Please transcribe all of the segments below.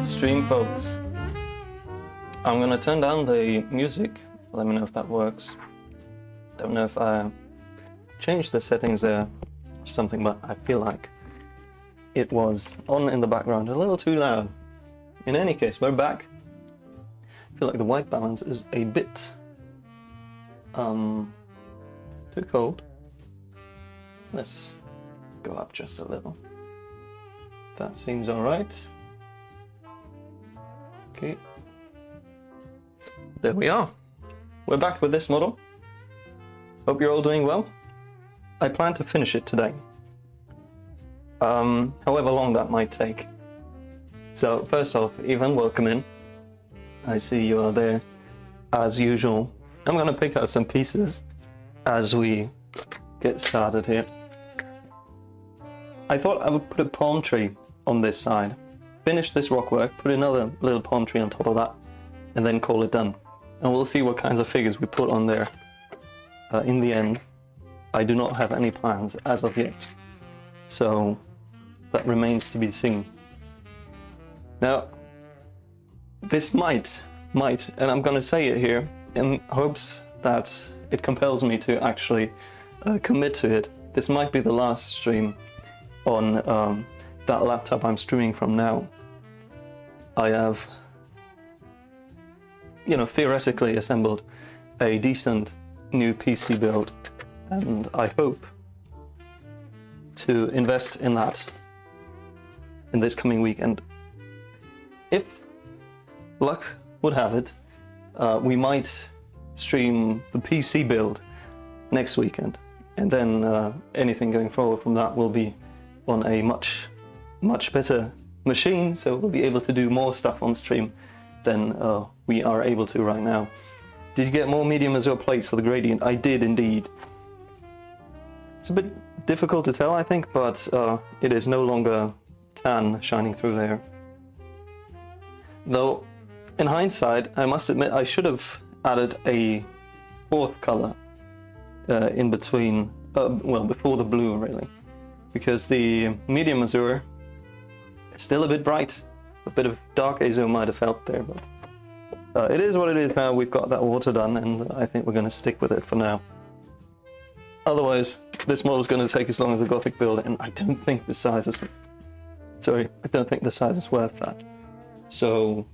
stream, folks. I'm gonna turn down the music. Let me know if that works. Don't know if I changed the settings there or something, but I feel like it was on in the background a little too loud. In any case, we're back. I feel like the white balance is a bit too cold. Let's go up just a little. That seems alright. Okay. There we are. We're back with this model. Hope you're all doing well. I plan to finish it today. However long that might take. So first off, Ivan, welcome in. I see you are there as usual. I'm gonna pick out some pieces as we get started here. I thought I would put a palm tree on this side, finish this rock work, put another little palm tree on top of that, and then call it done. And we'll see what kinds of figures we put on there in the end. I do not have any plans as of yet, so that remains to be seen. Now, this might, and I'm gonna say it here in hopes that it compels me to actually commit to it. This might be the last stream on that laptop I'm streaming from now. I have, theoretically assembled a decent new PC build, and I hope to invest in that in this coming weekend. If luck would have it, we might stream the PC build next weekend, and then anything going forward from that will be on a much better machine, so we'll be able to do more stuff on stream than we are able to right now. Did you get more medium azure plates for the gradient? I did indeed. It's a bit difficult to tell, I think, but it is no longer tan shining through there. Though, in hindsight, I must admit I should have added a fourth color in between, before the blue, really. Because the medium azure is still a bit bright. A bit of dark azure might have felt there, but it is what it is now. We've got that water done, and I think we're going to stick with it for now. Otherwise, this model is going to take as long as the Gothic build, and I don't think the size is... Sorry, I don't think the size is worth that. So...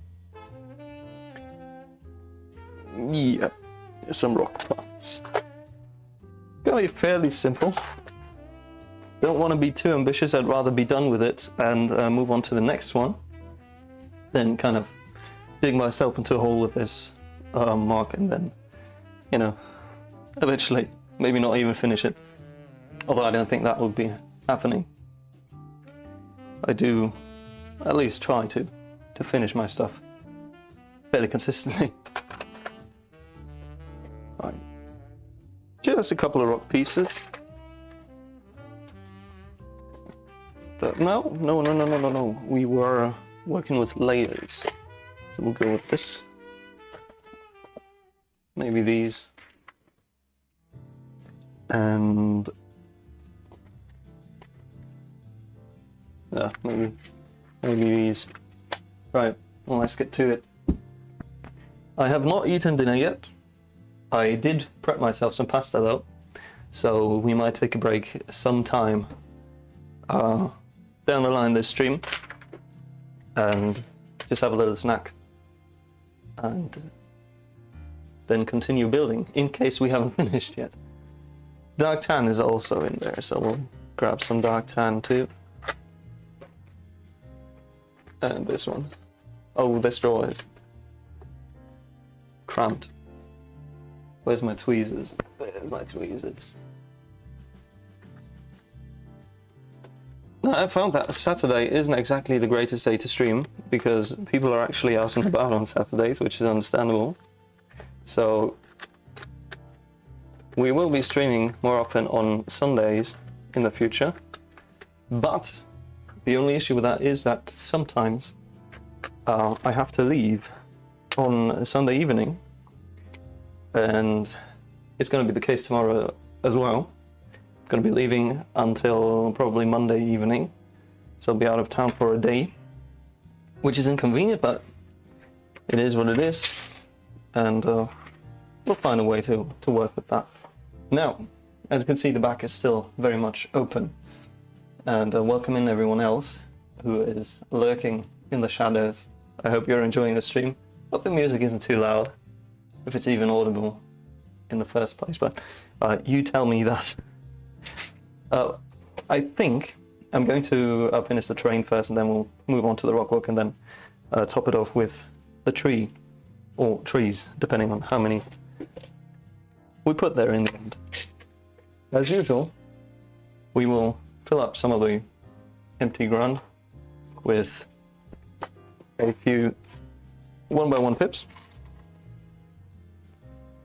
yeah, some rock parts. It's going to be fairly simple. Don't want to be too ambitious. I'd rather be done with it and move on to the next one than kind of dig myself into a hole with this mark and then, eventually maybe not even finish it. Although I don't think that would be happening. I do at least try to finish my stuff fairly consistently. Right. Just a couple of rock pieces. No. We were working with layers. So we'll go with this. Maybe these. And maybe these. Right, well, let's get to it. I have not eaten dinner yet. I did prep myself some pasta though, so we might take a break sometime down the line this stream and just have a little snack and then continue building in case we haven't finished yet. Dark tan is also in there, so we'll grab some dark tan too. And this one. Oh, this drawer is cramped. Where's my tweezers? There's my tweezers. Now, I found that Saturday isn't exactly the greatest day to stream because people are actually out and about on Saturdays, which is understandable. So we will be streaming more often on Sundays in the future. But the only issue with that is that sometimes I have to leave on a Sunday evening, and it's going to be the case tomorrow as well. Going to be leaving until probably Monday evening, so I'll be out of town for a day. which is inconvenient, but it is what it is, and we'll find a way to work with that. Now, as you can see, the back is still very much open, and welcome in everyone else who is lurking in the shadows. I hope you're enjoying the stream. Hope the music isn't too loud, if it's even audible in the first place, but you tell me that. I think I'm going to finish the terrain first, and then we'll move on to the rock walk, and then top it off with the tree, or trees, depending on how many we put there in the end. As usual, we will fill up some of the empty ground with a few 1x1 pips.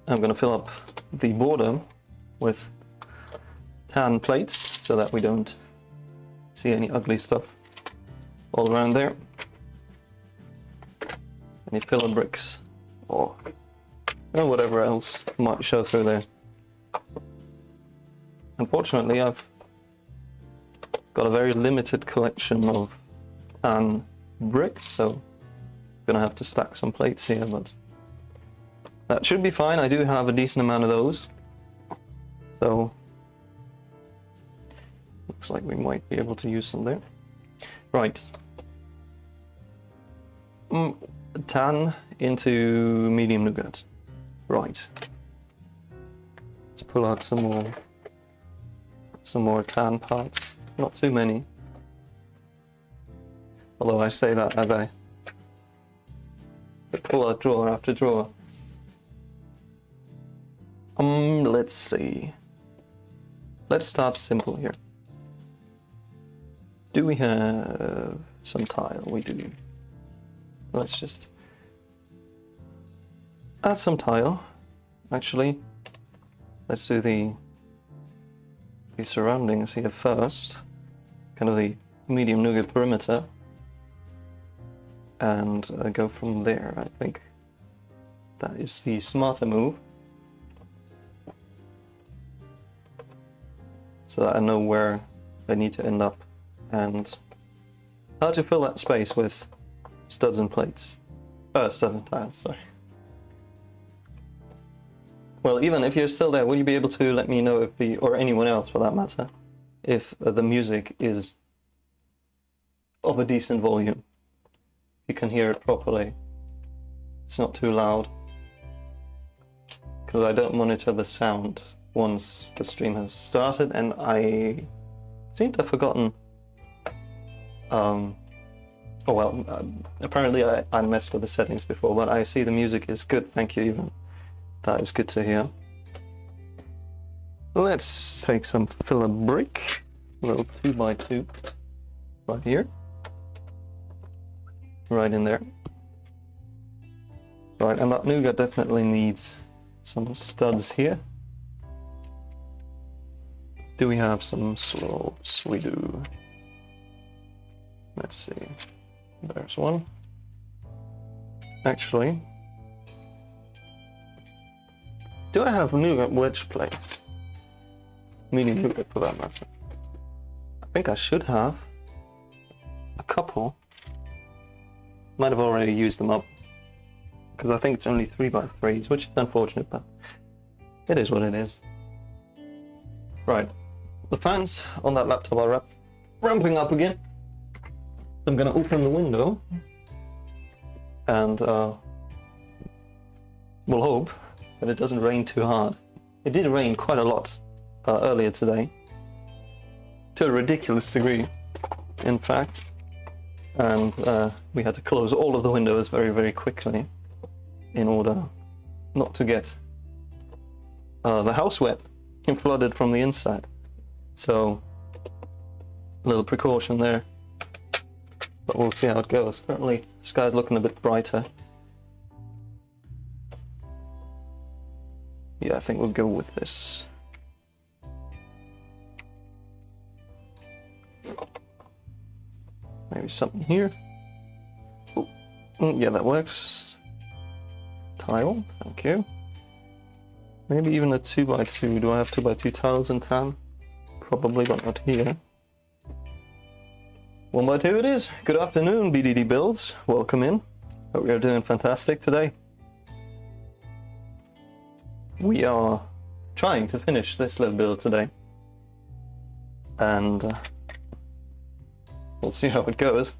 I'm going to fill up the border with tan plates so that we don't see any ugly stuff all around there. Any filler bricks or whatever else might show through there. Unfortunately, I've got a very limited collection of tan bricks, so I'm gonna have to stack some plates here, but that should be fine. I do have a decent amount of those, so looks like we might be able to use some there. Right. Tan into medium nougat. Right. Let's pull out some more tan parts. Not too many. Although I say that as I pull out drawer after drawer. Let's see. Let's start simple here. Do we have some tile? We do. Let's just add some tile. Actually, let's do the surroundings here first. Kind of the medium nougat perimeter. And go from there. I think that is the smarter move. So that I know where they need to end up and how to fill that space with studs and plates. Studs and tiles, sorry. Well, even if you're still there, will you be able to let me know if or anyone else for that matter, if the music is of a decent volume? You can hear it properly. It's not too loud. Because I don't monitor the sound once the stream has started, and I seem to have forgotten. Apparently I messed with the settings before, but I see the music is good. Thank you, even. That is good to hear. Let's take some filler brick, a little 2x2, right here. Right in there. Right, and that nougat definitely needs some studs here. Do we have some slopes? We do. Let's see. There's one. Actually, do I have nougat wedge plates? Medium nougat for that matter. I think I should have a couple. Might have already used them up, because I think it's only 3x3s, which is unfortunate, but it is what it is. Right, the fans on that laptop are ramping up again. So I'm going to open the window, and we'll hope that it doesn't rain too hard. It did rain quite a lot earlier today, to a ridiculous degree, in fact. And we had to close all of the windows very, very quickly in order not to get the house wet and flooded from the inside. So, a little precaution there, but we'll see how it goes. Currently, the sky's looking a bit brighter. Yeah, I think we'll go with this. Maybe something here. Oh, yeah, that works. Tile, thank you. Maybe even a 2x2. Do I have 2x2 tiles in tan? Probably, but not here. 1x2 it is. Good afternoon, BDD builds. Welcome in. Hope you're doing fantastic today. We are trying to finish this little build today. And we'll see how it goes.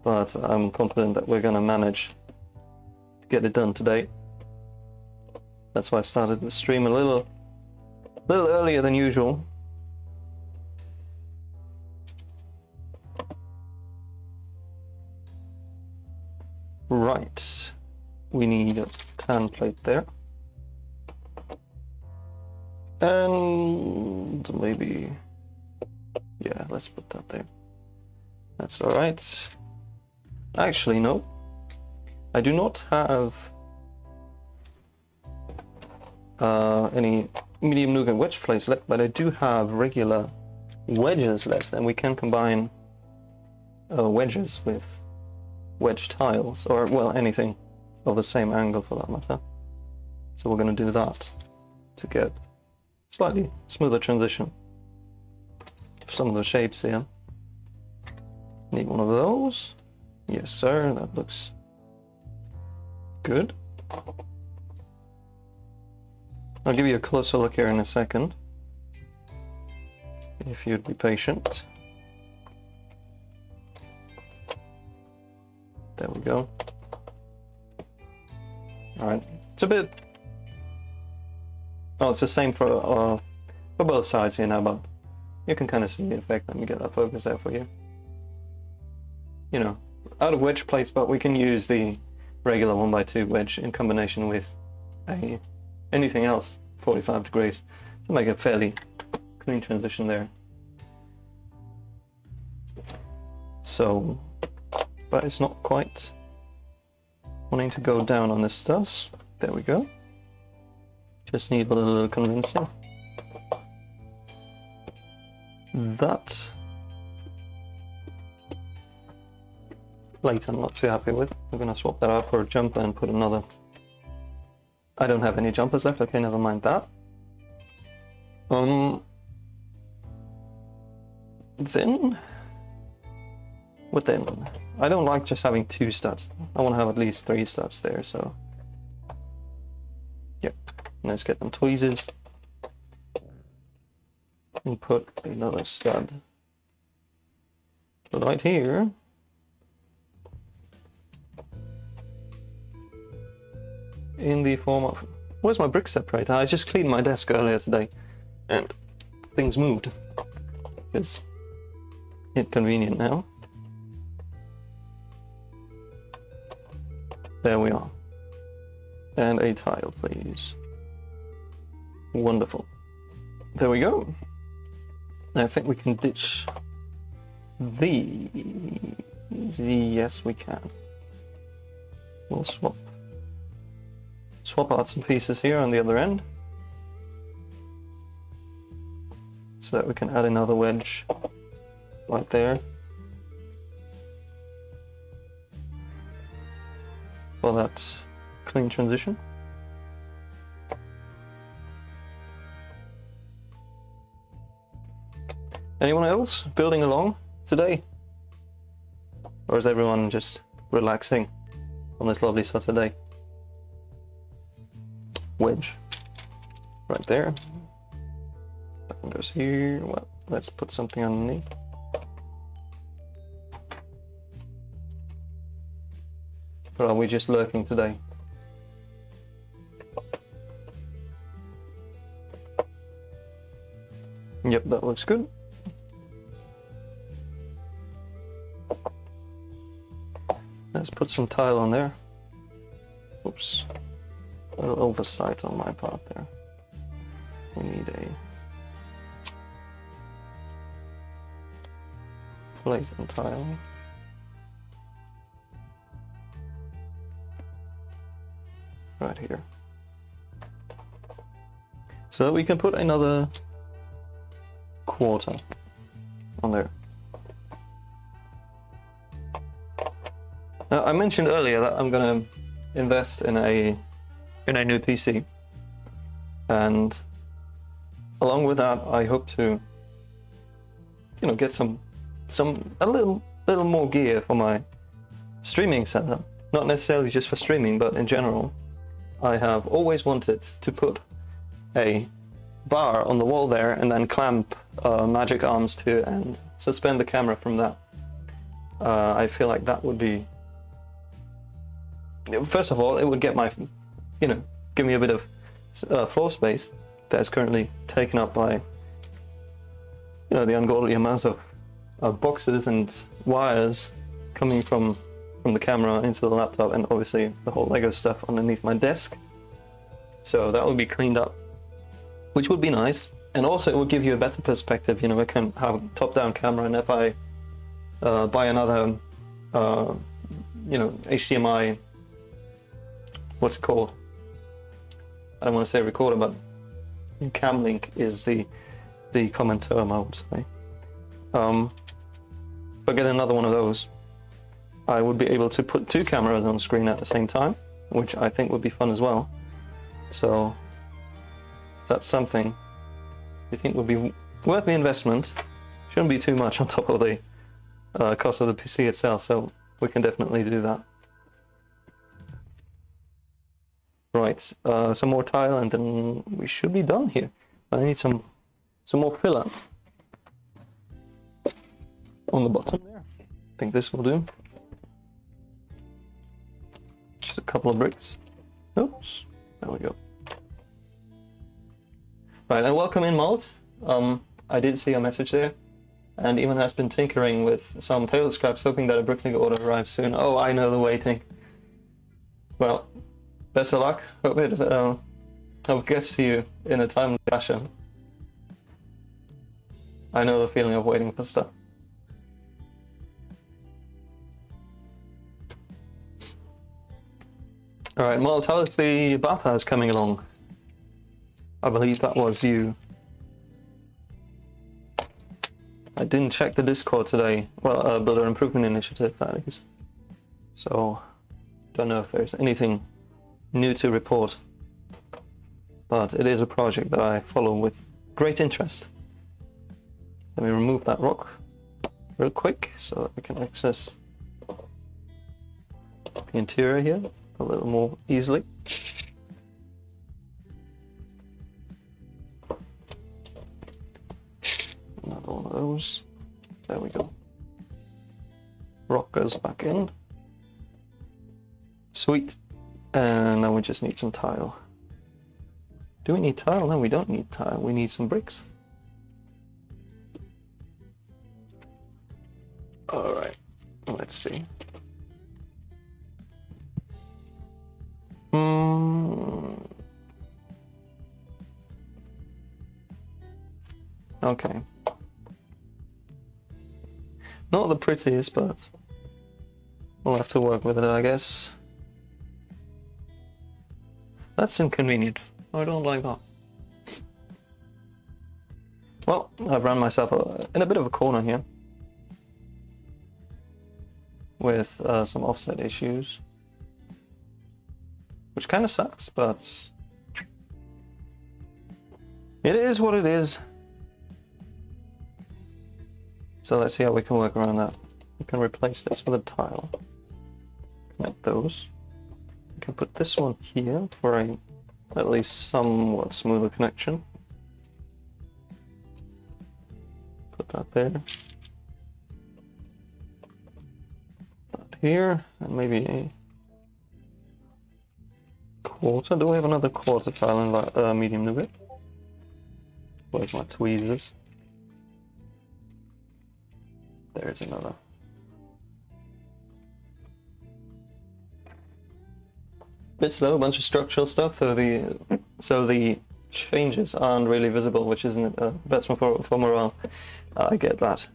But I'm confident that we're going to manage to get it done today. That's why I started the stream a little earlier than usual. Right, we need a tan plate there. And maybe, yeah, let's put that there. That's all right. Actually, no. I do not have any medium nougat wedge plates left, but I do have regular wedges left, and we can combine wedges with wedge tiles, or well, anything of the same angle for that matter. So we're going to do that to get slightly smoother transition of some of the shapes here. Need one of those. Yes, sir, that looks good. I'll give you a closer look here in a second, if you'd be patient. There we go. All right, it's a bit. Oh, it's the same for both sides here now, but you can kind of see the effect. Let me get that focus there for you. You know, out of wedge plates, but we can use the regular 1x2 wedge in combination with anything else 45 degrees to make a fairly clean transition there. So. But it's not quite wanting to go down on this stuff. There we go. Just need a little convincing. That plate I'm not too happy with. We're gonna swap that out for a jumper and put another. I don't have any jumpers left. Okay, never mind that. Then I don't like just having 2 studs. I want to have at least 3 studs there, so yep. Let's get them tweezers and put another stud right here. In the form of, where's my brick separator? I just cleaned my desk earlier today and things moved. It's inconvenient now. There we are. And a tile, please. Wonderful. There we go. I think we can ditch these. Yes, we can. We'll swap out some pieces here on the other end, so that we can add another wedge right there. For that clean transition. Anyone else building along today? Or is everyone just relaxing on this lovely Saturday? Wedge. Right there. That one goes here. Well, let's put something underneath. Or are we just lurking today? Yep, that looks good. Let's put some tile on there. Oops. A little oversight on my part there. We need a plate and tile. Right here. So that we can put another quarter on there. Now, I mentioned earlier that I'm going to invest in a new PC, and along with that I hope to get some a little more gear for my streaming setup. Not necessarily just for streaming, but in general. I have always wanted to put a bar on the wall there and then clamp magic arms to it and suspend the camera from that. I feel like that would be, first of all, it would get my, give me a bit of floor space that's currently taken up by, the ungodly amounts of boxes and wires coming from the camera into the laptop, and obviously the whole Lego stuff underneath my desk. So that would be cleaned up, which would be nice. And also it would give you a better perspective. I can have a top-down camera, and if I buy another, HDMI, what's it called? I don't want to say recorder, but cam link is the common term, I would say. If I get another one of those, I would be able to put 2 cameras on screen at the same time, which I think would be fun as well. So if that's something you think would be worth the investment, shouldn't be too much on top of the cost of the PC itself, so we can definitely do that. Right, some more tile and then we should be done here. I need some more filler on the bottom there. I think this will do. Just a couple of bricks. Oops, there we go. Right, and welcome in, Malt. I did see a message there, and Eamon has been tinkering with some table scraps, hoping that a Bricklink order arrives soon. Oh, I know the waiting. Well, best of luck. Hope it gets to you in a timely fashion. I know the feeling of waiting for stuff. Alright, Malt, how is the bathhouse coming along? I believe that was you. I didn't check the Discord today. Well, Builder Improvement Initiative, that is. So, don't know if there's anything new to report. But it is a project that I follow with great interest. Let me remove that rock real quick so that we can access the interior here a little more easily. Another one of those. There we go. Rock goes back in. Sweet. And now we just need some tile. Do we need tile? No, we don't need tile. We need some bricks. Alright, let's see. Okay. Not the prettiest, but we'll have to work with it, I guess. That's inconvenient. I don't like that. Well, I've run myself in a bit of a corner here with some offset issues, which kind of sucks, but it is what it is. So let's see how we can work around that. We can replace this with a tile. Connect those. We can put this one here for a at least somewhat smoother connection. Put that there. That here, and maybe a quarter. Do we have another quarter tile in medium nougat? Where's my tweezers? There's another. Bit slow, a bunch of structural stuff, so the changes aren't really visible, which isn't best for morale. I get that.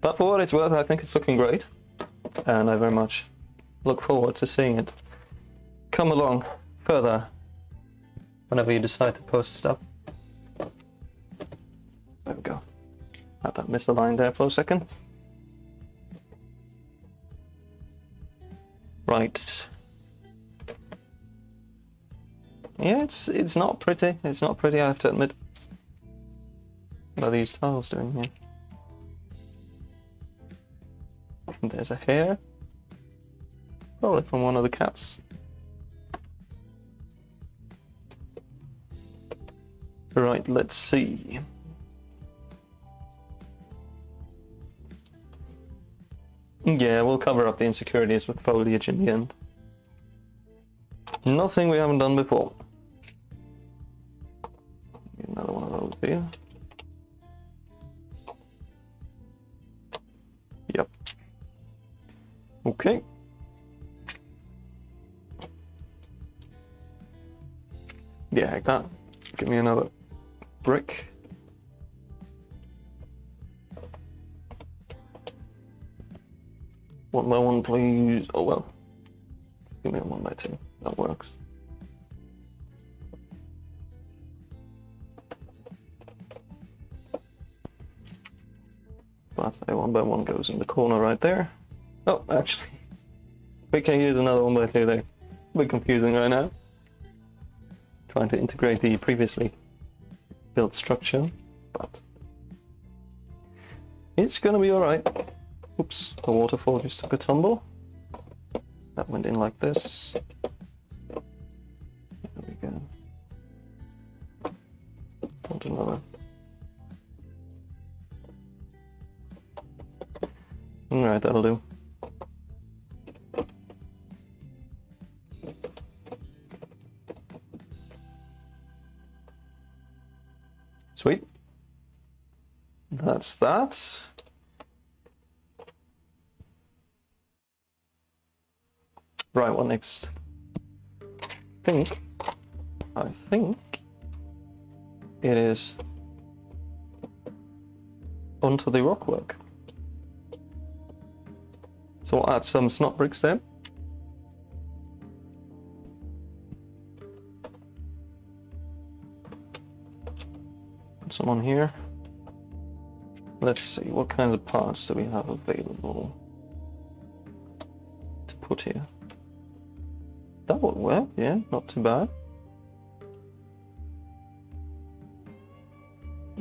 But for what it's worth, I think it's looking great, and I very much look forward to seeing it come along further whenever you decide to post stuff. There we go. Had that misaligned there for a second. Right. Yeah, it's not pretty. It's not pretty, I have to admit. What are these tiles doing here? And there's a hair. Probably from one of the cats. Right, let's see. Yeah, we'll cover up the insecurities with foliage in the end. Nothing we haven't done before. Another one of those here. Yep. Okay. Yeah, like that. Give me another brick. One by one, please. Oh well. Give me a 1x2. That works. But a 1x1 goes in the corner right there. Oh, actually, we can use another 1x2 there. A bit confusing right now. Trying to integrate the previously built structure, but it's gonna be alright. Oops, the waterfall just took a tumble. That went in like this. There we go. And another. Alright, that'll do. Sweet. That's that. Right, what next? I think it is onto the rockwork. So I'll add some snot bricks there. Put some on here. Let's see, what kinds of parts do we have available to put here? That would work, yeah, not too bad.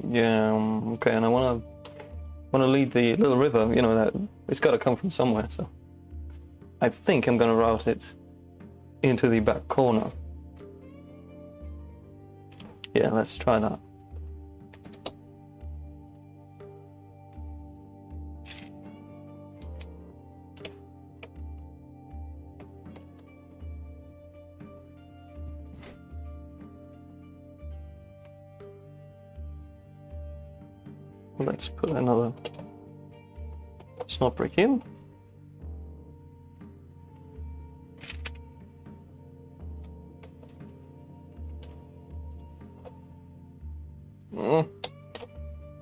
Yeah, okay, and I want to lead the little river, you know, that it's got to come from somewhere, so I think I'm going to route it into the back corner. Yeah, let's try that. Let's put another snot brick in.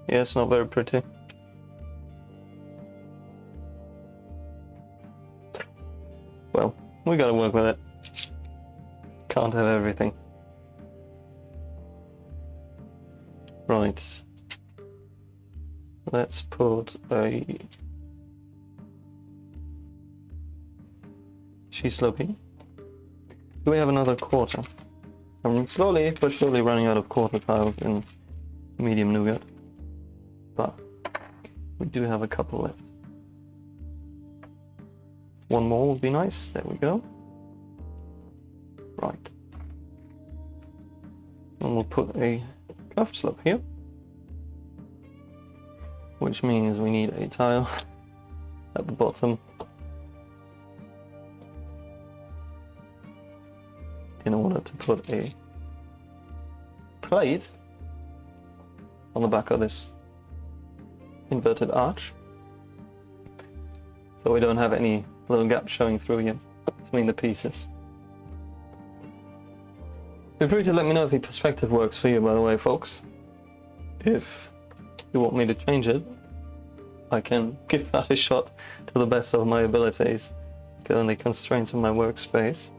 Yeah, it's not very pretty. Well, we gotta work with it. Can't have everything. Right. Let's put a she's sloping. Do we have another quarter? I'm slowly but surely running out of quarter tiles in medium nougat, but we do have a couple left. One more would be nice. There we go. Right. And we'll put a curved slope here, which means we need a tile at the bottom in order to put a plate on the back of this inverted arch, so we don't have any little gaps showing through here between the pieces. Feel free to let me know if the perspective works for you, by the way, folks. If you want me to change it, I can give that a shot to the best of my abilities, given the constraints of my workspace.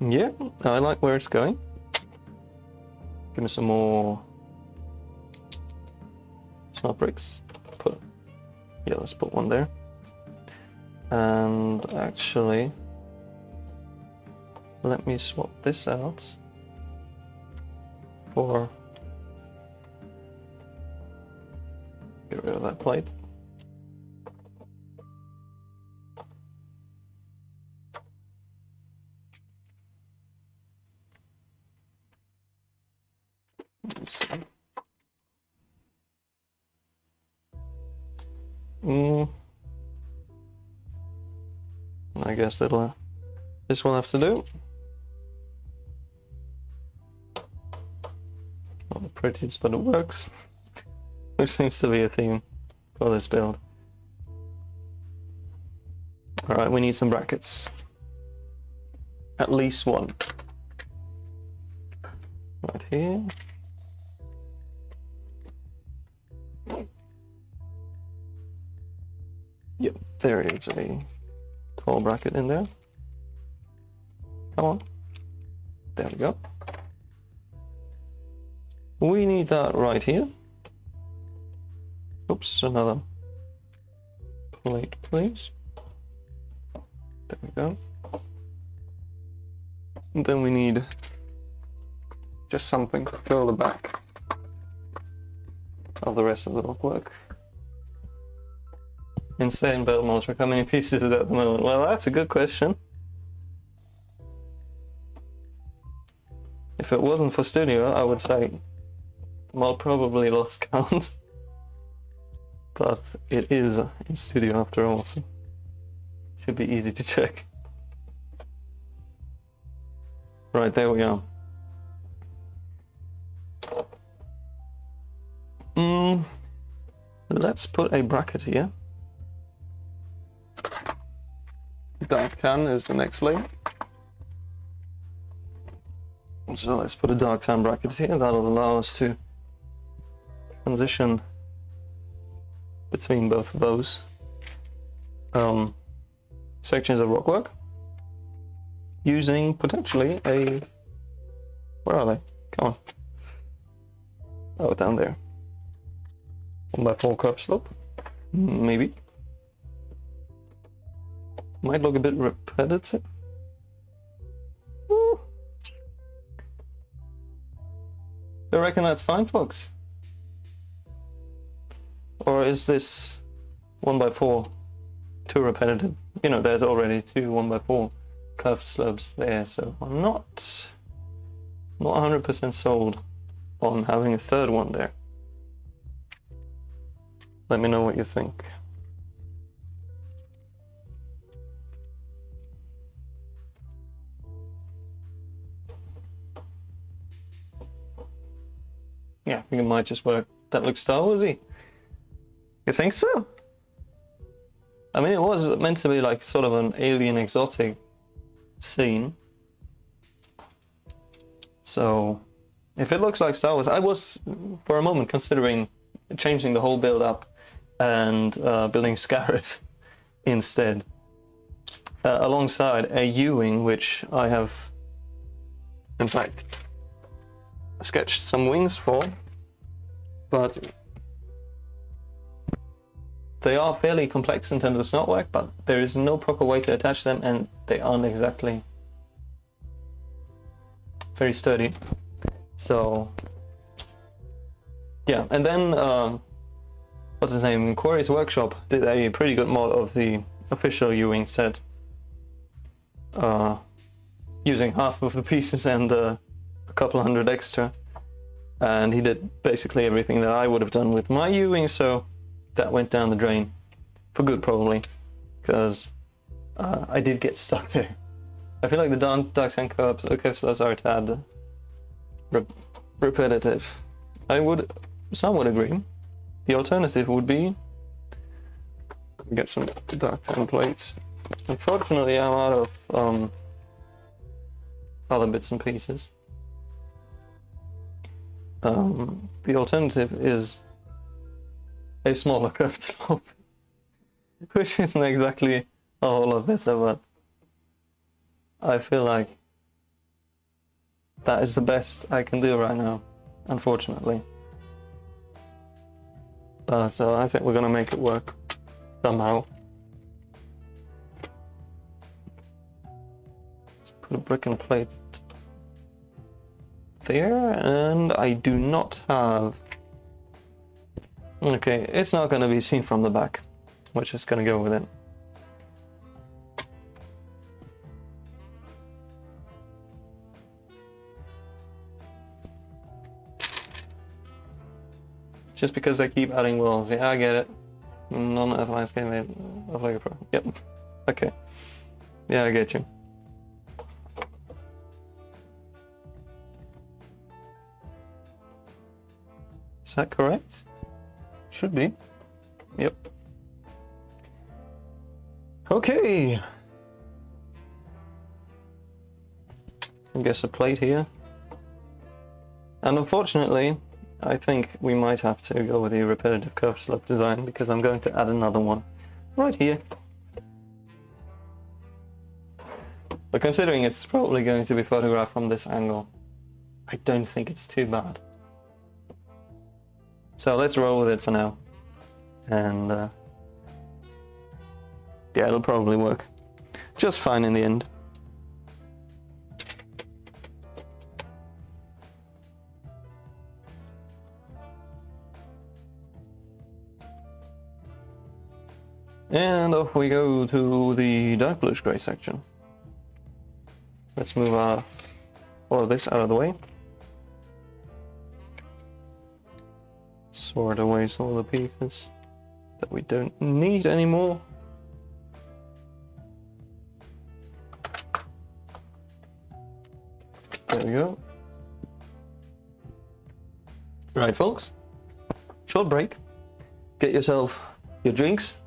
Yeah, I like where it's going. Give me some more snot bricks. Let's put one there. And actually, let me swap this out for Get rid of that plate. Let's see. I guess this will have to do. Not the prettiest, but it works. Which seems to be a theme for this build. Alright, we need some brackets. At least one. Right here. Yep, there is a tall bracket in there. Come on. There we go. We need that right here. Oops, another plate, please. There we go. And then we need just something to fill the back of the rest of the bookwork. Insane build motor. How many pieces is it at the moment? Well, that's a good question. If it wasn't for studio, I would say well, probably lost count. But it is in studio after all, so should be easy to check. Right, there we are. Let's put a bracket here. Dark tan is the next layer. So let's put a dark tan bracket here. That'll allow us to transition between both of those sections of rockwork using potentially a... Where are they? Come on. Oh, down there. 1x4 curve slope. Maybe. Might look a bit repetitive. I reckon that's fine, folks. Or is this 1x4 too repetitive? You know, there's already two 1x4 curved slopes there, so I'm not 100% sold on having a third one there. Let me know what you think. Yeah, I think it might just work. That looks Star Warsy. You think so? I mean, it was meant to be like sort of an alien exotic scene. So, if it looks like Star Wars, I was for a moment considering changing the whole build up and building Scarif instead. Alongside a U-wing, which I have, in fact, sketched some wings for, but they are fairly complex in terms of snot work, but there is no proper way to attach them and they aren't exactly very sturdy. So yeah, and then what's his name, Quarry's Workshop did a pretty good mod of the official U-wing set, using half of the pieces and a couple hundred extra, and he did basically everything that I would have done with my U-wing, so that went down the drain for good, probably, because I did get stuck there. I feel like the dark tan curves are a tad repetitive. Some would agree. The alternative would be get some dark tan plates. Unfortunately, I'm out of other bits and pieces. The alternative is a smaller curved slope, which isn't exactly a whole lot better, but I feel like that is the best I can do right now, unfortunately. So I think we're gonna make it work somehow. Let's put a brick and plate there, and I do not have Okay, it's not going to be seen from the back. We're just going to go with it. Just because they keep adding walls. Yeah, I get it. Non-earth landscape made of Lego Pro. Yep. Okay. Yeah, I get you. Is that correct? Should be. Yep. Okay. I guess a plate here. And unfortunately, I think we might have to go with the repetitive curved slope design because I'm going to add another one right here. But considering it's probably going to be photographed from this angle, I don't think it's too bad. So let's roll with it for now. And yeah, it'll probably work just fine in the end. And off we go to the dark bluish gray section. Let's move all of this out of the way. Sort away some of the pieces that we don't need anymore. There we go. Right, folks. Short break. Get yourself your drinks.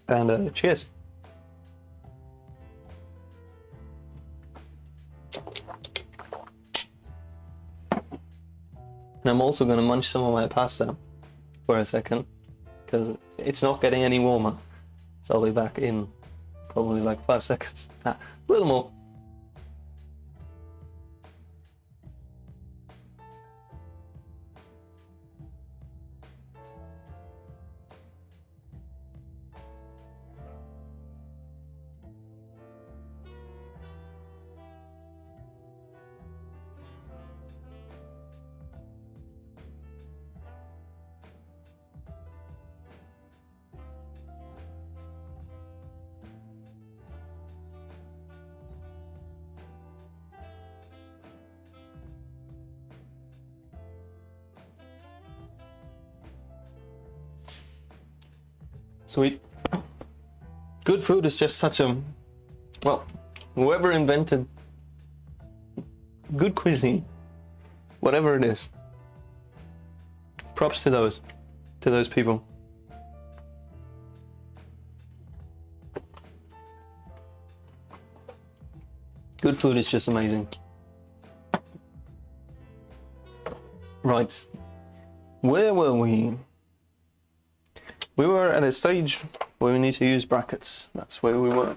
And cheers. And I'm also going to munch some of my pasta for a second, because it's not getting any warmer. So I'll be back in probably like 5 seconds. A little more. Sweet. Good food is just such a, well, whoever invented good cuisine, whatever it is, props to those people. Good food is just amazing. Right, where were we? We were at a stage where we need to use brackets. That's where we were.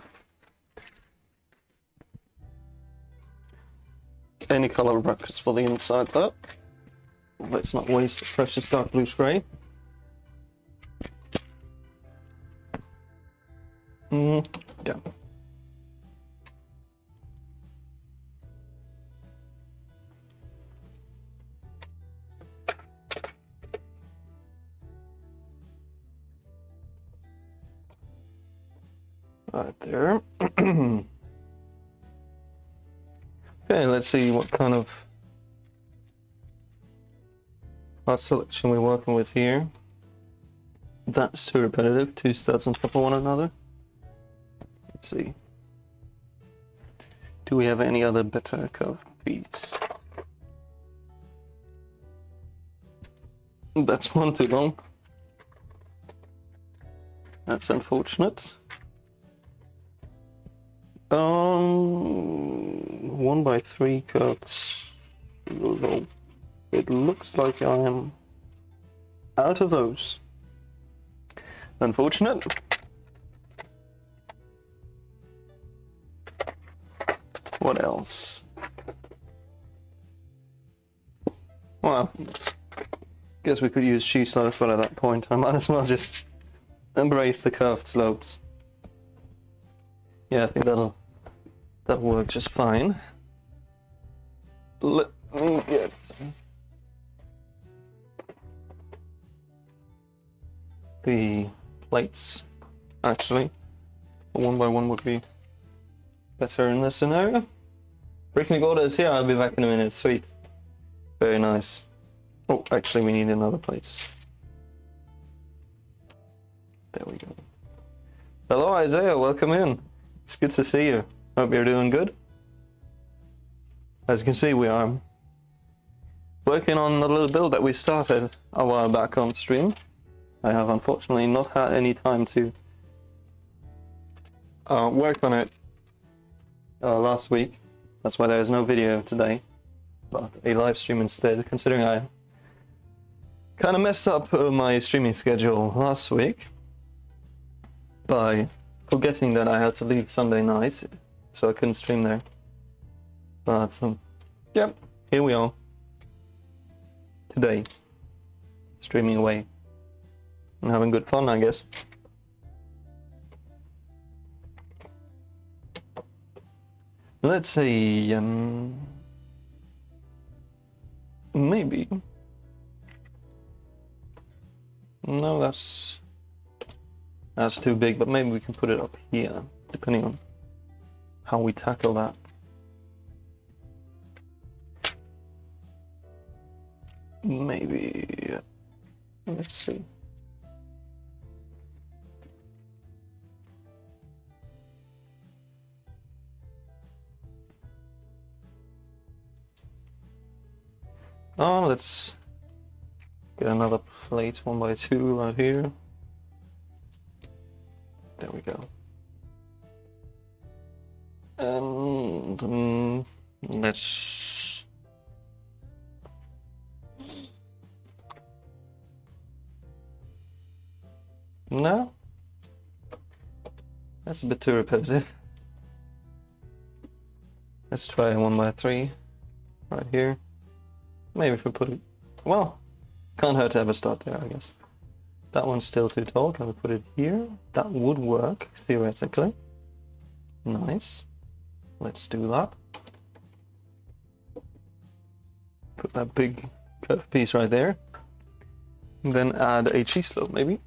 Any color brackets for the inside though. Let's not waste the precious dark bluish grey. Yeah. Right there. Okay, let's see what kind of part selection we're working with here. That's too repetitive, 2 studs on top of one another. Let's see. Do we have any other better curved piece? That's one too long. That's unfortunate. 1x3 curves. It looks like I am out of those. Unfortunate. What else? Well, guess we could use sheet slopes, but at that point I might as well just embrace the curved slopes. Yeah, I think that'll work just fine. Let me get the plates, actually. One by one would be better in this scenario. Picnic order is here, I'll be back in a minute. Sweet. Very nice. Oh, actually we need another plates. There we go. Hello Isaiah, welcome in. It's good to see you. Hope you're doing good. As you can see, we are working on the little build that we started a while back on stream. I have unfortunately not had any time to work on it last week. That's why there is no video today, but a live stream instead, considering I kind of messed up my streaming schedule last week by forgetting that I had to leave Sunday night, so I couldn't stream there. But yep, here we are today, streaming away and having good fun, I guess. Let's see, maybe. No, that's too big, but maybe we can put it up here, depending on how we tackle that. Maybe, let's see. Oh, let's get another plate 1x2 right here. There we go. And let's no, that's a bit too repetitive. Let's try a 1x3 right here. Maybe if we put it, well, can't hurt to ever start there, I guess. That one's still too tall. Can we put it here? That would work, theoretically. Nice. Let's do that. Put that big curved piece right there. And then add a cheese slope, maybe.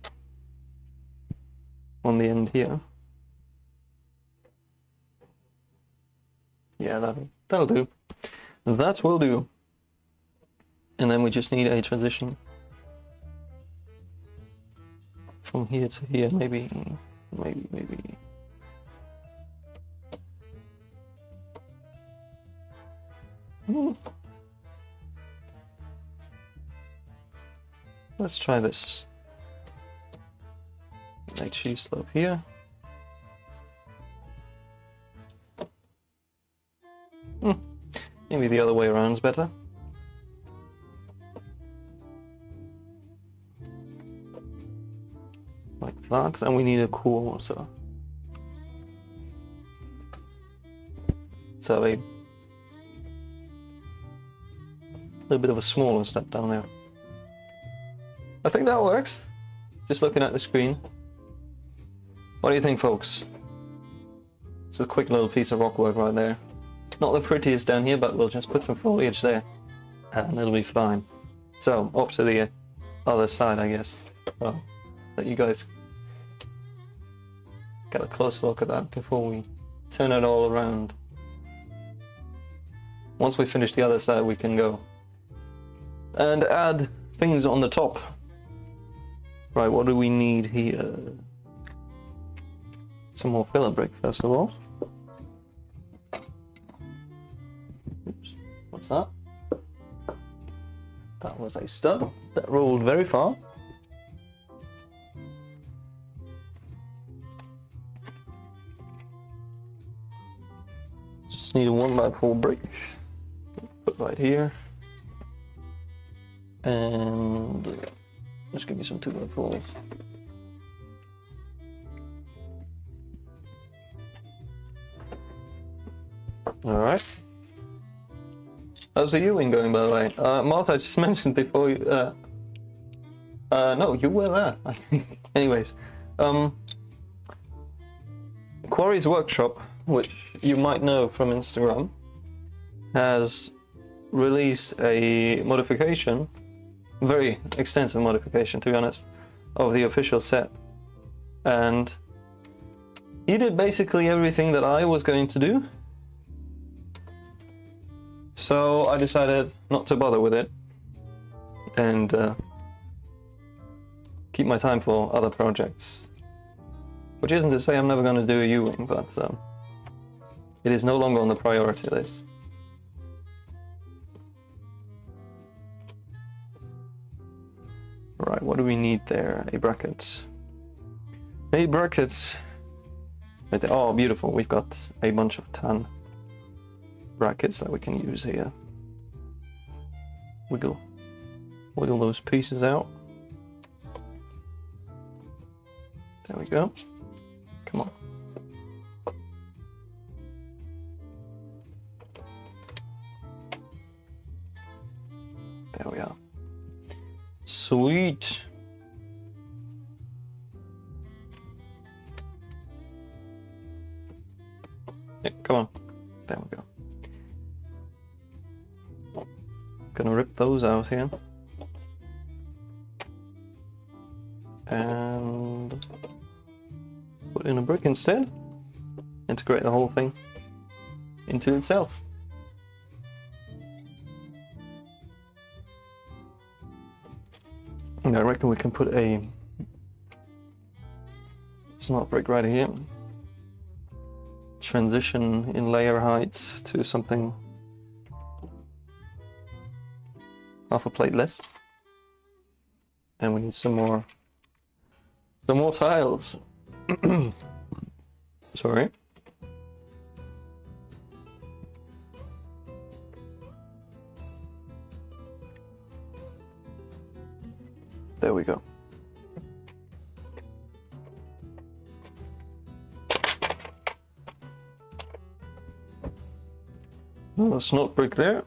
On the end here. Yeah, that'll do. That will do. And then we just need a transition from here to here, maybe. Let's try this. A cheese slope here. Maybe the other way around is better. Like that, and we need a core also. So a little bit of a smaller step down there. I think that works. Just looking at the screen. What do you think, folks? It's a quick little piece of rock work right there. Not the prettiest down here, but we'll just put some foliage there and it'll be fine. So, up to the other side, I guess. Well, let you guys get a close look at that before we turn it all around. Once we finish the other side, we can go and add things on the top. Right, what do we need here? Some more filler brick, first of all. Oops, what's that? That was a stud that rolled very far. Just need a 1x4 brick. Put right here. And just give me some 2x4s. Alright. How's the Ewing going, by the way? Martha, I just mentioned before you, no, you were there, I think. Anyways, Quarry's Workshop, which you might know from Instagram, has released a modification, very extensive modification to be honest, of the official set. And he did basically everything that I was going to do. So I decided not to bother with it and keep my time for other projects. Which isn't to say I'm never going to do a U-Wing, but it is no longer on the priority list. Right, what do we need there? A bracket. A bracket. Right there. Oh, beautiful. We've got a bunch of tan brackets that we can use here. Wiggle those pieces out. There we go. Come on. There we are. Sweet. Yeah, come on. There we go. Gonna rip those out here. And put in a brick instead. Integrate the whole thing into itself. And I reckon we can put a smart brick right here. Transition in layer height to something half a plate less. And we need some more tiles. Sorry. There we go. Another snot brick there.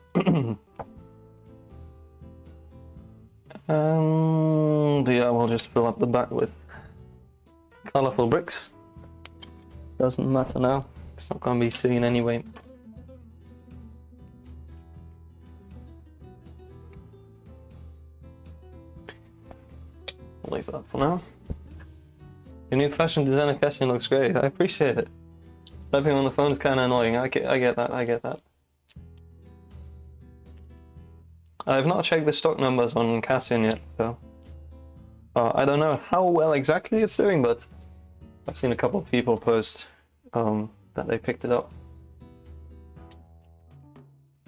And yeah, we'll just fill up the back with colorful bricks. Doesn't matter now. It's not going to be seen anyway. I'll leave that for now. Your new fashion designer casting looks great. I appreciate it. Typing on the phone is kind of annoying. I get that. I've not checked the stock numbers on Cassian yet, so I don't know how well exactly it's doing, but I've seen a couple of people post that they picked it up.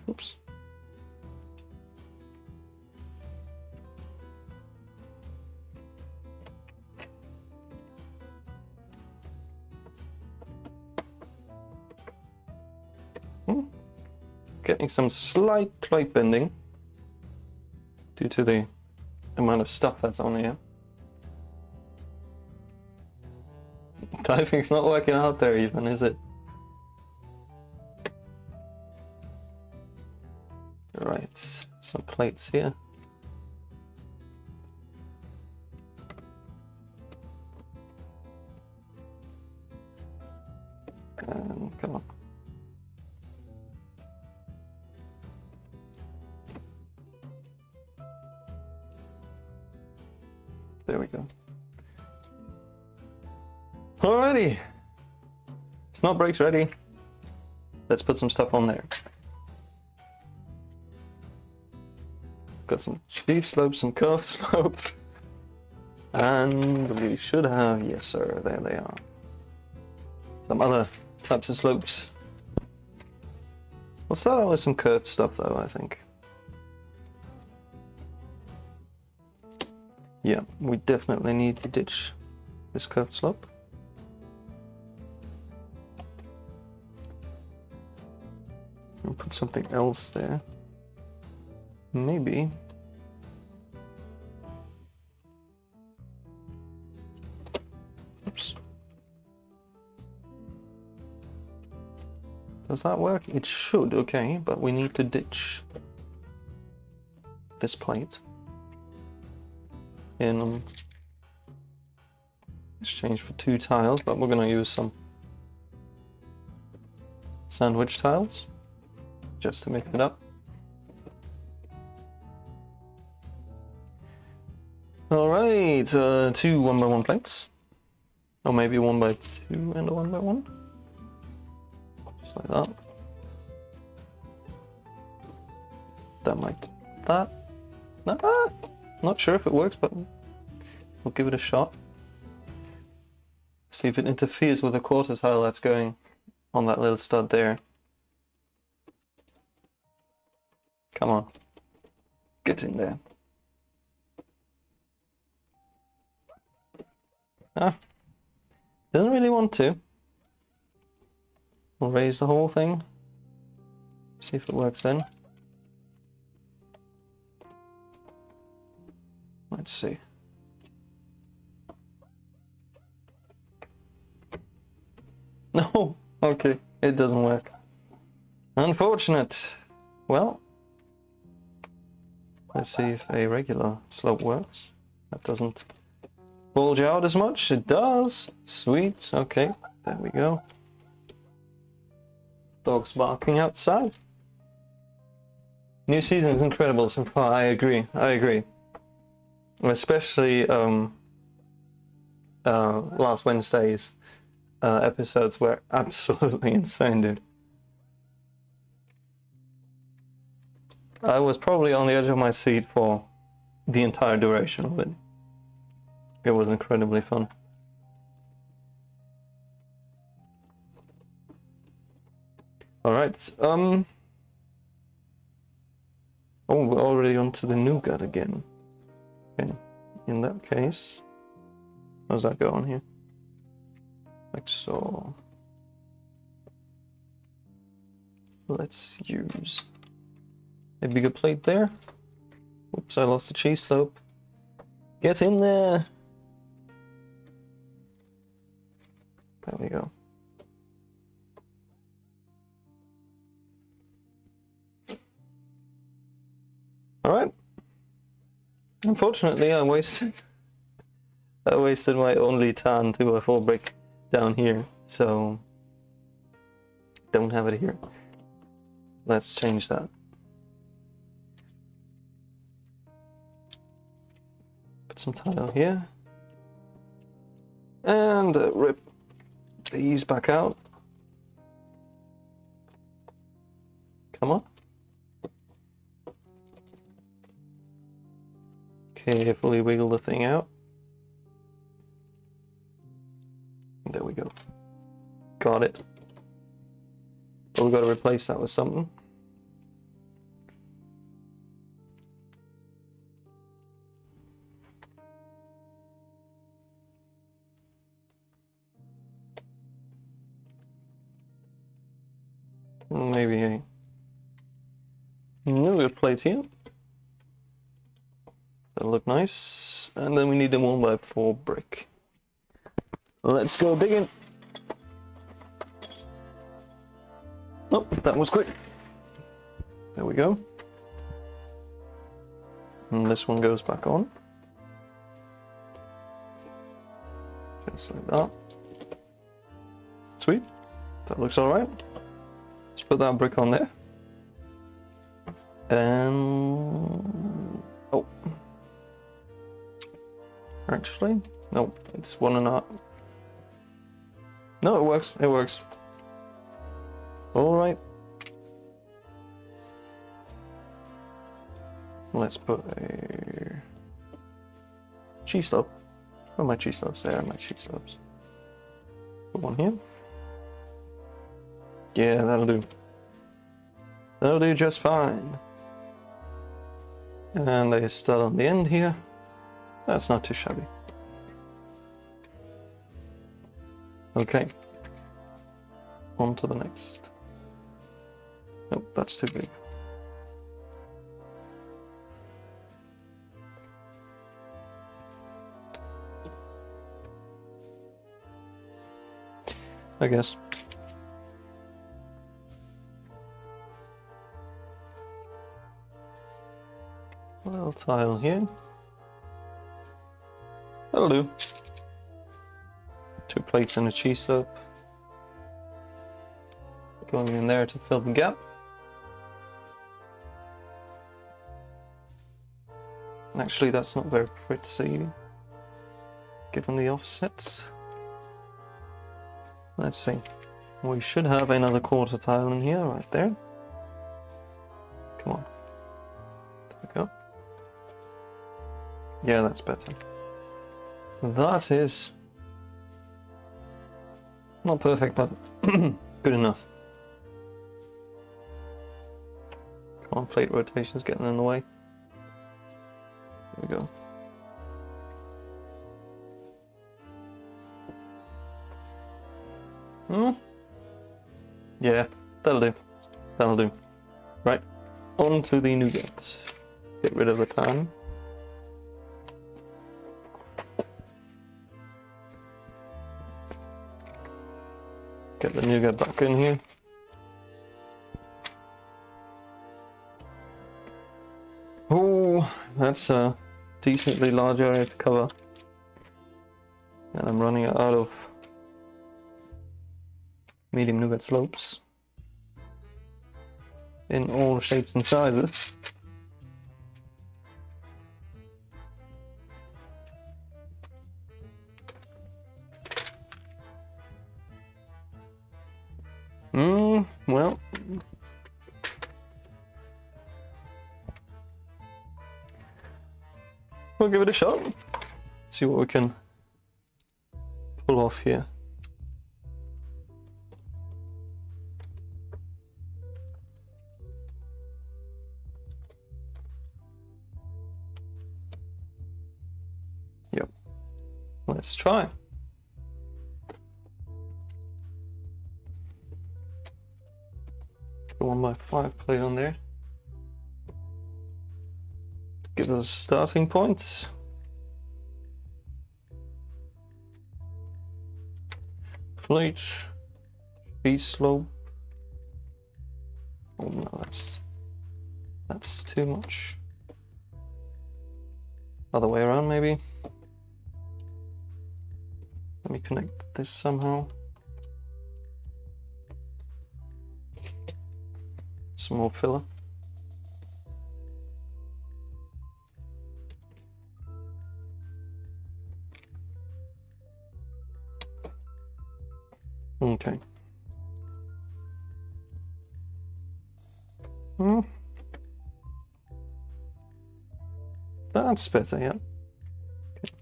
Oops. Getting some slight plate bending due to the amount of stuff that's on here. Typing's not working out there even, is it? Right, some plates here. And come on. There we go. Alrighty. Snot break's ready. Let's put some stuff on there. Got some cheese slopes, some curved slopes. And we should have, yes sir, there they are. Some other types of slopes. We'll start out with some curved stuff though, I think. Yeah, we definitely need to ditch this curved slope. And put something else there. Maybe. Oops. Does that work? It should, okay, but we need to ditch this plate in exchange for 2 tiles, but we're going to use some sandwich tiles just to mix it up. Alright, 2 1x1 plates. Or maybe 1x2 and a 1x1. Just like that. That might... that. Not sure if it works, but we'll give it a shot. See if it interferes with the quarter tile that's going on that little stud there. Come on. Get in there. Doesn't really want to. We'll raise the whole thing. See if it works then. Let's see. No, okay, it doesn't work. Unfortunate. Well, let's see if a regular slope works. That doesn't bulge out as much. It does. Sweet. Okay, there we go. Dogs barking outside. New season is incredible so far. I agree. Especially last Wednesday's episodes were absolutely insane, dude. I was probably on the edge of my seat for the entire duration of it. It was incredibly fun. Alright, oh, we're already on to the nougat again. Okay, in that case, how's that going here? Like so. Let's use a bigger plate there. Whoops, I lost the cheese slope. Get in there! There we go. Alright. Unfortunately, I wasted my only tan 2x4 brick down here, so don't have it here. Let's change that. Put some tile here. And rip these back out. Come on. Carefully wiggle the thing out. There we go. Got it. But we've got to replace that with something. Maybe a new plate here. That'll look nice. And then we need a 1x4 brick. Let's go digging. Oh, that was quick. There we go. And this one goes back on. Just like that. Sweet. That looks alright. Let's put that brick on there. And... oh. Actually, no, it's 1.5. No, it works. It works. All right. Let's put a cheese slope. Oh, my cheese slopes. There are my cheese slopes. Put one here. Yeah, that'll do. That'll do just fine. And a stud on the end here. That's not too shabby. Okay. On to the next. Nope, that's too big. I guess. A little tile here. That'll do. 2 plates and a cheese slope. Going in there to fill the gap. Actually, that's not very pretty, given the offsets. Let's see. We should have another quarter tile in here, right there. Come on. There we go. Yeah, that's better. That is not perfect, but good enough. Come on, plate rotation's getting in the way. There we go. Yeah, that'll do. That'll do. Right, on to the nougats. Get rid of the tan. Get the nougat back in here. Oh, that's a decently large area to cover. And I'm running out of medium nougat slopes in all shapes and sizes. Well, we'll give it a shot. See what we can pull off here. Yep. Let's try. The 1x5 plate on there. Give us starting points. Plate, speed slope. Oh no, that's too much. Other way around, maybe. Let me connect this somehow. Some more filler. Okay. That's better, yeah. Okay.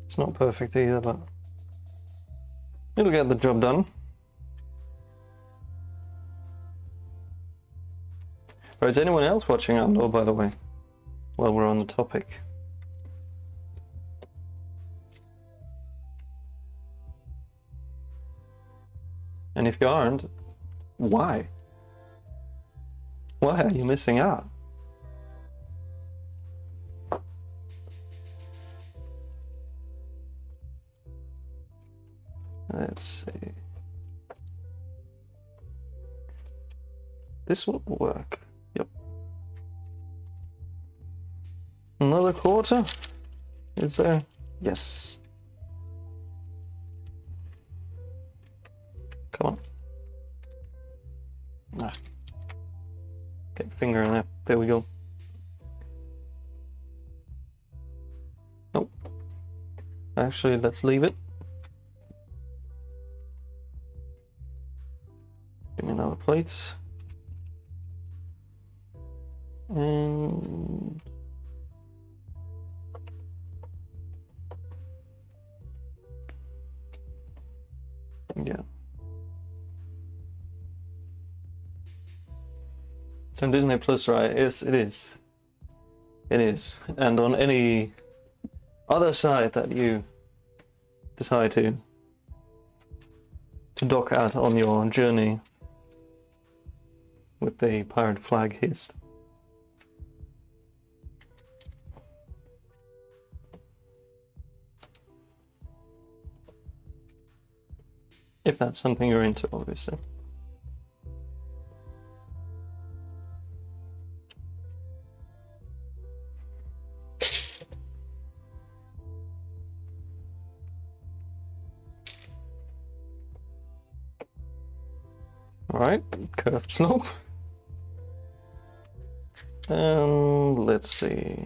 It's not perfect either, but it'll get the job done. Right, is anyone else watching outdoor, by the way, while we're on the topic? And if you aren't, why? Why are you missing out? Let's see. This will work. Yep. Another quarter? Is there? Yes. Come on. Ah. Get finger in there. There we go. Nope. Actually, let's leave it. Give me another plate. And yeah. So in Disney Plus, right? Yes, it is. It is. And on any other site that you decide to dock at on your journey with the pirate flag hissed. If that's something you're into, obviously. All right, curved slope. And let's see.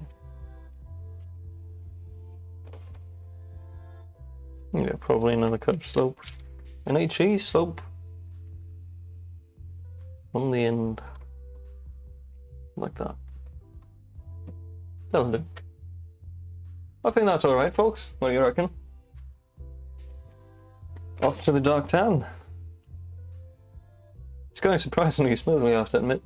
Yeah, probably another curved slope. An HE slope on the end. Like that. That'll do. I think that's alright, folks. What do you reckon? Off to the dark tan. It's going surprisingly smoothly, I have to admit.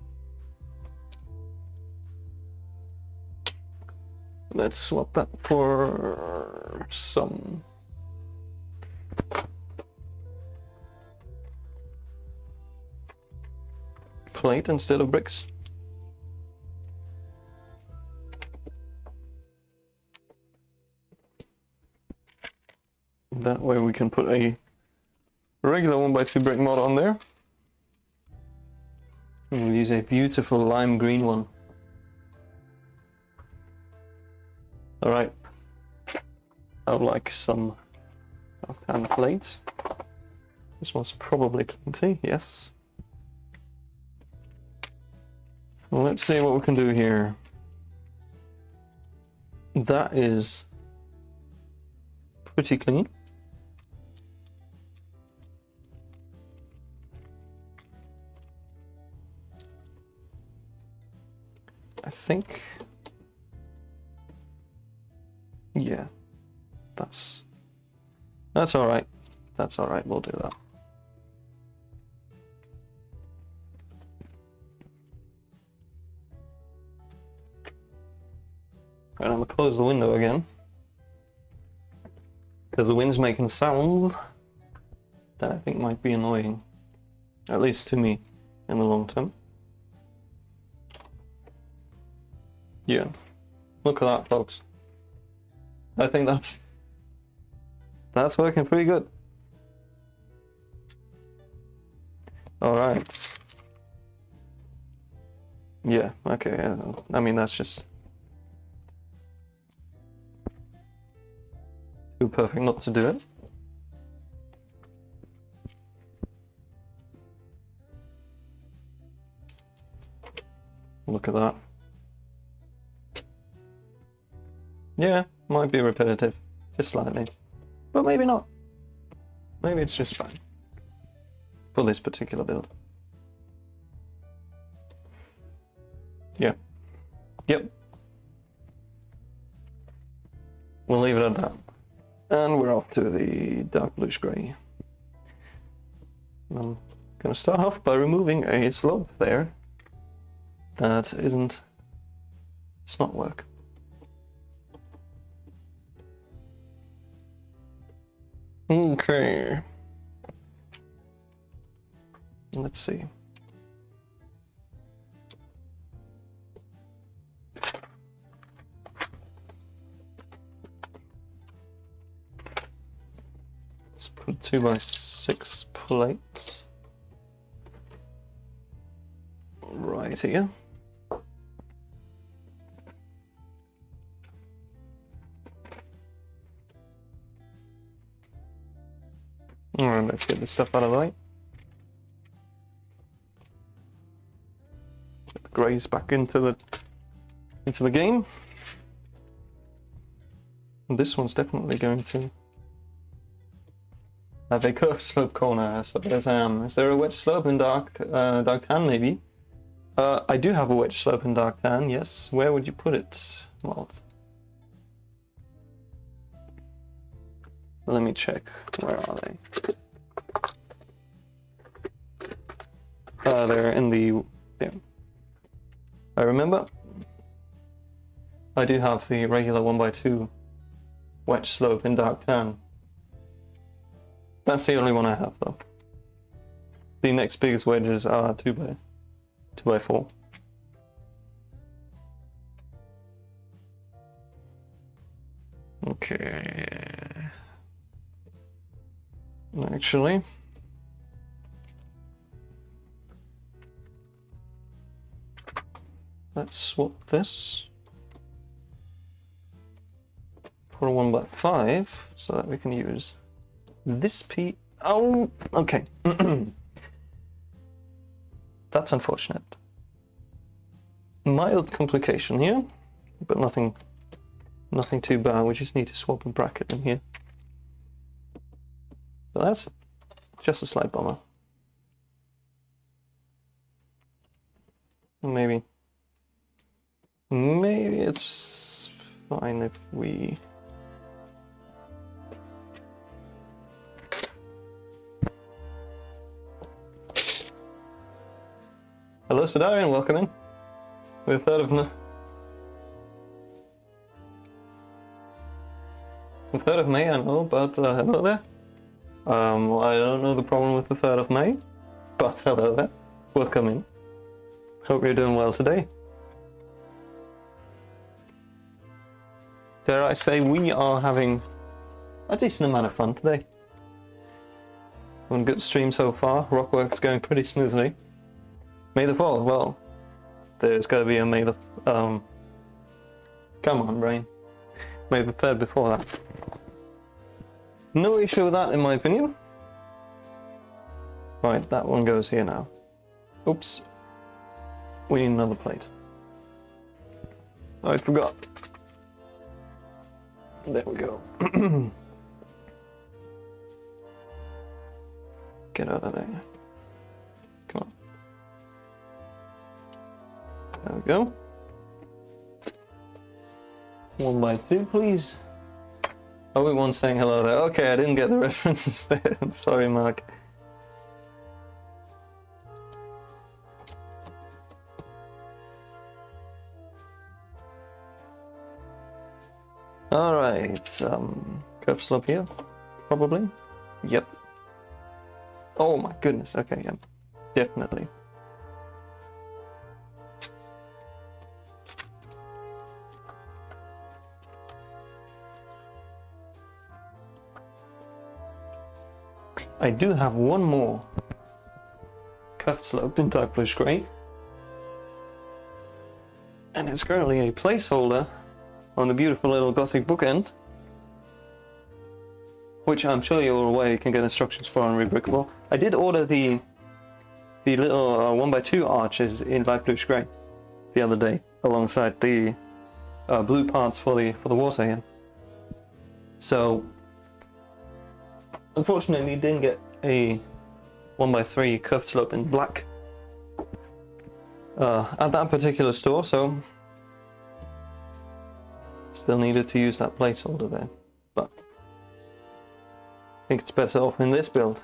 Let's swap that for some plate instead of bricks. That way we can put a regular 1x2 brick mod on there. And we'll use a beautiful lime green one. Alright. I would like some dark tan plates. This one's probably plenty, yes. Well, let's see what we can do here. That is pretty clean. I think, yeah, that's all right. That's all right. We'll do that. And I'm gonna close the window again because the wind's making sounds that I think might be annoying, at least to me, in the long term. Yeah, look at that, folks. I think that's working pretty good. All right. Yeah, okay. I mean, that's just too perfect not to do it. Look at that. Yeah, might be repetitive, just slightly, but maybe not. Maybe it's just fine for this particular build. Yeah. Yep. We'll leave it at that. And we're off to the dark bluish grey. I'm gonna start off by removing a slope there. That isn't, it's not work. Okay. Let's see. Let's put 2x6 plates right here. Alright, let's get this stuff out of the way. Get the greys back into the game. And this one's definitely going to have a curved slope corner, so there's is there a wedge slope in dark tan maybe? I do have a wedge slope in dark tan, yes. Where would you put it, Malt? Let me check. Where are they? They're in the... Yeah. I remember. I do have the regular 1x2 wedge slope in dark tan. That's the only one I have, though. The next biggest wedges are 2x4. Okay. Actually, let's swap this for a 1x5 so that we can use this P. Oh, okay. That's unfortunate. mild complication here, but nothing too bad. We just need to swap a bracket in here. But that's just a slight bummer. Maybe it's fine if we... Hello, Sidarian, welcome in. We've heard of May, I know, but hello there. Well, I don't know the problem with the 3rd of May, but hello there. Welcome in. Hope you're doing well today. Dare I say, we are having a decent amount of fun today. One good stream so far. Rockwork's going pretty smoothly. May the 4th, well, there's got to be a May the... come on, brain. May the 3rd before that. No issue with that, in my opinion. Right, that one goes here now. Oops. We need another plate. I forgot. There we go. Get out of there. Come on. There we go. 1 by 2, please. Obi-Wan's saying hello there. Okay, I didn't get the references there. I'm sorry, Mark. Alright, curve slope here, probably. Yep. Oh my goodness, okay, yeah, definitely. I do have one more curved slope in dark bluish grey, and it's currently a placeholder on the beautiful little Gothic bookend, which I'm sure you're aware you can get instructions for on Rebrickable. I did order the little 1x2 arches in light bluish grey the other day, alongside the blue parts for the water here. So unfortunately, didn't get a 1x3 curved slope in black at that particular store, so still needed to use that placeholder there, but I think it's better off in this build.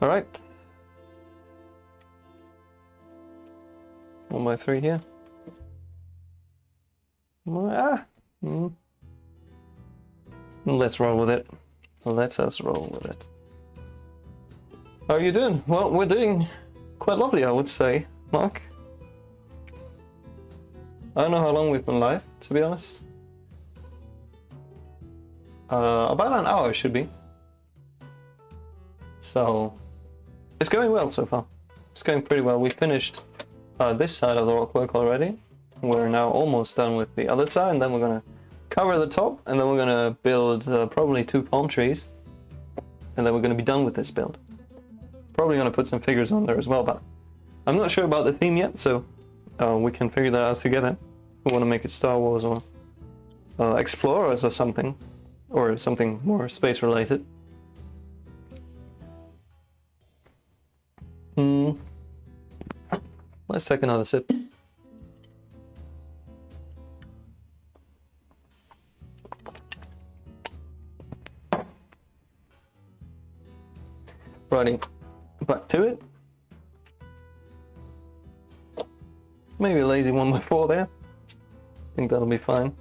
Alright. 1x3 here. Let's roll with it. Let us roll with it. How are you doing? Well, we're doing quite lovely, I would say, Mark. I don't know how long we've been live, to be honest. About an hour should be. So it's going well so far. It's going pretty well. We finished this side of the rockwork already. We're now almost done with the other side, and then we're gonna cover the top, and then we're gonna build probably 2 palm trees, and then we're gonna be done with this build. Probably gonna put some figures on there as well, but I'm not sure about the theme yet, so we can figure that out together. We want to make it Star Wars or Explorers or something more space related. Let's take another sip. Righty, back to it. Maybe a lazy 1x4 there. I think that'll be fine.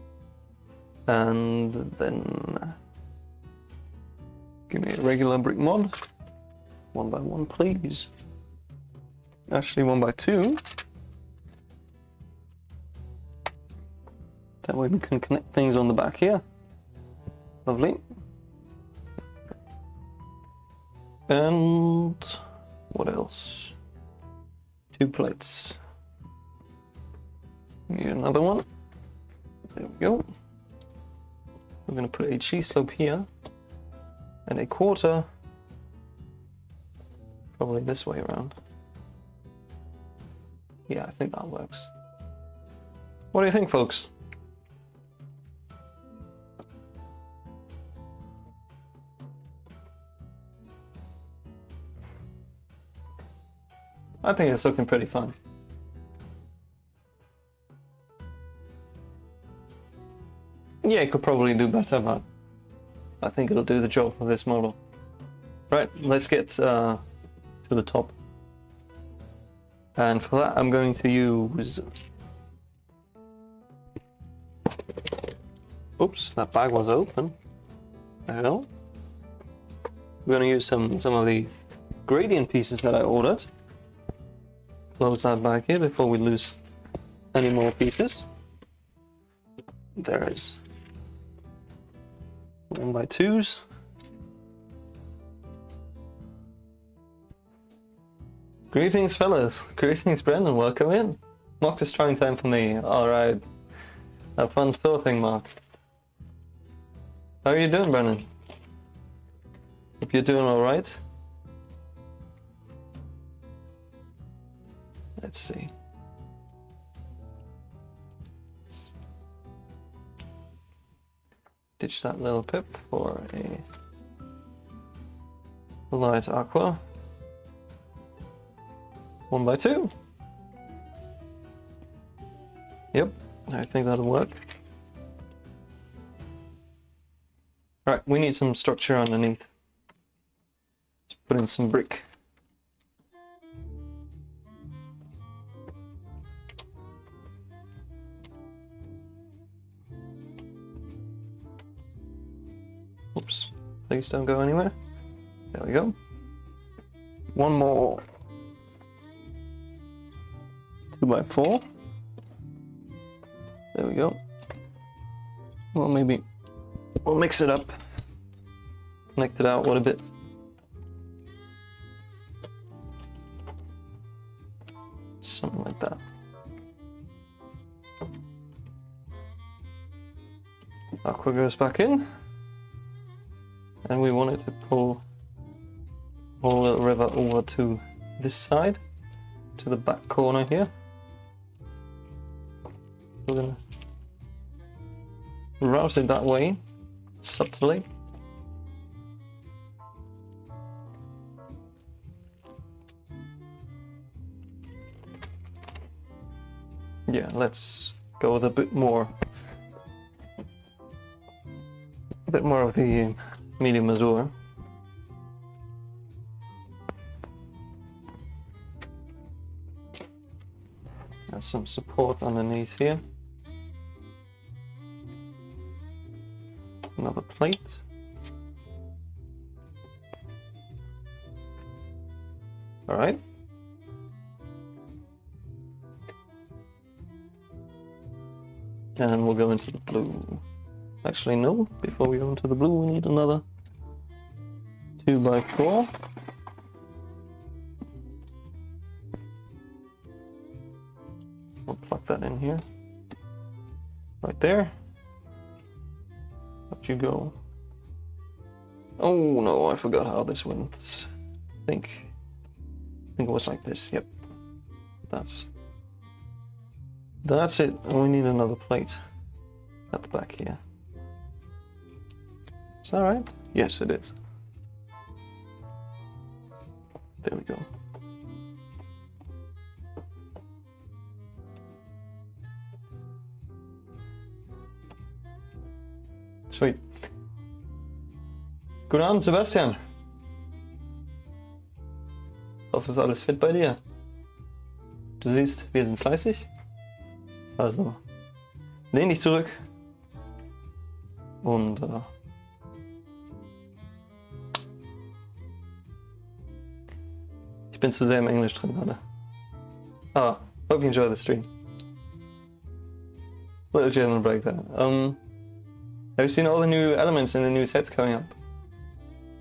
And then give me a regular brick mod. 1x1, please. Actually, 1x2. That way we can connect things on the back here. Lovely. And what else? 2 plates. Need another one. There we go. We're going to put a cheese slope here and a quarter, probably this way around. Yeah, I think that works. What do you think, folks? I think it's looking pretty fun. Yeah, it could probably do better, but I think it'll do the job for this model. Right, let's get to the top. And for that, I'm going to use... Oops, that bag was open. There we go. We're going to use some of the gradient pieces that I ordered. Close that bag here before we lose any more pieces. There is 1x2s. Greetings, fellas. Greetings, Brendan. Welcome in. Mark is trying time for me. Alright. Have fun sorting, Mark. How are you doing, Brendan? Hope you're doing alright. Let's see. Ditch that little pip for a light aqua. 1x2. Yep, I think that'll work. Right, we need some structure underneath. Let's put in some brick. Oops, please don't go anywhere. There we go. One more 2x4. There we go. Well, maybe we'll mix it up. Connect it out a bit. Something like that. Aqua goes back in. And we want it to pull all the river over to this side, to the back corner here. We're gonna route it that way, subtly. Yeah, let's go with a bit more of the medium azure. And some support underneath here. Another plate. All right. And we'll go into the blue. Actually, no. Before we go into the blue, we need another 2x4. We'll plug that in here. Right there. Up you go. Oh no, I forgot how this went. I think it was like this. Yep. That's it. And we need another plate at the back here. Is that right? Yes, it is. There we go. Sweet. Guten Abend, Sebastian. Hoffe, ist alles fit bei dir. Du siehst, wir sind fleißig. Also, lehn dich zurück. Und ich bin zu sehr im Englisch drin gerade. Ah, hope you enjoy the stream. Little German break there. Have you seen all the new elements in the new sets coming up?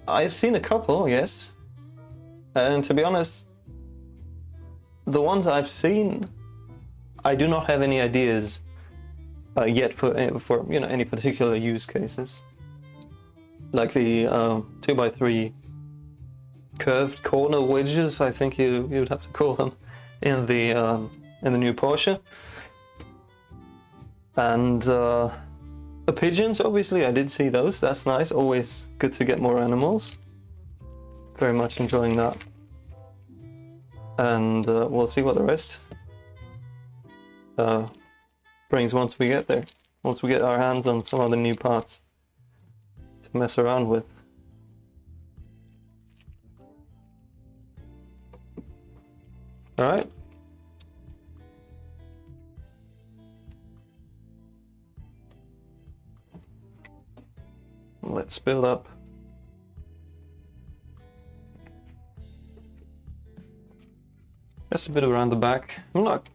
I've seen a couple, yes. And to be honest, the ones I've seen, I do not have any ideas yet for you know, any particular use cases. Like the 2x3 curved corner wedges, I think you'd have to call them, in the in the new Porsche. And the pigeons, obviously, I did see those. That's nice. Always good to get more animals. Very much enjoying that. And we'll see what the rest brings once we get there. Once we get our hands on some of the new parts to mess around with. Alright. Let's build up. Just a bit around the back. I'm not.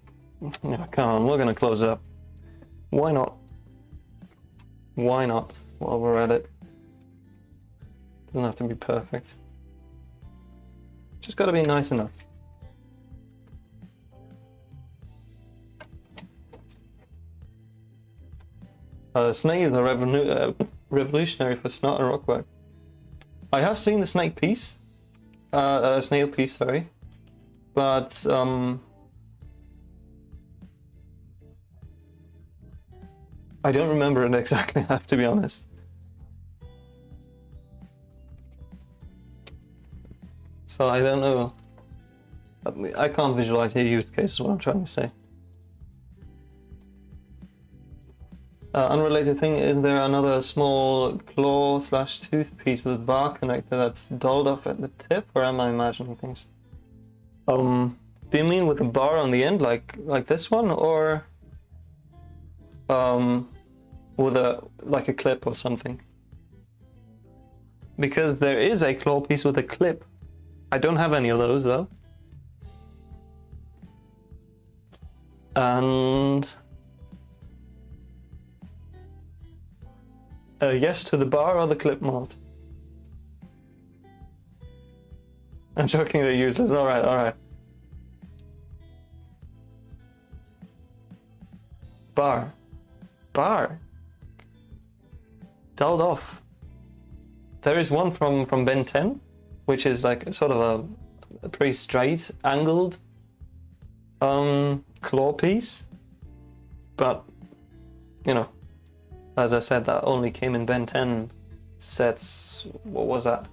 Yeah, come on, we're gonna close it up. Why not? Why not? While we're at it. Doesn't have to be perfect. Just gotta be nice enough. Snails are revolutionary for snot and rockwork. I have seen the snail piece, sorry, but I don't remember it exactly. I have to be honest. So I don't know. I can't visualize the use case. Is what I'm trying to say. Unrelated thing, is there another small claw/tooth piece with a bar connector that's dulled off at the tip, or am I imagining things? Do you mean with a bar on the end, like this one, or with a clip or something? Because there is a claw piece with a clip. I don't have any of those though. And yes to the bar or the clip mod. I'm joking, they're useless. Alright, alright. Bar. Dulled off. There is one from Ben 10, which is like sort of a pretty straight, angled claw piece. But, you know, as I said, that only came in Ben 10 sets, what was that?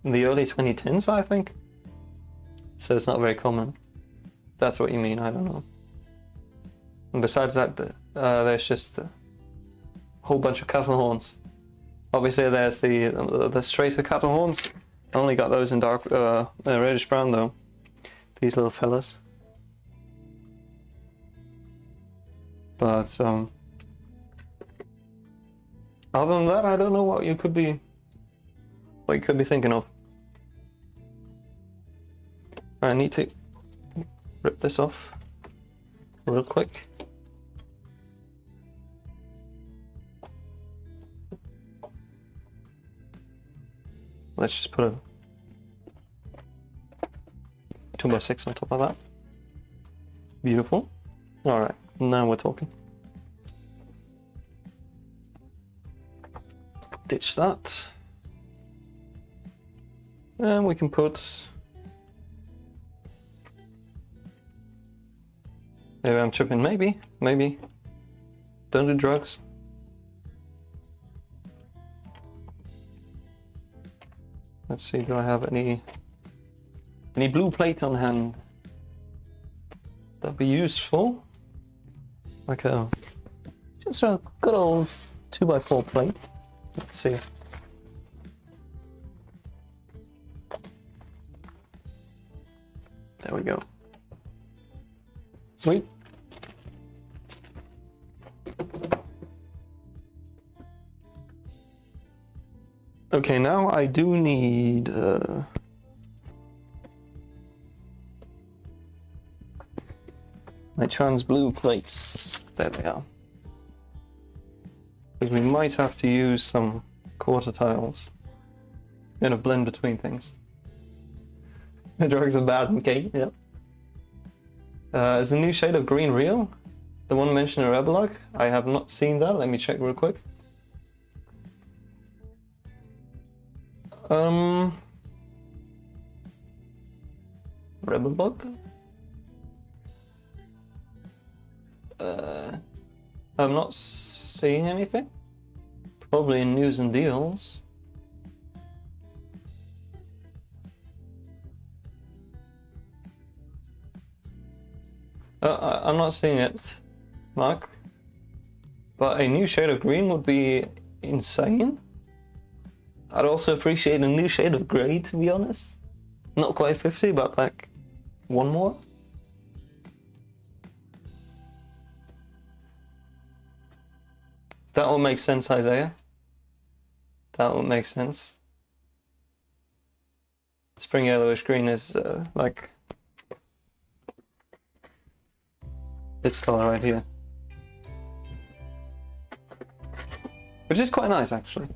In the early 2010s, I think? So it's not very common. That's what you mean, I don't know. And besides that, there's just a whole bunch of cattle horns. Obviously there's the straighter cattle horns. I only got those in dark, reddish brown though. These little fellas. But, other than that, I don't know what you could be thinking of. I need to rip this off real quick. Let's just put a 2x6 on top of that. Beautiful. All right, now we're talking. Ditch that. And we can put... Maybe I'm tripping, maybe. Don't do drugs. Let's see, do I have any blue plate on hand? That'd be useful. Like just a good old 2x4 plate. Let's see. There we go. Sweet. Okay, now I do need my trans blue plates. There they are. Because we might have to use some quarter tiles in a blend between things. The drugs are bad, okay? Yep. Is the new shade of green real? The one mentioned in Rebelog? I have not seen that. Let me check real quick. Rebelog? I'm not seeing anything. Probably in news and deals. I'm not seeing it, Mark. But a new shade of green would be insane. I'd also appreciate a new shade of grey, to be honest. Not quite 50, but like one more. That would make sense, Isaiah. That would make sense. Spring yellowish green is like this color right here. Which is quite nice, actually.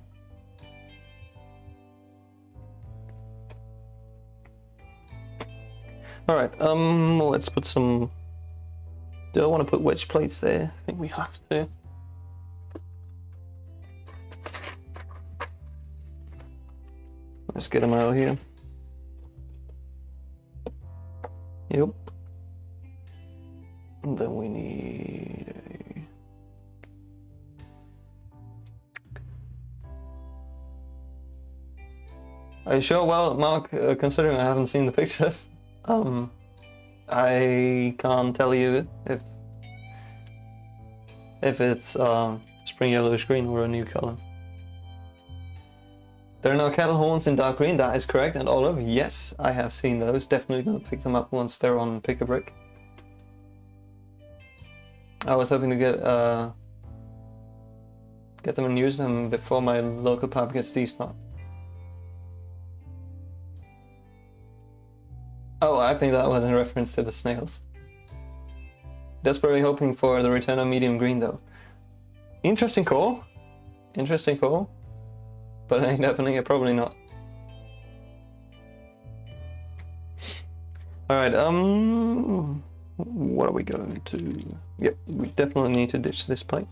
Alright, let's put some... Do I want to put wedge plates there? I think we have to. Let's get them out here. Yep. And then we need a... Are you sure? Well, Mark, considering I haven't seen the pictures, I can't tell you if it's spring yellowish green or a new color. There are no cattle horns in dark green, that is correct. And Olive, yes, I have seen those. Definitely gonna pick them up once they're on Pick-a-Brick. I was hoping to get them and use them before my local pub gets destocked. Oh, I think that was in reference to the snails. Desperately hoping for the return of medium green though. Interesting call. Interesting call. But it ain't happening, probably not. Alright, what are we going to... Yep, we definitely need to ditch this plate.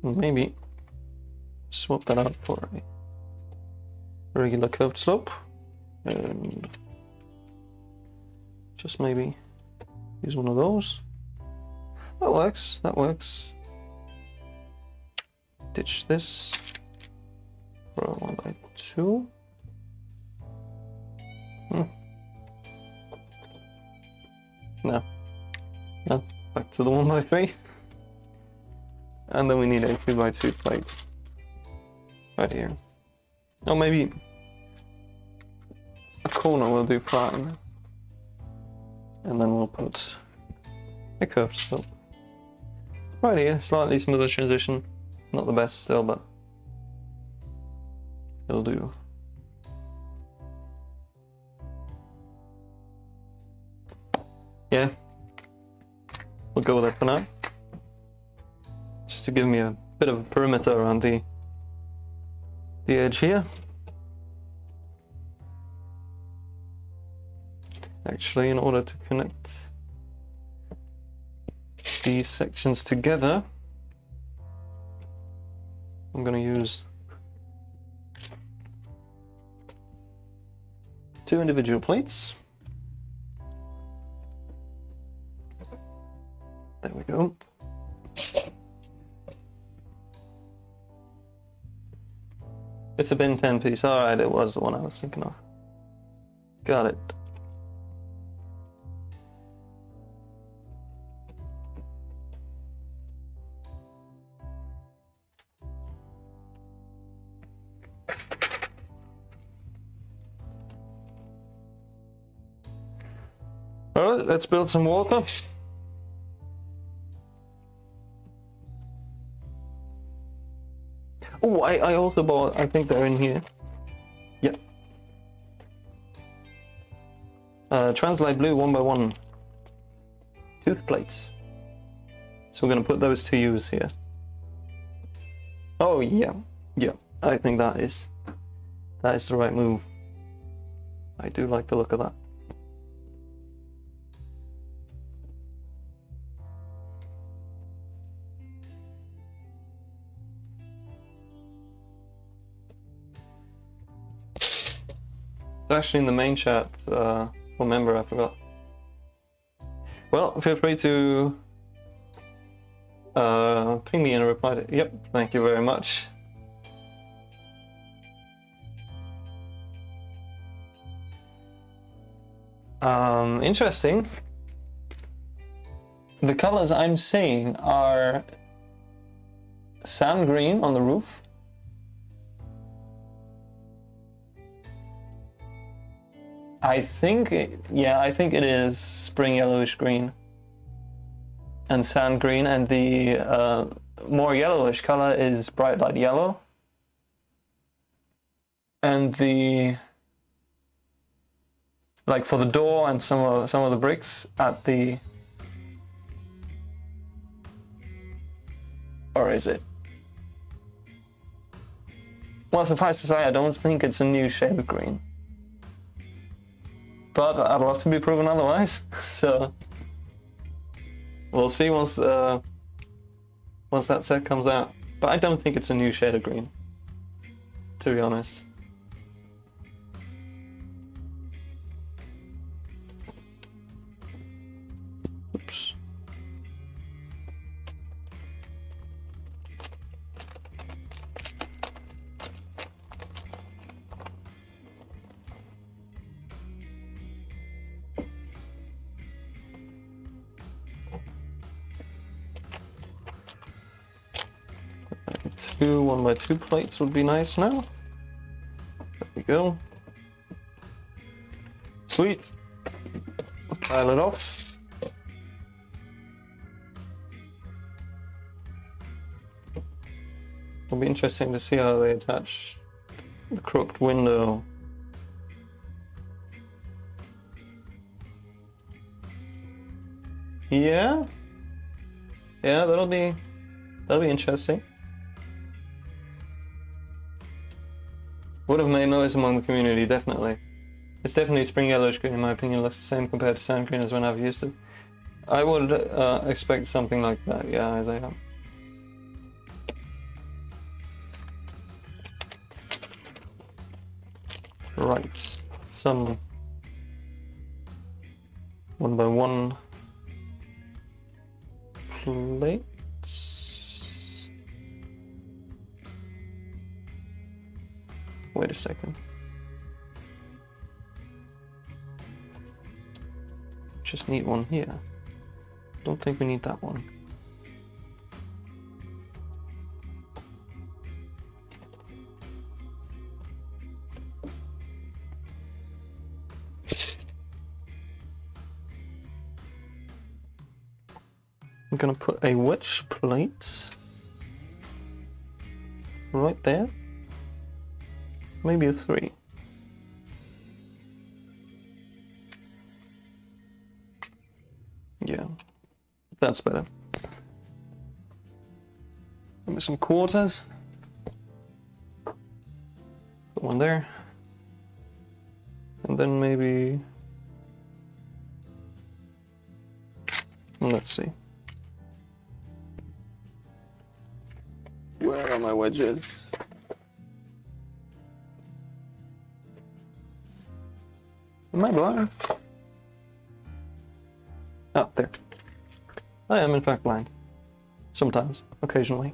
Maybe swap that out for a regular curved slope. And just maybe use one of those. That works, that works. Ditch this for a 1x2. No. No. Back to the 1x3. And then we need a 2x2 plate. Right here. Or maybe a corner will do fine. And then we'll put a curved slope. Right here, slightly smoother transition. Not the best still, but it'll do. Yeah, we'll go with it for now. Just to give me a bit of a perimeter around the edge here. Actually, in order to connect these sections together, I'm going to use 2 individual plates. There we go. It's a bin 10 piece. Alright, it was the one I was thinking of. Got it. Alright, let's build some water. Oh, I also bought, I think they're in here. Yeah. Translite blue 1x1 tooth plates. So we're going to put those to use here. Oh yeah, yeah, I think that is the right move. I do like the look of that. It's actually in the main chat for member, I forgot. Well, feel free to ping me in a reply to, yep, thank you very much. Interesting. The colors I'm seeing are sand green on the roof. I think it is spring yellowish green and sand green, and the more yellowish color is bright light yellow, and the, like for the door and some of the bricks at the, or is it? Well, suffice to say, I don't think it's a new shade of green. But I'd love to be proven otherwise, so we'll see once that set comes out. But I don't think it's a new shade of green, to be honest. Oops. Two 1x2 plates would be nice now. There we go. Sweet. Pile it off. It'll be interesting to see how they attach the crooked window. Yeah, that'll be interesting. Would have made noise among the community, definitely. It's definitely spring yellowish green, in my opinion. Looks the same compared to sand green as when I've used it. I would expect something like that, yeah, Isaiah. Right, some 1x1 plates. Wait a second. Just need one here. Don't think we need that one. I'm gonna put a wedge plate right there. Maybe a 3. Yeah, that's better. Give me some quarters. Put one there. And then maybe, let's see. Where are my wedges? Am I blind? Oh, there. I am in fact blind. Sometimes, occasionally.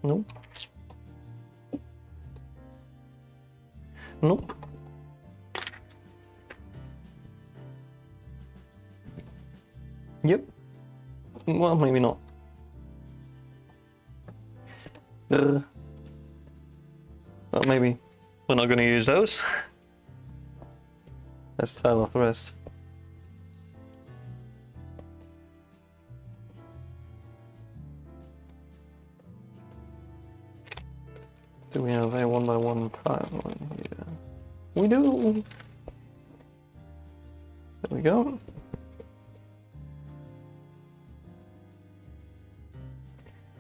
Nope. Nope. Yep. Well, maybe not. Well, maybe we're not going to use those. Let's tile off the rest. Do we have a 1x1 tile in here? We do! There we go.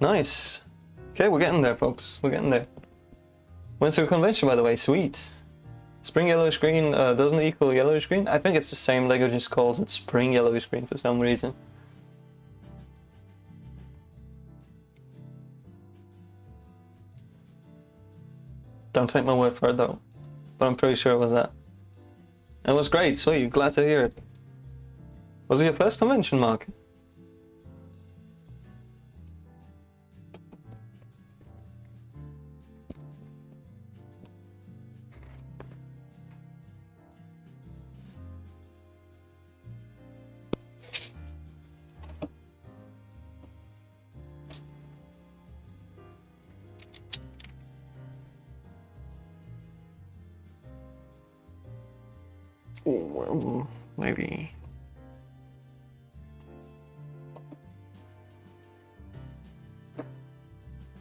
Nice. Okay, we're getting there, folks. We're getting there. Went to a convention, by the way. Sweet. Spring yellowish green doesn't equal yellowish green. I think it's the same. Lego just calls it spring yellowish green for some reason. Don't take my word for it though. But I'm pretty sure it was that. It was great, sweet, glad to hear it. Was it your first convention, Mark? Well, maybe.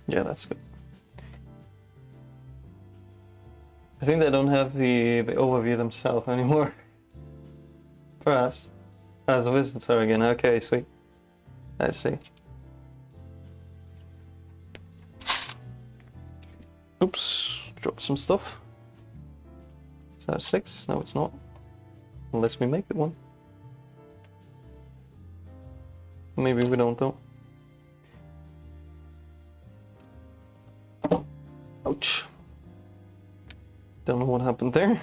Yeah, that's good. I think they don't have the overview themselves anymore. For us. As a visitor again. Okay, sweet. Let's see. Oops, dropped some stuff. Is that a 6? No, it's not. Unless we make it one. Maybe we don't though. Ouch. Don't know what happened there.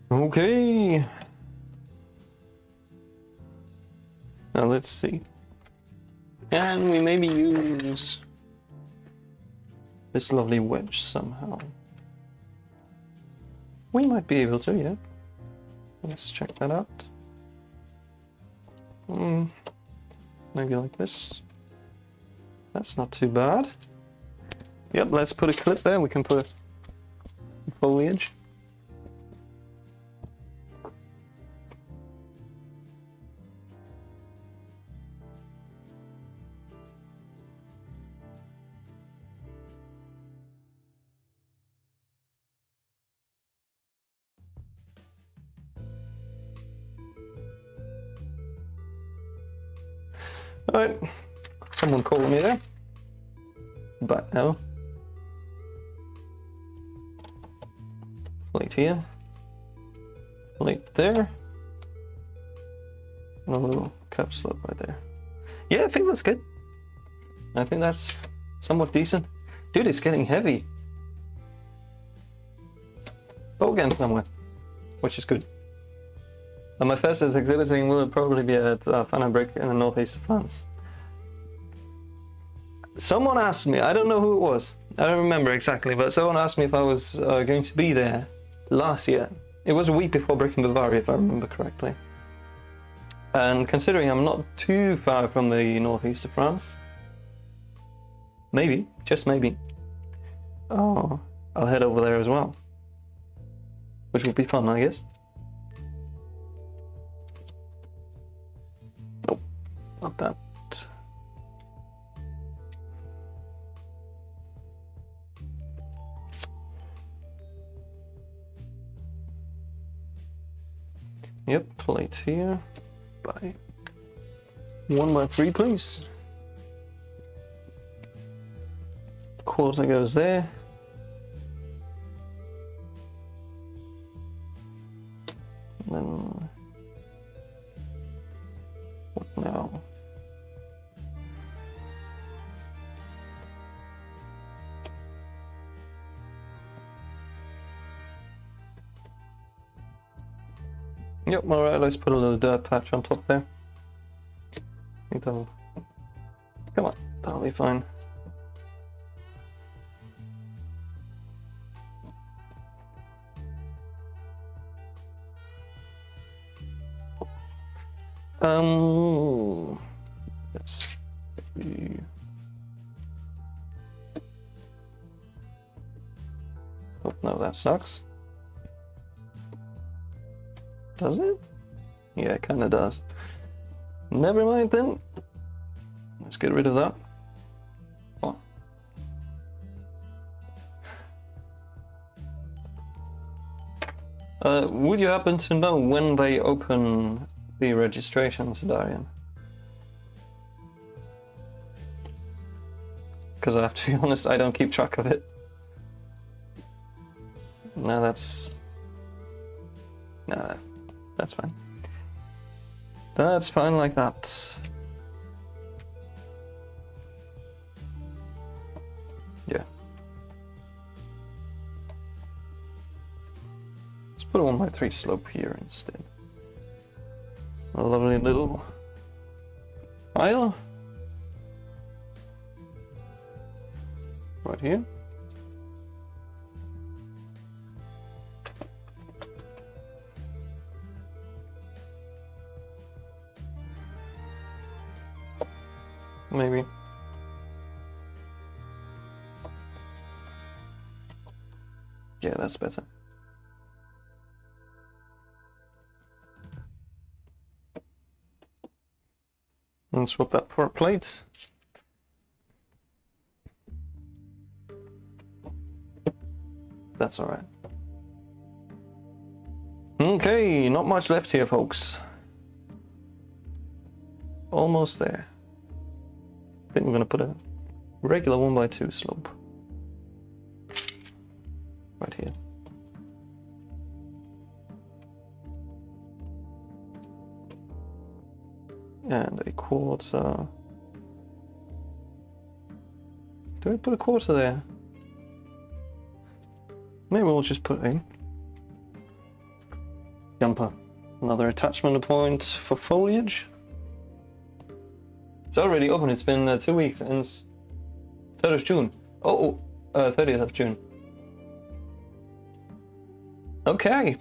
Okay. Now let's see. Can we maybe use this lovely wedge somehow? We might be able to, yeah. Let's check that out. Maybe like this. That's not too bad. Yep, let's put a clip there. We can put foliage. Alright, someone called me there, but no. Plate here, plate there, and a little cap slot right there. Yeah, I think that's good. I think that's somewhat decent. Dude, it's getting heavy. But we're getting somewhere, which is good. And my first exhibiting will probably be at Fanabrick in the northeast of France. Someone asked me, I don't know who it was, I don't remember exactly, but someone asked me if I was going to be there last year. It was a week before Brick in Bavaria, if I remember correctly. And considering I'm not too far from the northeast of France, maybe, just maybe, I'll head over there as well. Which will be fun, I guess. Nope, not that. Yep, plate here. Bye. 1 by 3, please. Quarter goes there. And then what now? Yep, alright, let's put a little dirt patch on top there. I think that'll... Come on, that'll be fine. Let's see. Oh, no, that sucks. Does it? Yeah, it kinda does. Never mind then. Let's get rid of that. Oh. Would you happen to know when they open the registrations, Darian? because I have to be honest, I don't keep track of it. No, that's fine. That's fine like that. Yeah. Let's put a 1x3 slope here instead. A lovely little aisle. Right here. Maybe. Yeah, that's better. And swap that for plates. That's all right. Okay, not much left here, folks. Almost there. I think we're gonna put a regular 1x2 slope right here. And a quarter. Do I put a quarter there? Maybe we'll just put a jumper. Another attachment point for foliage. It's already open. It's been 2 weeks since 3rd of June. 30th of June. Okay.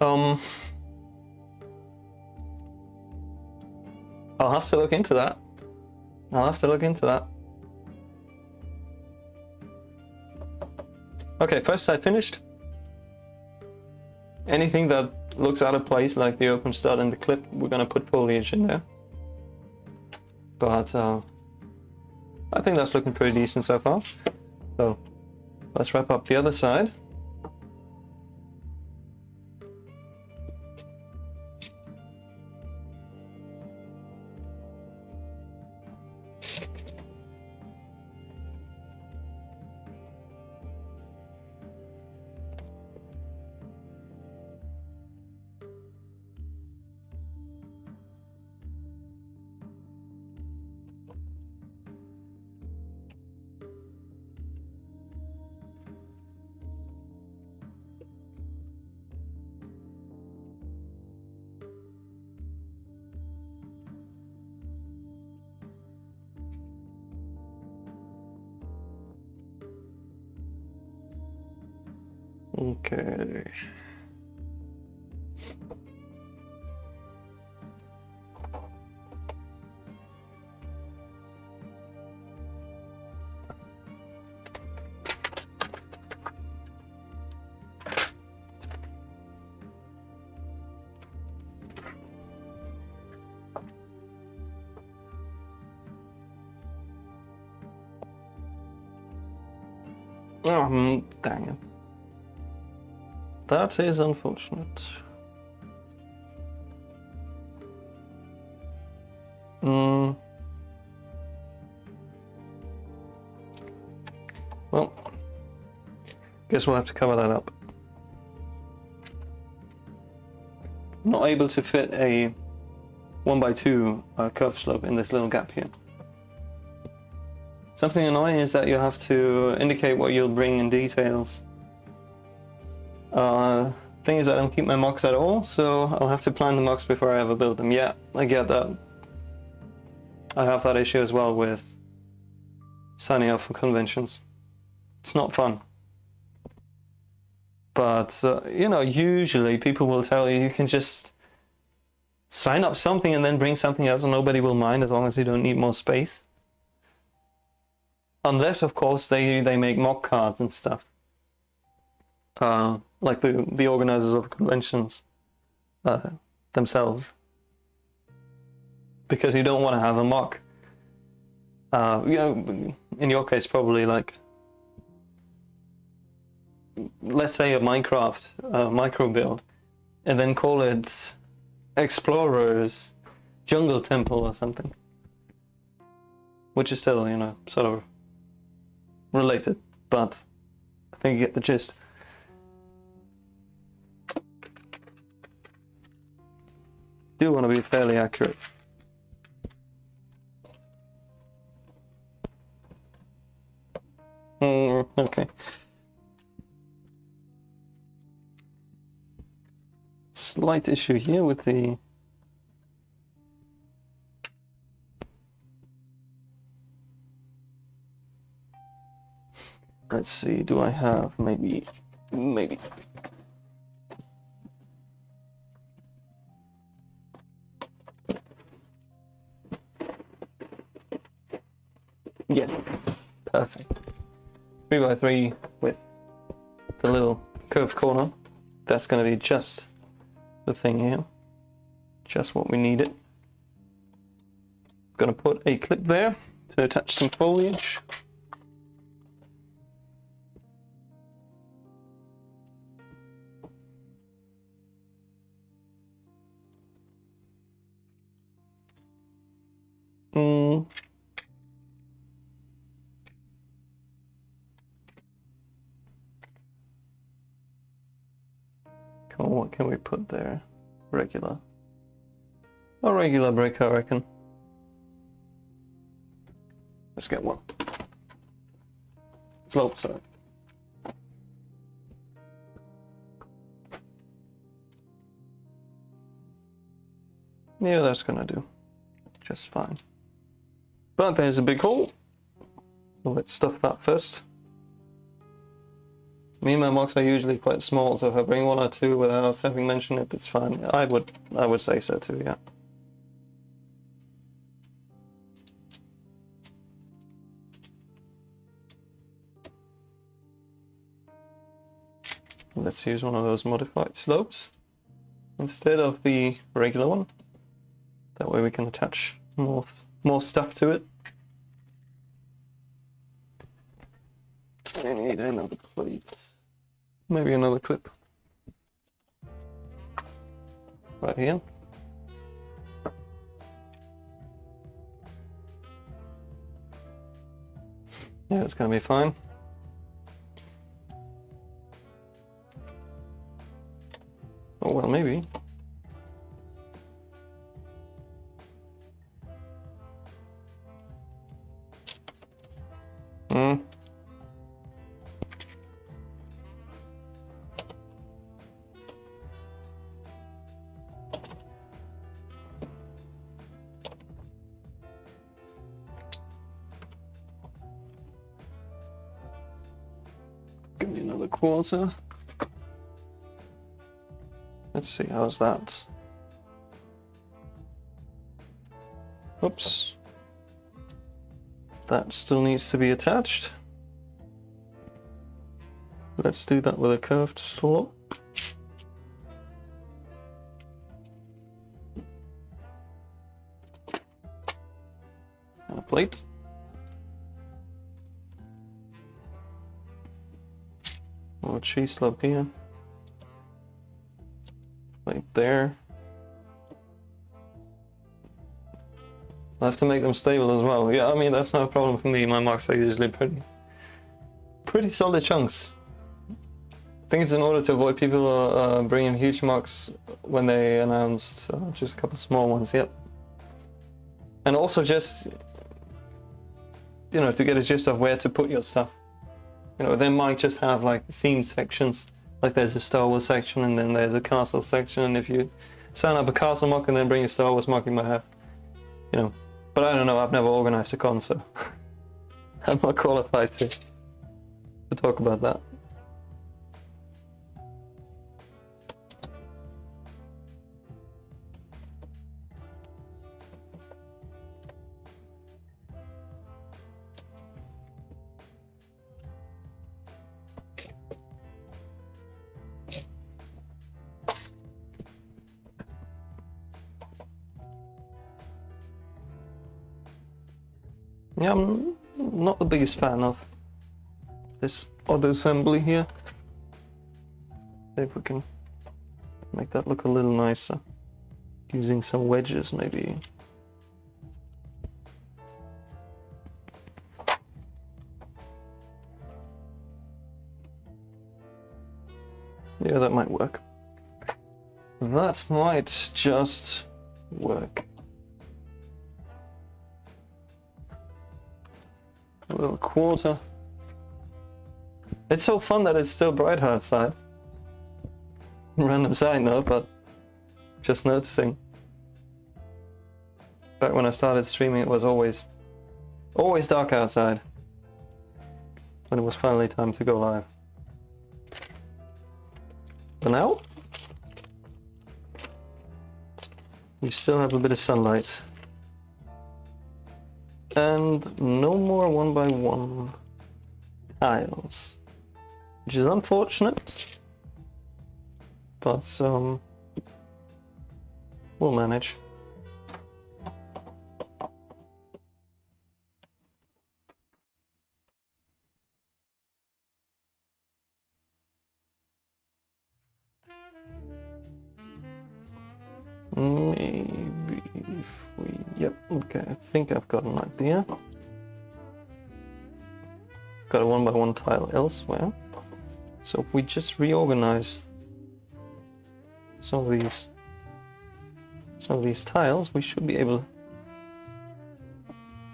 I'll have to look into that. Okay, first side finished. Anything that looks out of place, like the open stud and the clip, we're gonna put foliage in there. But I think that's looking pretty decent so far. So let's wrap up the other side. Okay. Oh, dang it. That is unfortunate. Well, guess we'll have to cover that up. Not able to fit a 1x2 curve slope in this little gap here. Something annoying is that you have to indicate what you'll bring in details. Thing is, I don't keep my MOCs at all, so I'll have to plan the MOCs before I ever build them. Yeah, I get that. I have that issue as well with signing up for conventions. It's not fun. But, you know, usually people will tell you can just sign up something and then bring something else and nobody will mind as long as you don't need more space. Unless, of course, they make mock cards and stuff. Like the organizers of conventions themselves. Because you don't want to have a mock. You know, in your case, probably like, let's say a Minecraft micro build, and then call it Explorers Jungle Temple or something. Which is still, you know, sort of related, but I think you get the gist. Do want to be fairly accurate. Okay. Slight issue here with the let's see, do I have maybe yes, perfect. 3x3 with the little curved corner. That's going to be just the thing here, just what we needed. Going to put a clip there to attach some foliage. Come on, what can we put there? Regular. A regular brick, I reckon. Let's get one. Slope, sorry. Yeah, that's gonna do just fine. But there's a big hole, so let's stuff that first. Me and my MOCs are usually quite small, so if I bring one or two without having mentioned it, it's fine. I would say so too, yeah. Let's use one of those modified slopes instead of the regular one. That way we can attach more stuff to it. I need another plate. Maybe another clip. Right here. Yeah, it's gonna be fine. Oh well, maybe. Give me another quarter. Let's see, how's that? Oops. That still needs to be attached. Let's do that with a curved saw. And a plate. More cheese slope here. Plate there. I have to make them stable as well. Yeah, I mean, that's not a problem for me. My MOCs are usually pretty solid chunks. I think it's in order to avoid people bringing huge MOCs when they announced just a couple small ones, yep. And also just, you know, to get a gist of where to put your stuff. You know, they might just have like theme sections, like there's a Star Wars section and then there's a castle section, and if you sign up a castle MOC and then bring a Star Wars MOC, you might have, you know, but I don't know, I've never organized a con, so I'm not qualified to talk about that. Yeah, I'm not the biggest fan of this auto assembly here. See if we can make that look a little nicer. Using some wedges, maybe. Yeah, that might work. That might just work. A little quarter. It's so fun that it's still bright outside. Random side note, but just noticing. Back when I started streaming, it was always dark outside. When it was finally time to go live. But now, we still have a bit of sunlight. And no more 1x1 tiles. Which is unfortunate. But, we'll manage. Maybe if we... Yep, okay, I think I've got an idea. Got a 1x1 tile elsewhere. So if we just reorganize some of these tiles, we should be able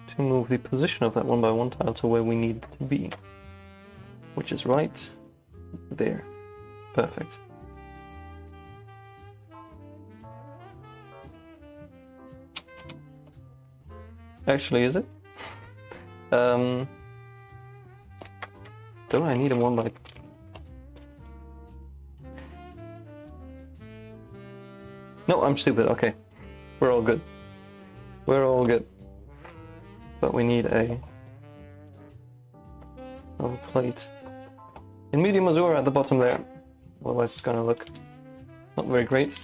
to move the position of that 1x1 tile to where we need it to be. Which is right there. Perfect. Actually, is it? Do I need a 1x... No, I'm stupid. Okay. We're all good. We're all good. But we need another plate. In medium azure at the bottom there. Otherwise it's gonna look not very great.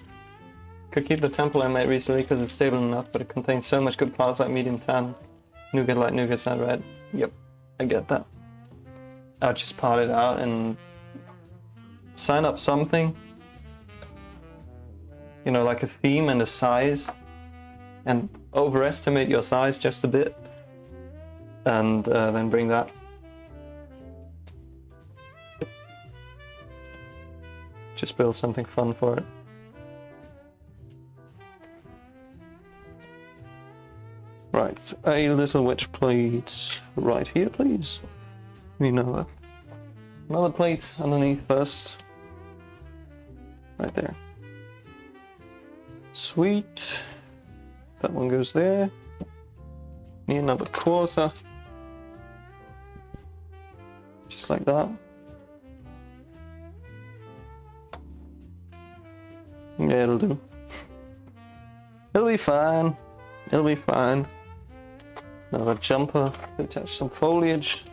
Could keep the temple I made recently because it's stable enough, but it contains so much good parts like medium tan, nougat light, nougat sand red. Yep, I get that. I'll just part it out and sign up something. You know, like a theme and a size. And overestimate your size just a bit. And then bring that. Just build something fun for it. Right, a little wedge plate right here, please. We know that. Another plate underneath first. Right there. Sweet. That one goes there. Need another quarter. Just like that. Yeah, it'll do. It'll be fine. It'll be fine. Another jumper to attach some foliage.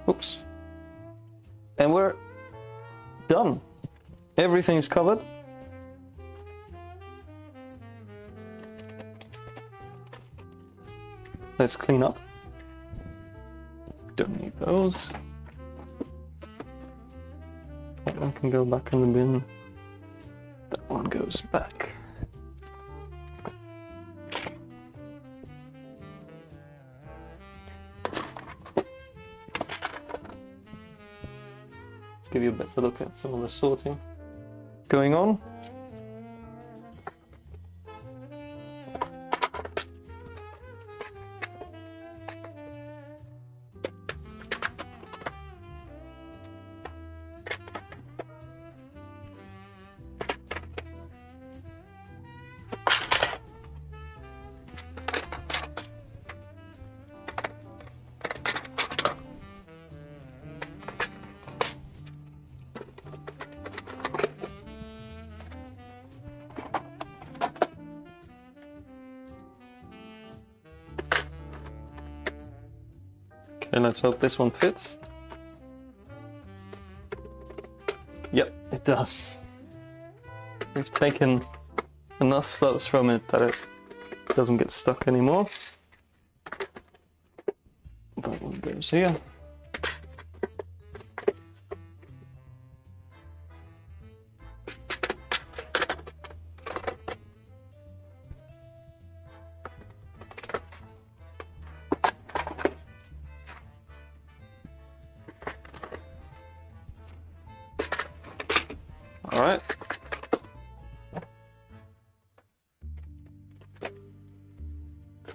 Oops. And we're done. Everything's covered. Let's clean up. Don't need those. That one can go back in the bin. That one goes back. Let's give you a better look at some of the sorting going on. Okay, let's hope this one fits. Yep, it does. We've taken enough slopes from it that it doesn't get stuck anymore. That one goes here.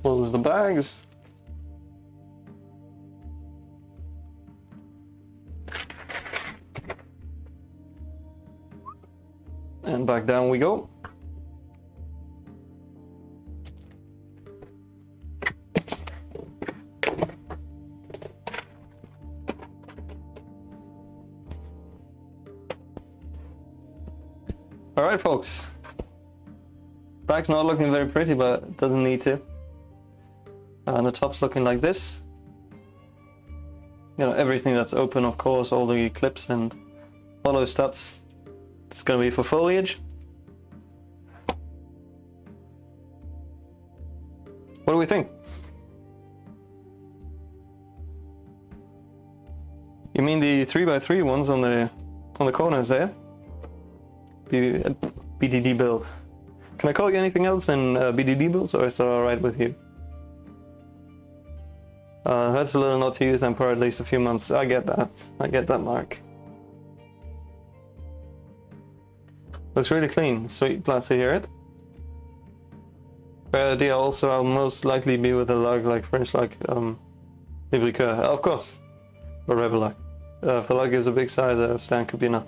Close the bags. And back down we go. All right, folks. Bag's not looking very pretty, but it doesn't need to. And the top's looking like this. You know, everything that's open, of course, all the clips and hollow studs. It's going to be for foliage. What do we think? You mean the 3x3 ones on the corners there? BDD build. Can I call you anything else in BDD builds, or is that alright with you? That's a little not to use them for at least a few months. I get that. I get that, Mark. Looks really clean. Sweet, glad to hear it. Bad idea also, I'll most likely be with a lug like French lug, Biblica, of course, or Rebel lug. If the lug gives a big size, a stand could be enough.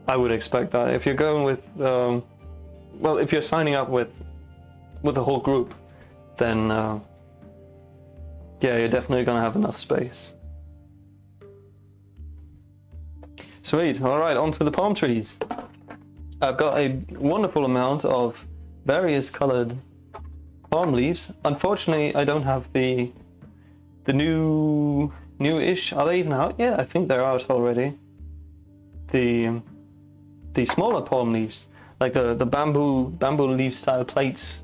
I would expect that. If you're going with, well, if you're signing up with the whole group, then yeah, you're definitely gonna have enough space. Sweet. All right, on to the palm trees. I've got a wonderful amount of various colored palm leaves. Unfortunately, I don't have the new-ish. Are they even out? Yeah, I think they're out already. The smaller palm leaves, like the bamboo leaf style plates.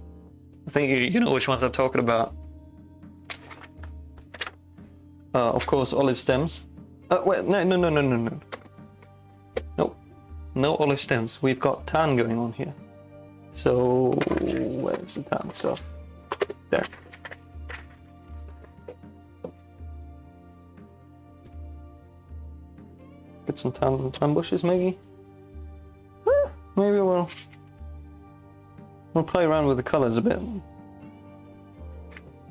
I think you know which ones I'm talking about. Of course, olive stems. Wait, no. No olive stems. We've got tan going on here. So where's the tan stuff? There. Get some tan bushes maybe. Maybe we'll play around with the colors a bit.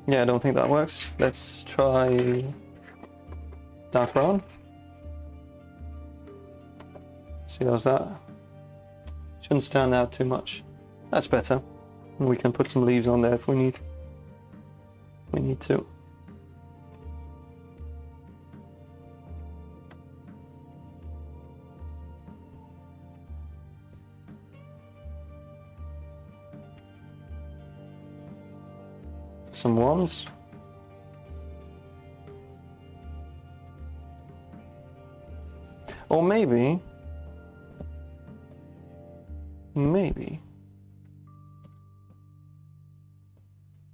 Yeah, I don't think that works. Let's try dark brown. See, how's that? Shouldn't stand out too much. That's better. And we can put some leaves on there if we need. We need to. Some wands. Or maybe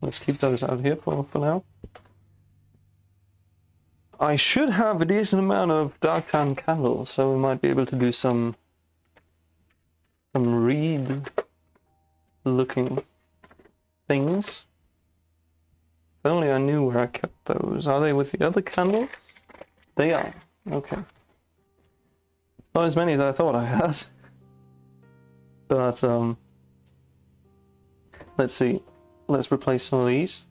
let's keep those out here for now. I should have a decent amount of dark tan candles, so we might be able to do some reed looking things. If only I knew where I kept those. Are they with the other candles? They are. Okay. Not as many as I thought I had. But let's see. Let's replace some of these.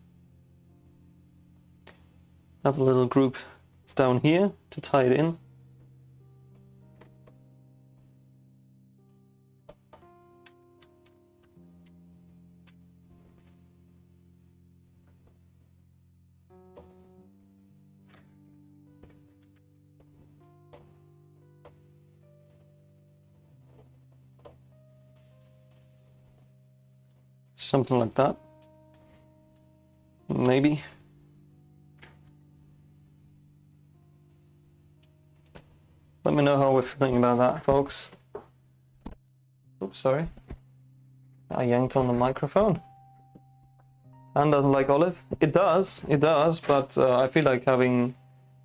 Have a little group down here to tie it in. Something like that. Maybe. Let me know how we're feeling about that, folks. Oops, sorry. I yanked on the microphone. And doesn't like olive? It does, but I feel like having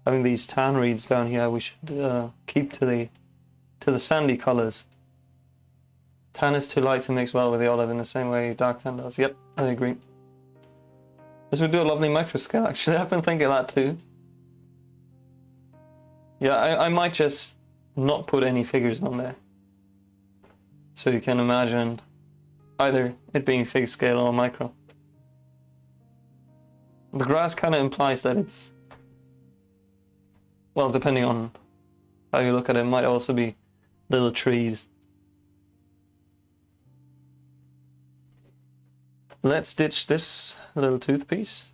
these tan reeds down here, we should keep to the sandy colors. Tan is too light to mix well with the olive in the same way dark tan does. Yep, I agree. This would do a lovely micro scale, actually. I've been thinking of that too. Yeah, I might just not put any figures on there. So you can imagine either it being fig scale or micro. The grass kind of implies that it's, well, depending on how you look at it, it might also be little trees. Let's ditch this little toothpiece.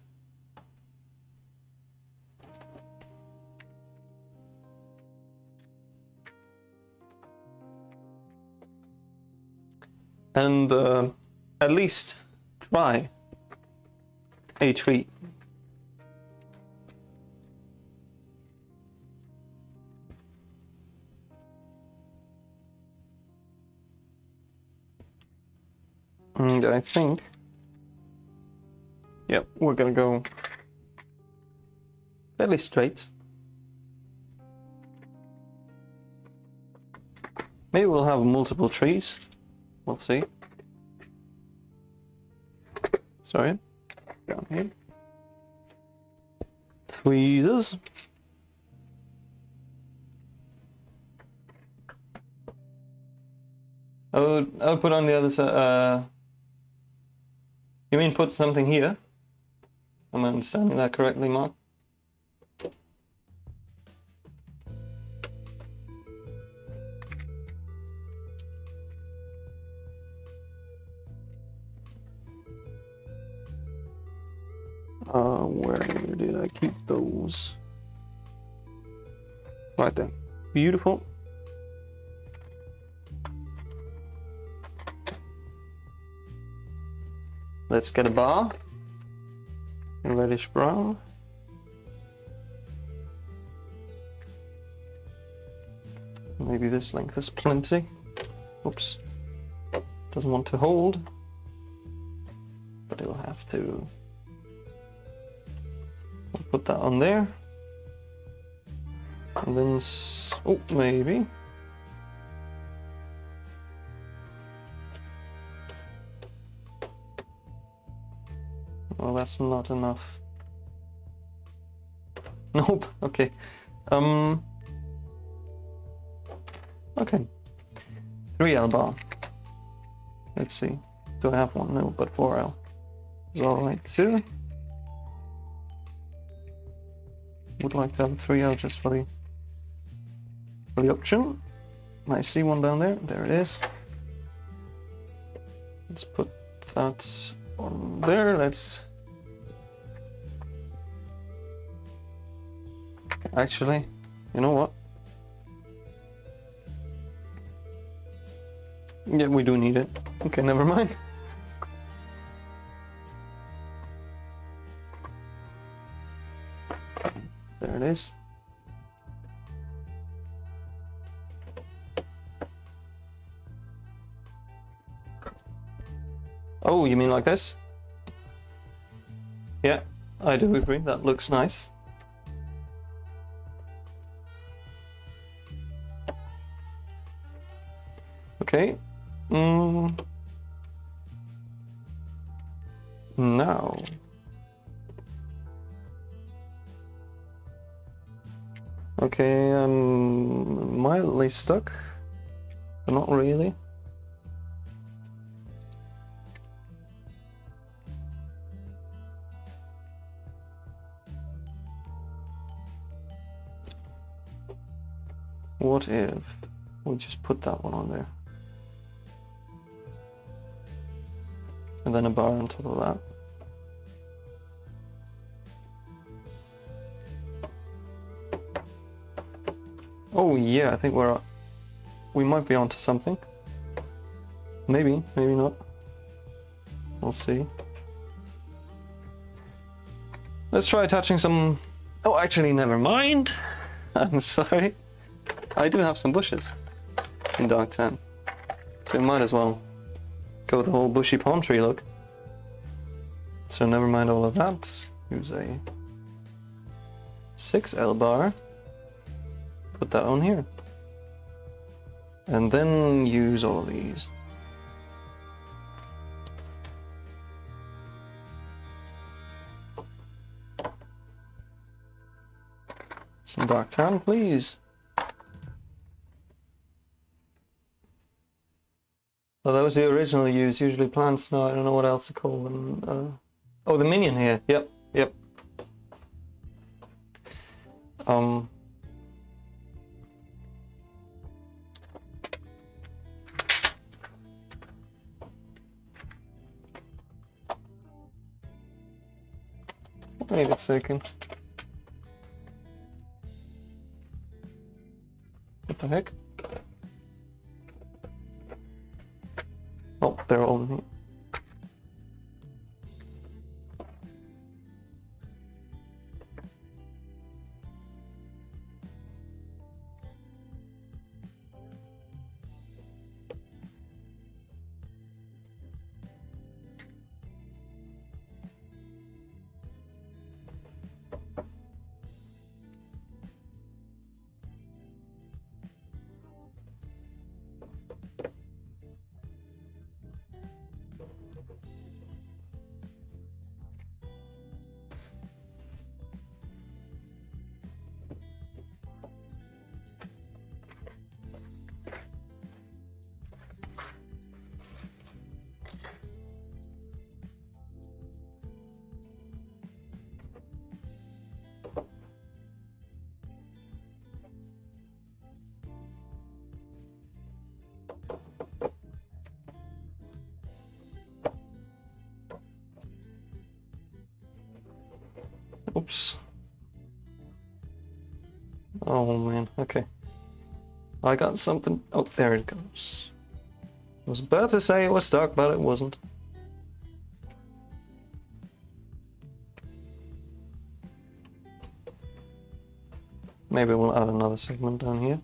And at least try a tree. And I think, yep, we're gonna go fairly straight. Maybe we'll have multiple trees. We'll see. Sorry, down here. Tweezers. I'll put on the other side. You mean put something here? Am I understanding that correctly, Mark? Where did I keep those? Right there. Beautiful. Let's get a bar. Reddish brown. Maybe this length is plenty. Oops. Doesn't want to hold. But it'll have to. I'll put that on there. And then, oh, maybe. Well, that's not enough. Nope. Okay. Okay. 3L bar. Let's see. Do I have one? No, but 4L is all right too. Would like to have 3L just for the option. I see one down there. There it is. Let's put that on there. Let's actually, you know what? Yeah, we do need it. Okay, never mind. There it is. Oh, you mean like this? Yeah, I do agree. That looks nice. Okay. Now. Okay, I'm mildly stuck, but not really. What if we just put that one on there? And then a bar on top of that. Oh yeah, I think we might be onto something. Maybe, maybe not. We'll see. Let's try attaching some. Oh, actually, never mind. I'm sorry. I do have some bushes in Dark 10. So we might as well go with the whole bushy palm tree look. So never mind all of that. Use a 6L bar. Put that on here. And then use all of these. Some dark tan, please. Oh, that was the original use. Usually plants now. I don't know what else to call them. Oh, the minion here. Yep, yep. Wait a second. What the heck? Oh, they're all in here. Oops. Oh man, okay. I got something. Oh, there it goes. I was about to say it was stuck, but it wasn't. Maybe we'll add another segment down here.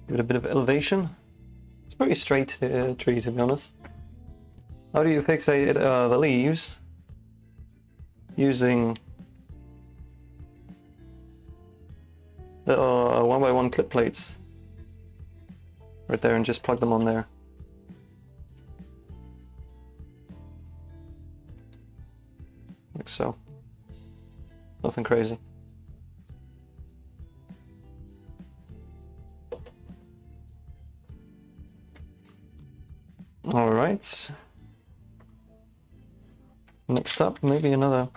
Give it a bit of elevation. It's a pretty straight tree, to be honest. How do you fixate the leaves? Using the 1x1 clip plates right there, and just plug them on there. Like so. Nothing crazy. All right. Next up, maybe another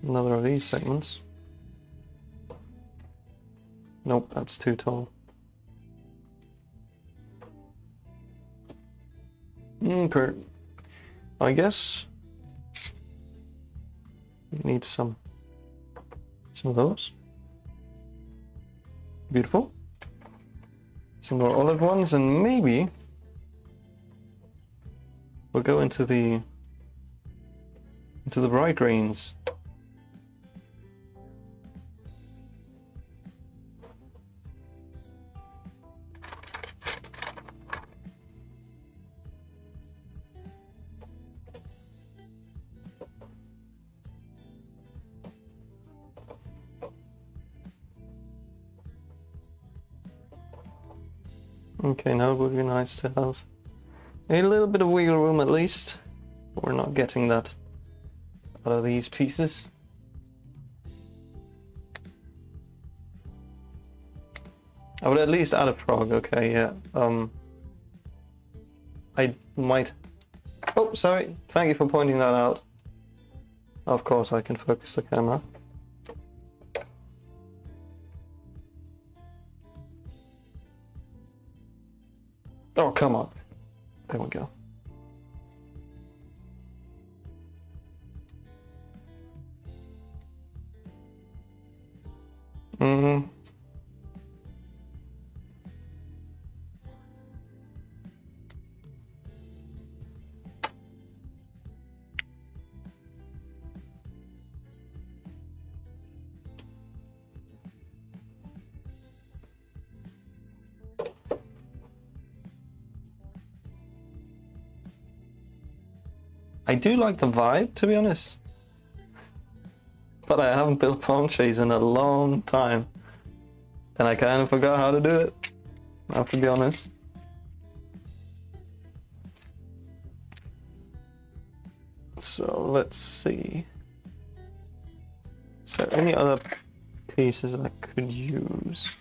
of these segments. Nope, that's too tall. Okay. I guess we need some of those. Beautiful. Some more olive ones, and maybe we'll go into the bright greens. Okay, now it would be nice to have a little bit of wiggle room at least. We're not getting that out of these pieces. I would at least add a frog. Okay, yeah. I might... Oh, sorry. Thank you for pointing that out. Of course, I can focus the camera. Oh, come on. There we go. I do like the vibe, to be honest. But I haven't built palm trees in a long time. And I kind of forgot how to do it, I have to be honest. So let's see. So any other pieces I could use?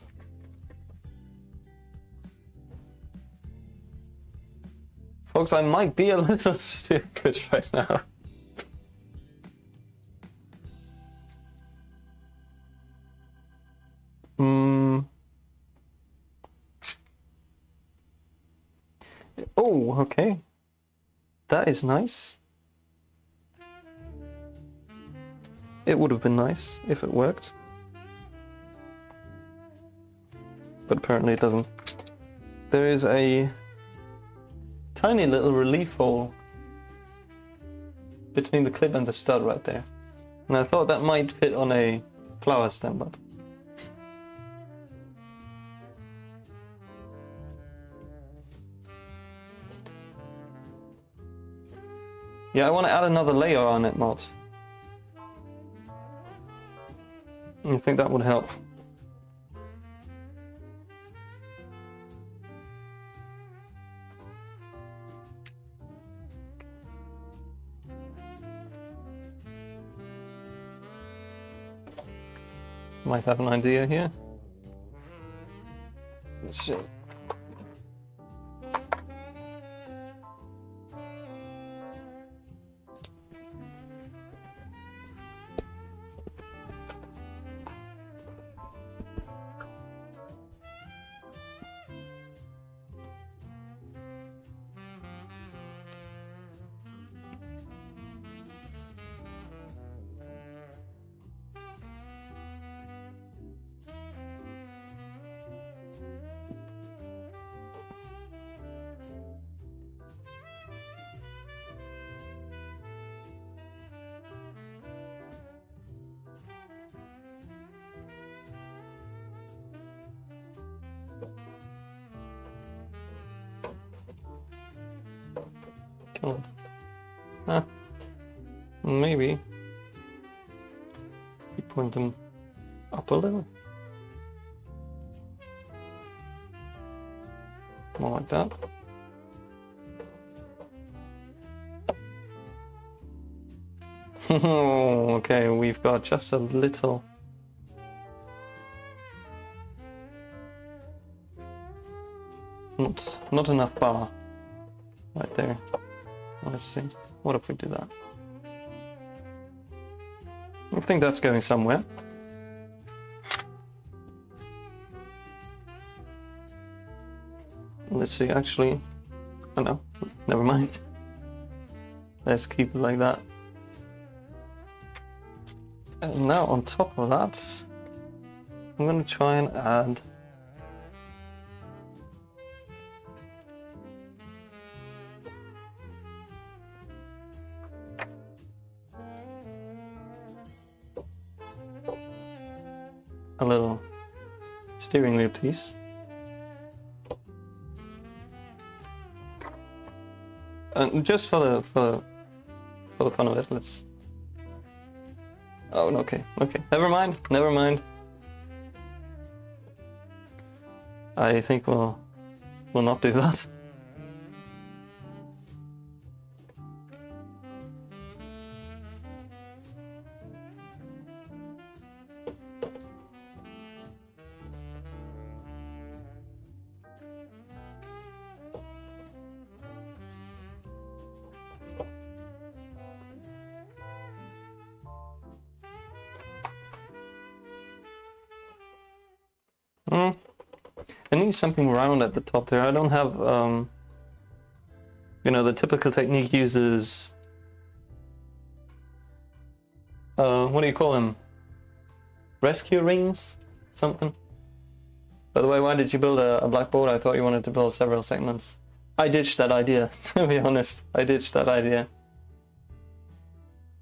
Folks, I might be a little stupid right now. Oh, okay. That is nice. It would have been nice if it worked. But apparently it doesn't. There is a tiny little relief hole between the clip and the stud right there. And I thought that might fit on a flower stem, but... yeah, I want to add another layer on it, mod. I think that would help. Might have an idea here. Let's see. Maybe you point them up a little, more like that. Okay, we've got just a little. Not enough bar right there. Let's see. What if we do that? I think that's going somewhere. Let's see, actually. Oh no, never mind. Let's keep it like that. And now on top of that, I'm going to try and add a little steering wheel piece. And just for the fun of it, let's... oh, okay, never mind. I think we'll not do that. I need something round at the top there. I don't have, you know, the typical technique uses, what do you call them? Rescue rings? Something? By the way, why did you build a blackboard? I thought you wanted to build several segments. I ditched that idea, to be honest. I ditched that idea.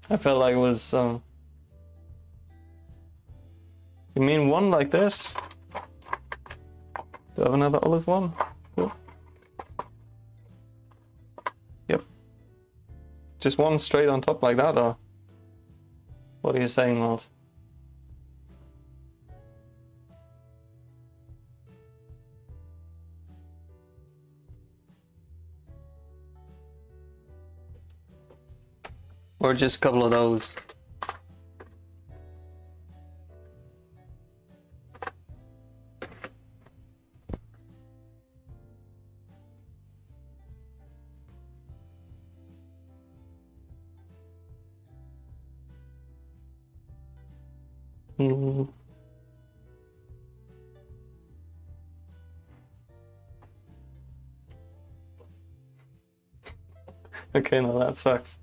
I felt like it was, you mean one like this? Do I have another olive one? Sure. Yep. Just one straight on top like that, or what are you saying, Walt? Or just a couple of those? Mm. Okay, no, that sucks.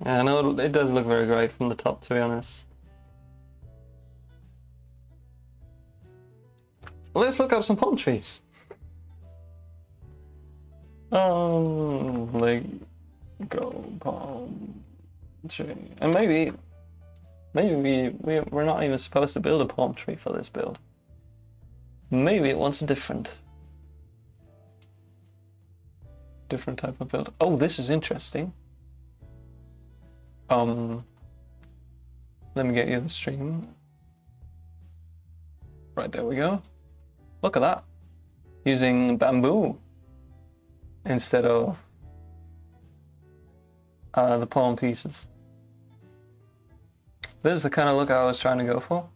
Yeah, no, it does look very great from the top, to be honest. Let's look up some palm trees. Like, go palm tree. And maybe we're not even supposed to build a palm tree for this build. Maybe it wants a different type of build. Oh, this is interesting. Let me get you the stream. Right, there we go. Look at that. Using bamboo instead of the palm pieces. This is the kind of look I was trying to go for.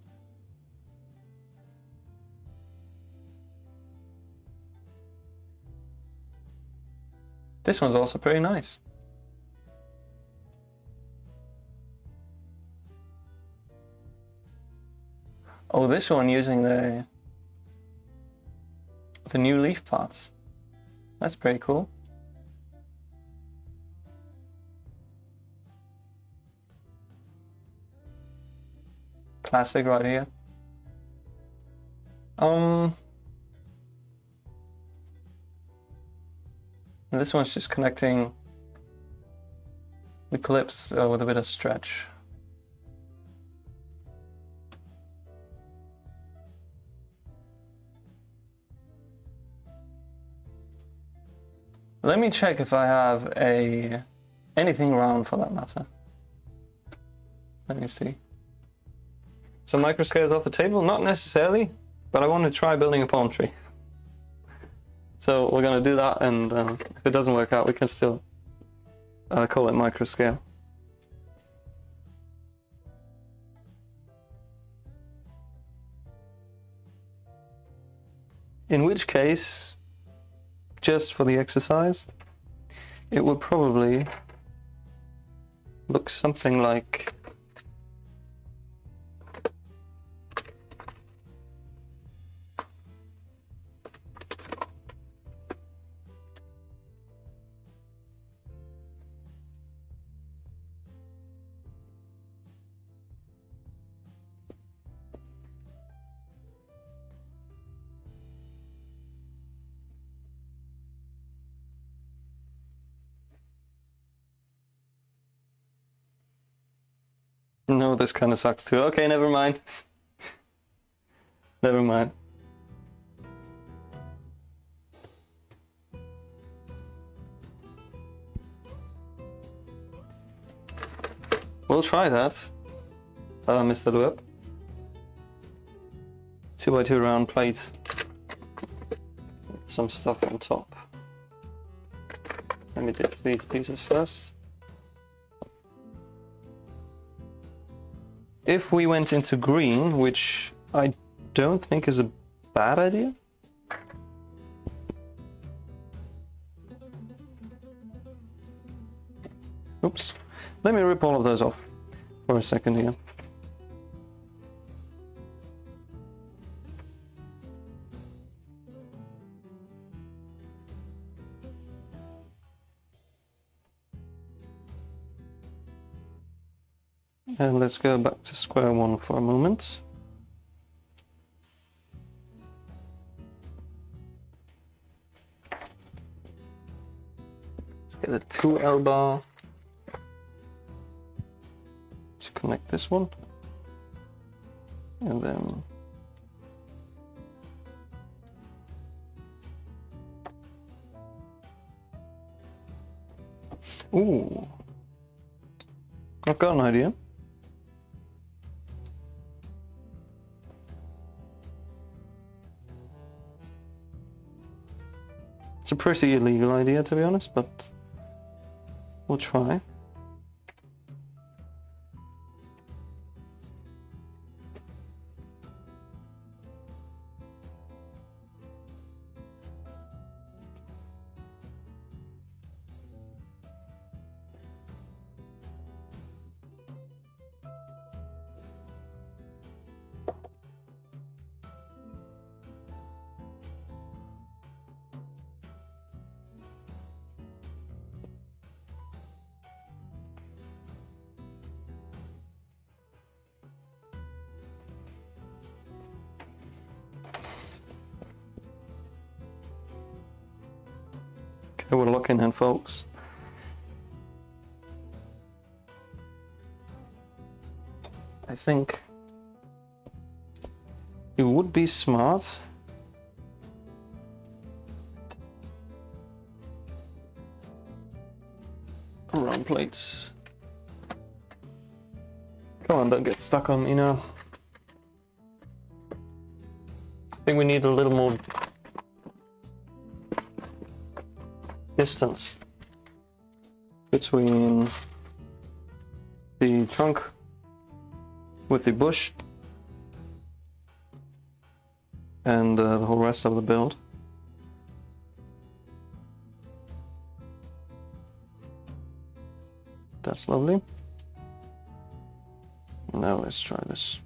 This one's also pretty nice. Oh, this one using the new leaf parts. That's pretty cool. Classic right here. And this one's just connecting the clips with a bit of stretch. Let me check if I have anything round for that matter. Let me see. So microscale is off the table? Not necessarily, but I want to try building a palm tree. So we're going to do that, and if it doesn't work out, we can still call it microscale. In which case, just for the exercise, it would probably look something like no, this kind of sucks too. Okay, never mind. Never mind. We'll try that, Mr. Web. 2x2 round plate. Some stuff on top. Let me dip these pieces first. If we went into green, which I don't think is a bad idea. Oops. Let me rip all of those off for a second here. And let's go back to square one for a moment. Let's get a 2L bar to connect this one. And then ooh, I've got an idea. It's a pretty illegal idea, to be honest, but we'll try. Okay, we're looking in, folks. I think it would be smart round plates. Come on, don't get stuck on me now. I think we need a little more distance between the trunk with the bush and the whole rest of the build. That's lovely. Now let's try this.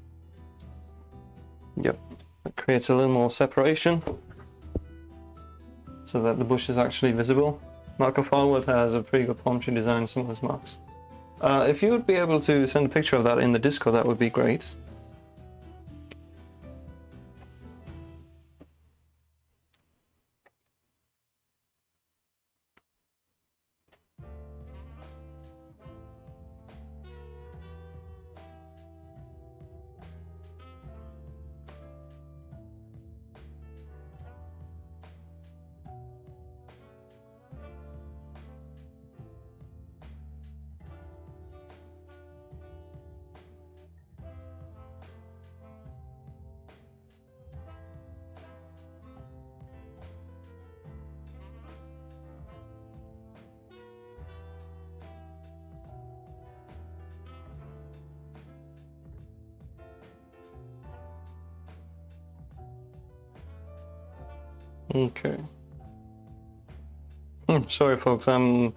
Yep, it creates a little more separation so that the bush is actually visible. Marco Farworth has a pretty good palm tree design in some of his marks. If you would be able to send a picture of that in the Discord, that would be great. Okay. Sorry folks, I'm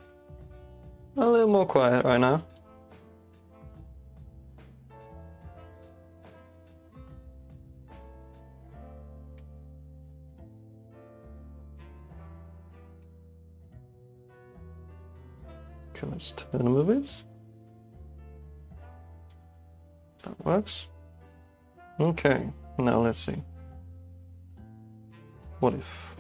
a little more quiet right now. Okay, let's turn them a bit. That works. Okay, now let's see. What if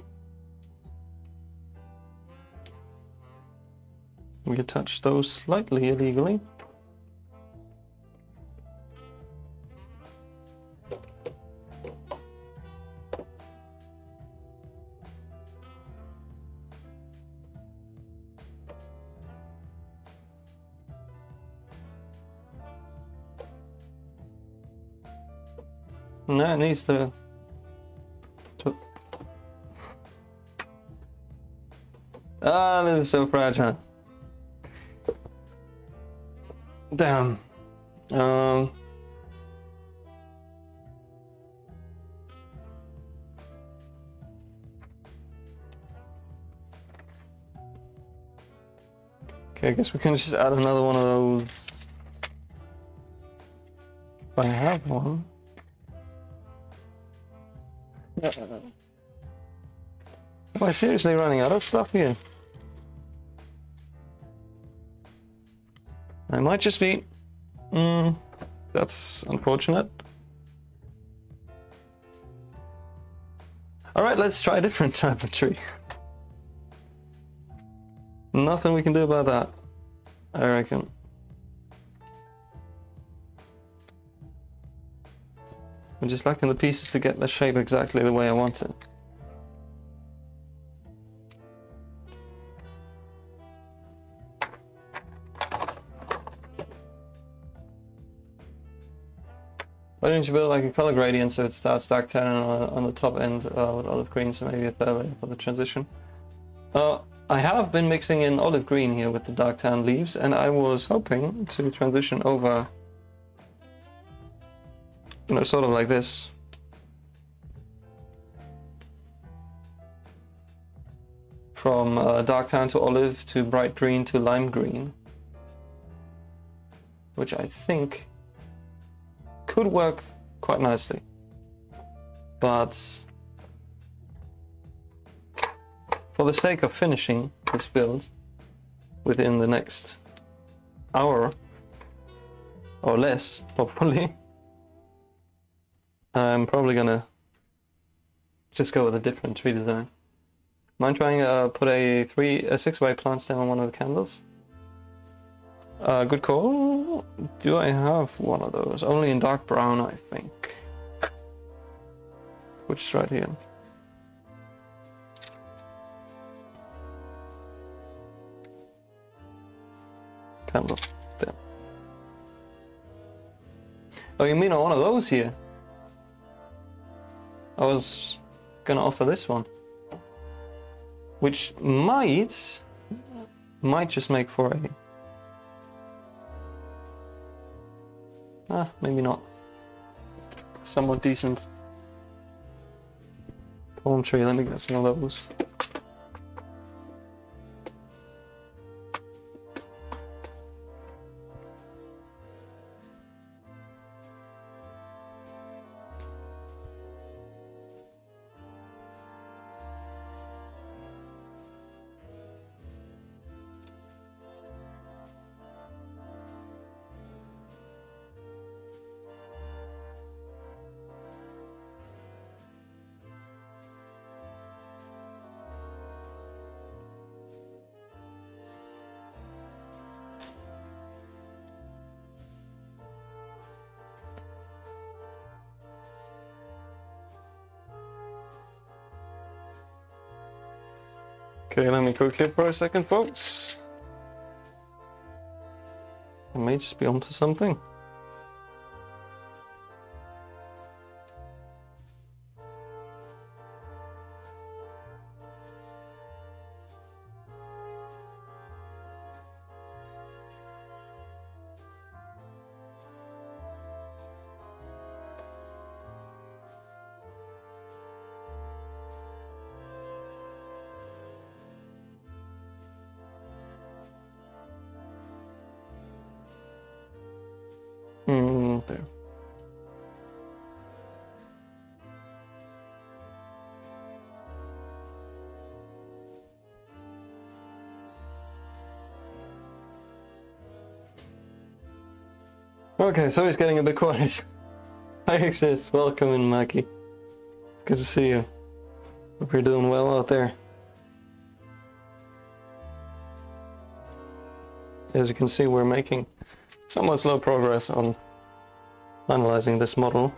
we attach those slightly illegally? No, it needs to. Ah, this is so fragile. Damn. Okay, I guess we can just add another one of those. If I have one. Am I seriously running out of stuff here? I might just be... that's unfortunate. Alright, let's try a different type of tree. Nothing we can do about that, I reckon. I'm just lacking the pieces to get the shape exactly the way I want it. Why don't you build like a color gradient so it starts dark tan on the top end with olive green, so maybe a third layer for the transition? I have been mixing in olive green here with the dark tan leaves, and I was hoping to transition over, you know, sort of like this. From dark tan to olive to bright green to lime green. Which I think could work quite nicely. But for the sake of finishing this build within the next hour or less, hopefully, I'm probably gonna just go with a different tree design. Mind trying to put a 6-way plant stem on one of the candles? Good call. Do I have one of those? Only in dark brown, I think. Which is right here. Candle. There. Oh, you mean on one of those here? I was gonna offer this one. Which might just make for a... maybe not. Somewhat decent. Palm tree, let me get some of those. Okay, let me quickly for a second, folks. I may just be onto something. There. Okay, so it's getting a bit quiet. Hi Exist, welcome in Mackie. It's good to see you. Hope you're doing well out there. As you can see, we're making somewhat slow progress on analyzing this model.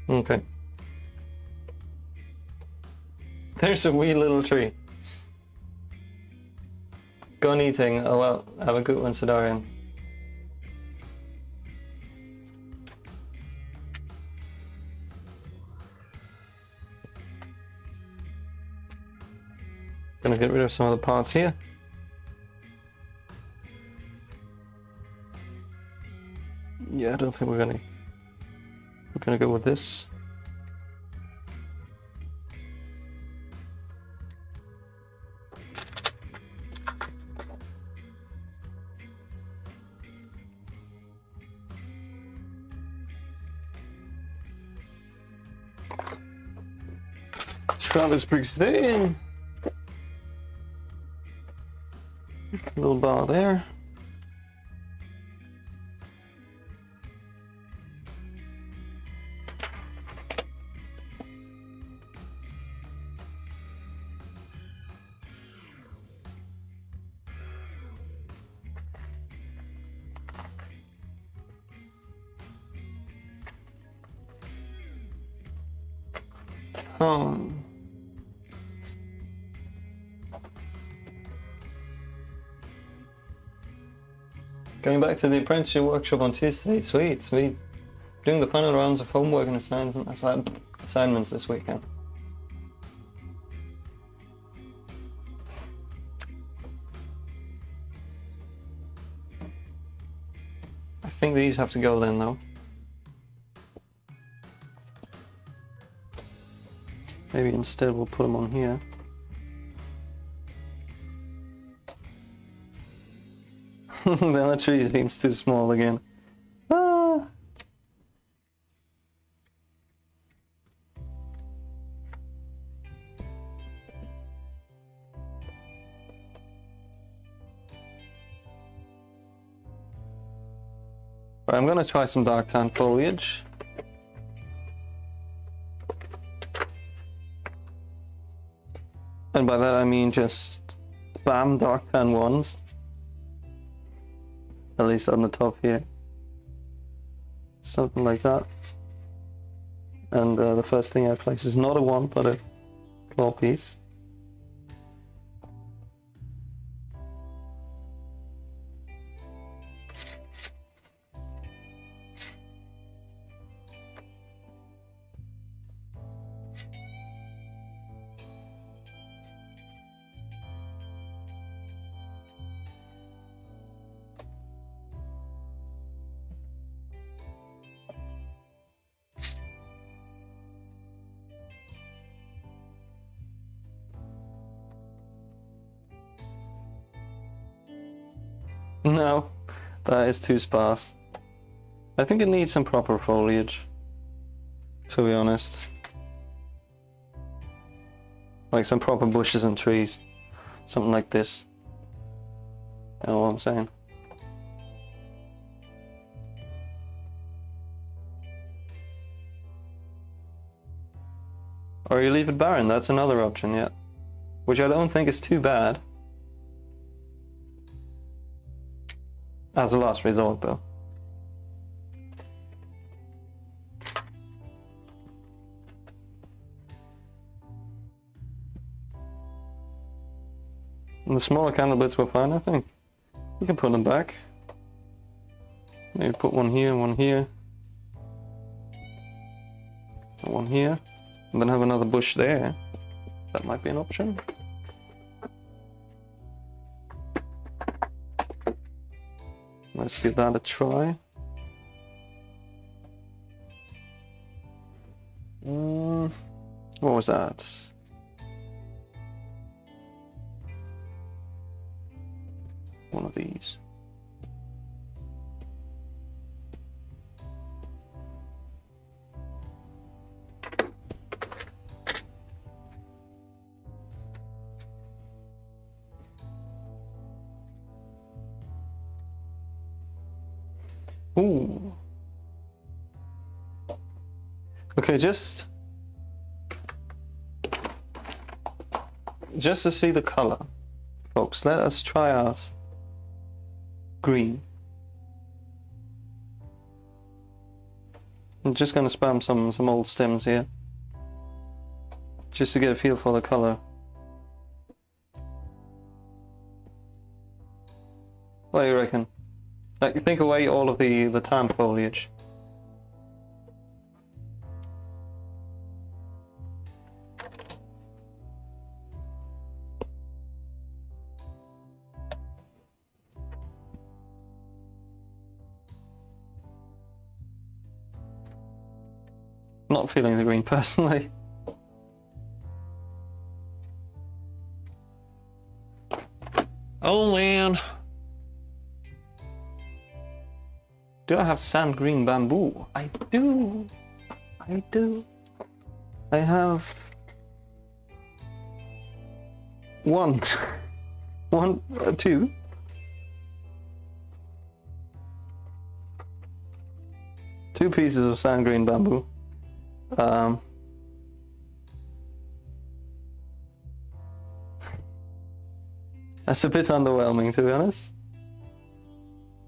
Okay. There's a wee little tree. Gun eating. Oh well, have a good one, Sidarian. Gonna get rid of some of the parts here. Yeah, I don't think we're gonna go with this. Travis Briggstain. Little bar there. Going back to the apprenticeship workshop on Tuesday. Sweet, sweet. Doing the final rounds of homework and assignments this weekend. I think these have to go then though. Maybe instead we'll put them on here. Then the tree seems too small again. Ah. Right, I'm gonna try some dark tan foliage. And by that I mean just spam dark tan ones. At least on the top here. Something like that. And the first thing I place is not a one, but a claw piece. No, that is too sparse. I think it needs some proper foliage, to be honest. Like some proper bushes and trees. Something like this. You know what I'm saying? Or you leave it barren, that's another option, yeah. Which I don't think is too bad. As a last resort, though. And the smaller candle bits were fine, I think. We can put them back. Maybe put one here, and one here. And one here. And then have another bush there. That might be an option. Let's give that a try. What was that? One of these. Ooh. Okay, just to see the color, folks, let us try out green. I'm just going to spam some old stems here, just to get a feel for the color. What do you reckon? Like, think away all of the tan foliage. Not feeling the green personally. Oh man. Do I have sand green bamboo? I do. I do. I have two. Two pieces of sand green bamboo. That's a bit underwhelming, to be honest.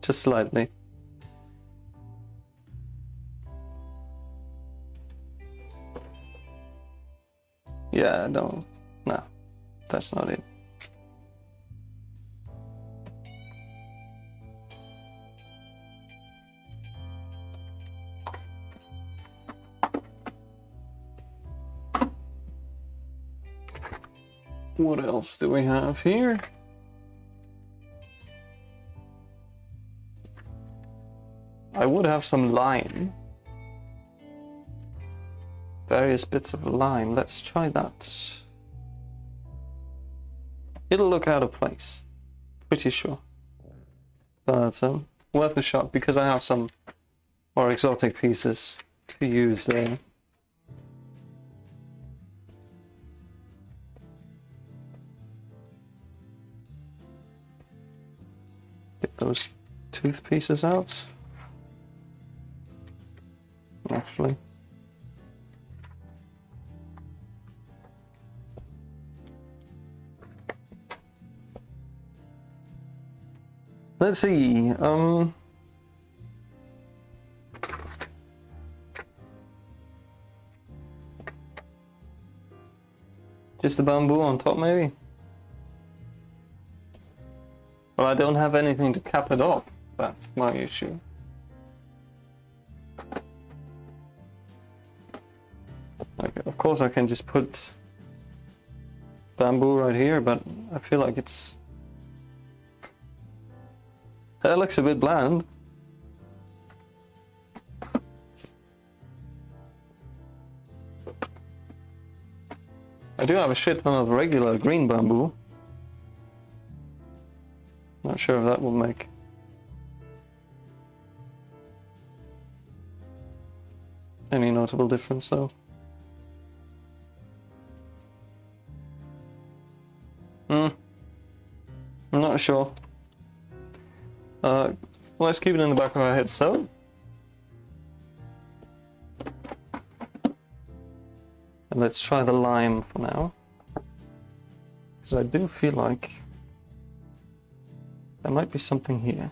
Just slightly. Yeah, no, that's not it. What else do we have here? I would have some lime. Various bits of lime. Let's try that. It'll look out of place. Pretty sure. But worth a shot because I have some more exotic pieces to use there. Get those tooth pieces out. Actually. Let's see, just the bamboo on top maybe? Well, I don't have anything to cap it off, that's my issue. Like, of course I can just put bamboo right here, but I feel like it's... That looks a bit bland. I do have a shit ton of regular green bamboo. Not sure if that will make any notable difference though. I'm not sure. Let's keep it in the back of our heads though. And let's try the lime for now. Because I do feel like there might be something here.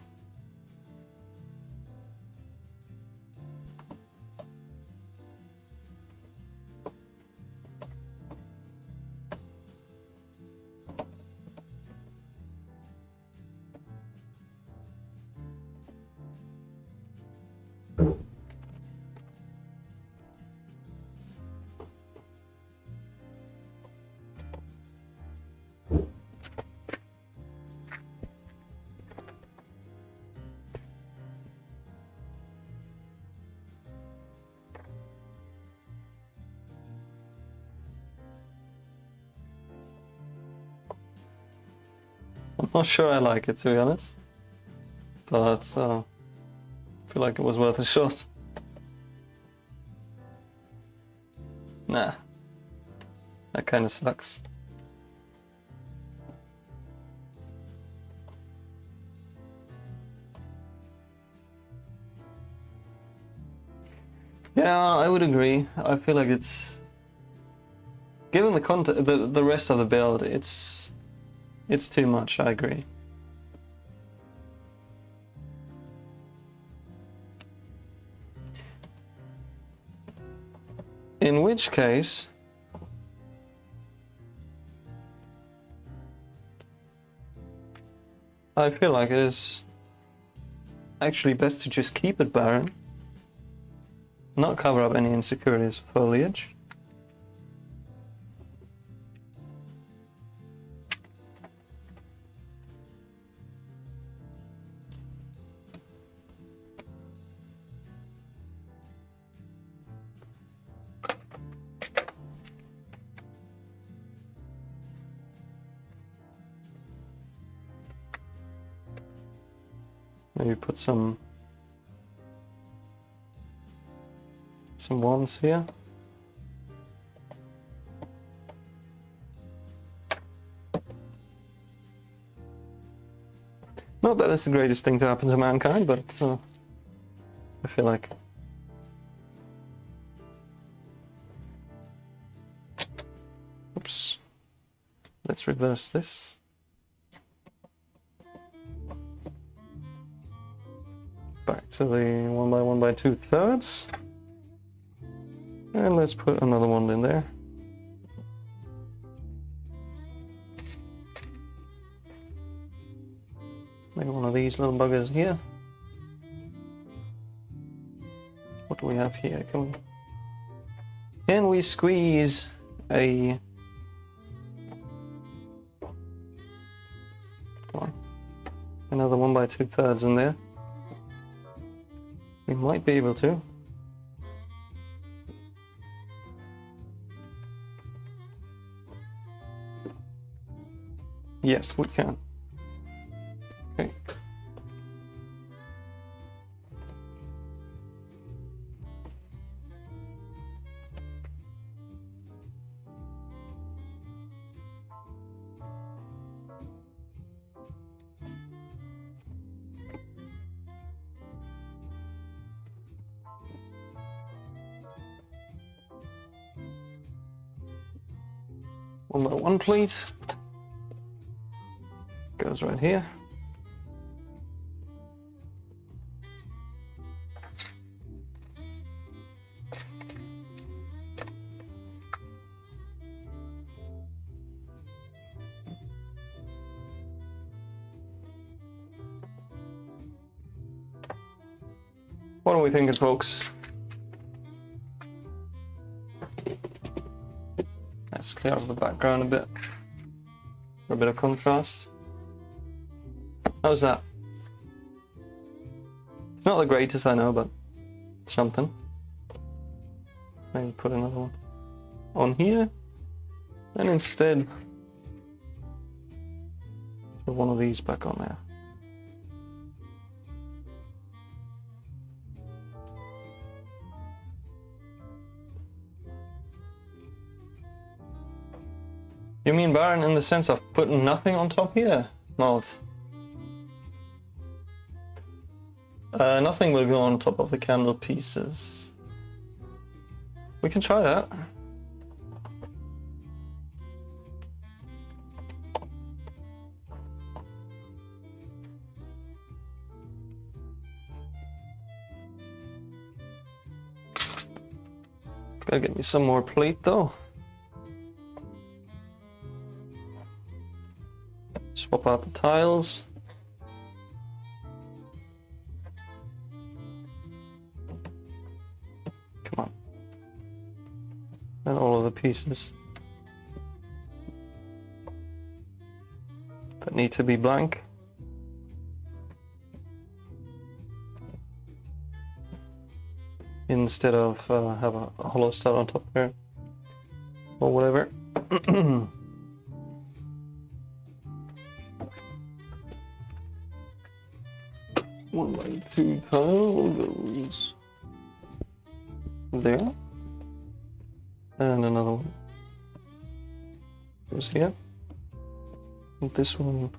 I'm not sure I like it, to be honest, but I feel like it was worth a shot. Nah, that kind of sucks. Yeah, I would agree. I feel like it's, given the content, the rest of the build, it's too much. I agree. In which case, I feel like it is actually best to just keep it barren, not cover up any insecurities with foliage. Maybe put some wands here. Not that it's the greatest thing to happen to mankind, but I feel like oops. Let's reverse this. Back to the 1 by 1 by 2/3. And let's put another one in there. Maybe one of these little buggers here. What do we have here? Can we squeeze a... Come on. Another 1 by 2/3 in there. might be able to. Yes, we can. Okay. One by one, please. Goes right here. What are we thinking, folks? Let's clear up the background a bit for a bit of contrast. How's that? It's not the greatest, I know, but it's something. Maybe put another one on here, and instead put one of these back on there. You mean barren in the sense of putting nothing on top here? Not. Nothing will go on top of the candle pieces. We can try that. Gotta get me some more plate though. Swap out the tiles. Come on. And all of the pieces that need to be blank. Instead of have a hollow stud on top there or whatever. One by two tile goes there, and another one goes here. And this one,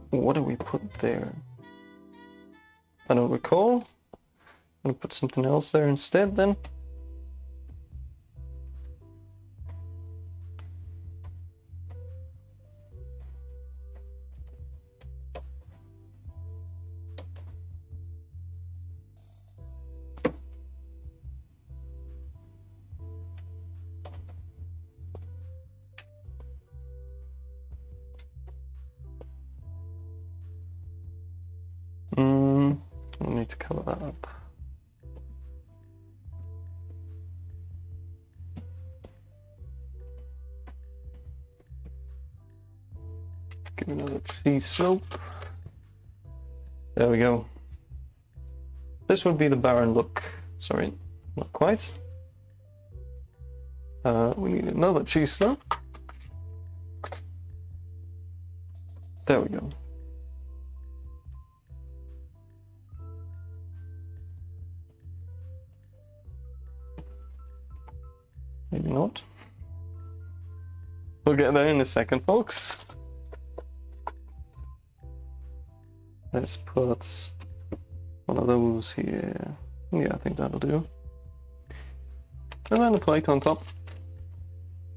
what do we put there? I don't recall. I'm gonna put something else there instead then. I need to cover that up. Give another cheese slope. There we go. This would be the barren look. Sorry, not quite. We need another cheese slope. There we go. Maybe not. We'll get there in a second, folks. Let's put one of those here. Yeah, I think that'll do. And then a plate on top.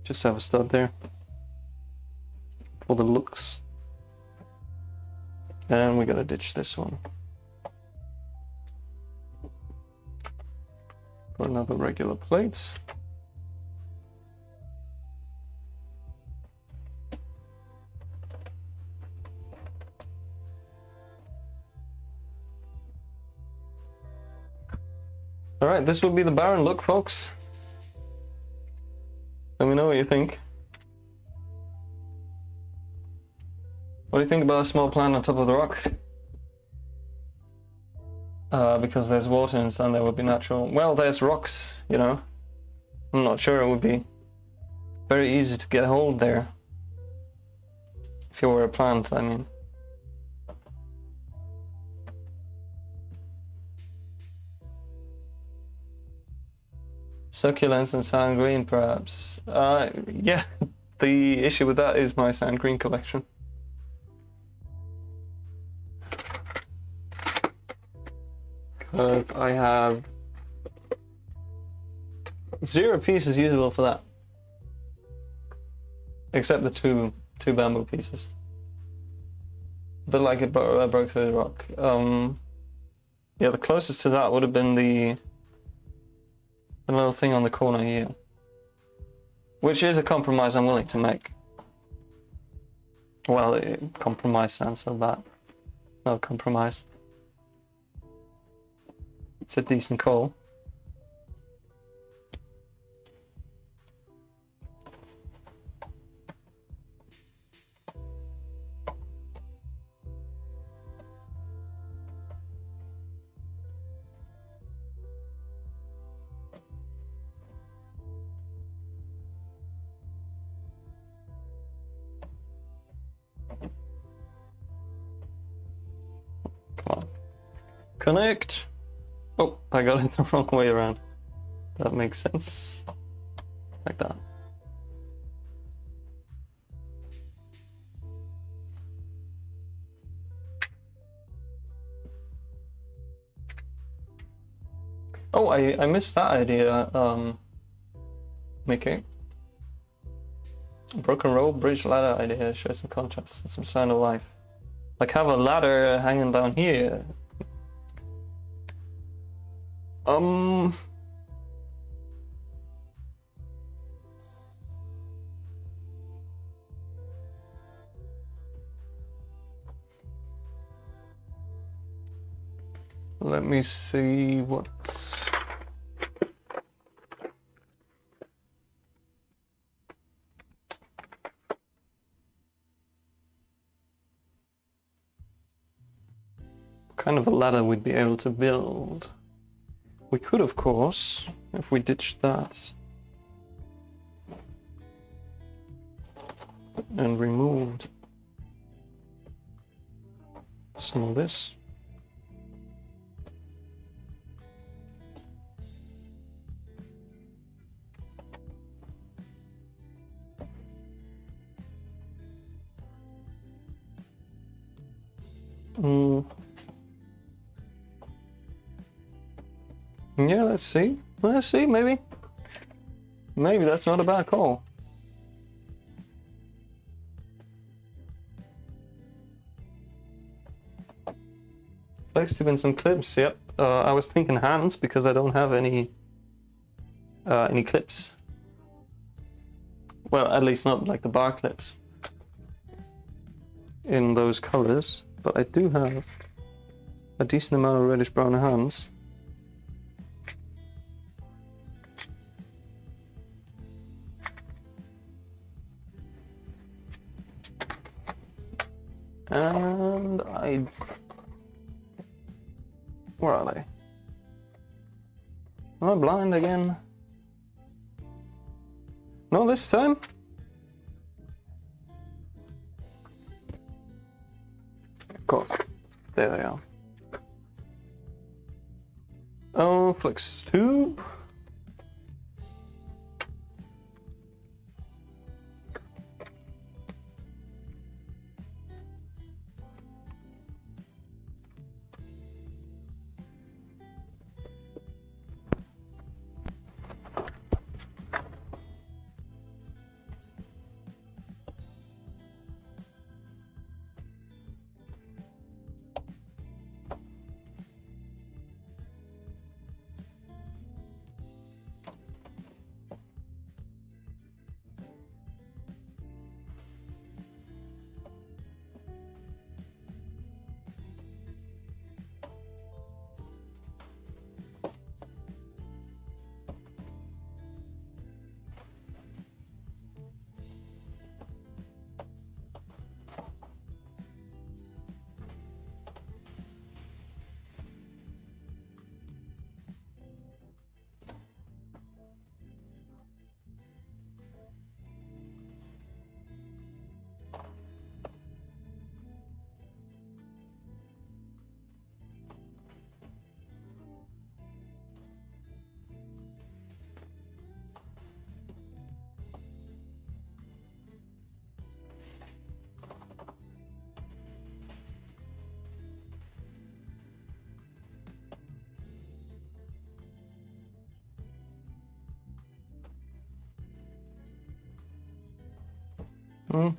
Just have a stud there for the looks. And we gotta ditch this one for another regular plate. Alright, this would be the barren look, folks. Let me know what you think. What do you think about a small plant on top of the rock? because there's water and sun, there would be natural. Well, there's rocks, you know. I'm not sure it would be very easy to get hold there. If you were a plant, I mean. Succulents and sand green, perhaps. Yeah, the issue with that is my sand green collection. Because I have 0 pieces usable for that. Except the two bamboo pieces. But like it broke through the rock. Yeah, the closest to that would have been the little thing on the corner here. Which is a compromise I'm willing to make. Well, compromise sounds so bad. It's not a compromise. It's a decent call. Come on. Connect! Oh, I got it the wrong way around. That makes sense. Like that. Oh, I missed that idea, Mickey. Broken rope, bridge ladder idea, show some contrast, some sign of life. Like have a ladder hanging down here. Let me see what... kind of a ladder we'd be able to build. We could, of course, if we ditched that and removed some of this. Yeah, let's see. Let's see, maybe. Maybe that's not a bad call. Placed in some clips, yep. I was thinking hands because I don't have any clips. Well, at least not like the bar clips in those colors, but I do have a decent amount of reddish brown hands. And where are they? Am I blind again? No, this time? Of course. There they are. Oh, flex tube.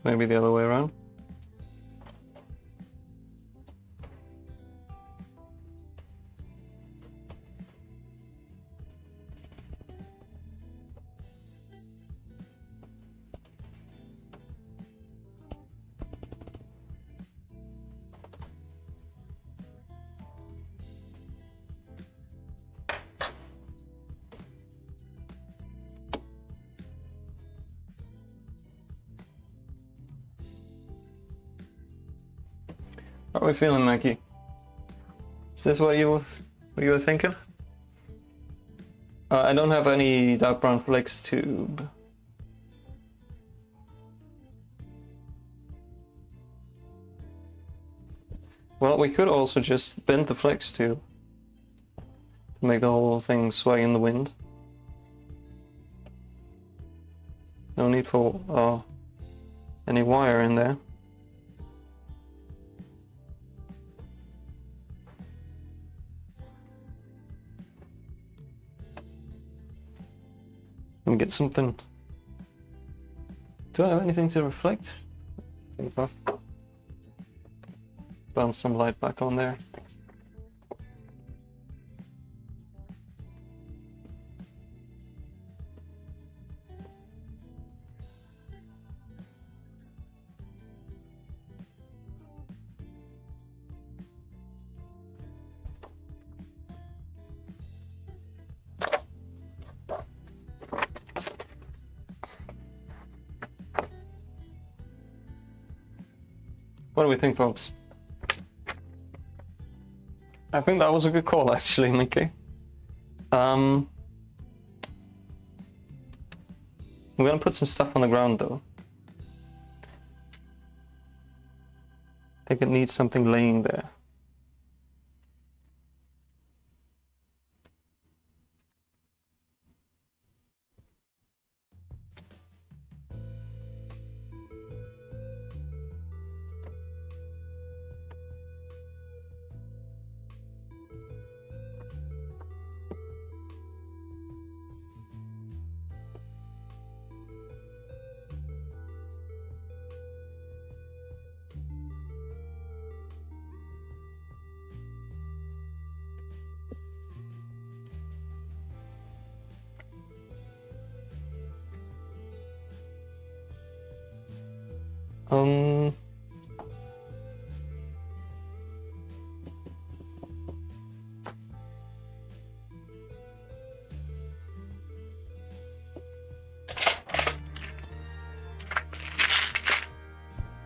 Maybe the other way around. How are we feeling, Mikey? Is this what you were thinking? I don't have any dark brown flex tube. Well, we could also just bend the flex tube to make the whole thing sway in the wind. No need for any wire in there. Let me get something. Do I have anything to reflect? Bounce some light back on there. What do we think, folks? I think that was a good call, actually, Mickey. We're gonna put some stuff on the ground, though. I think it needs something laying there.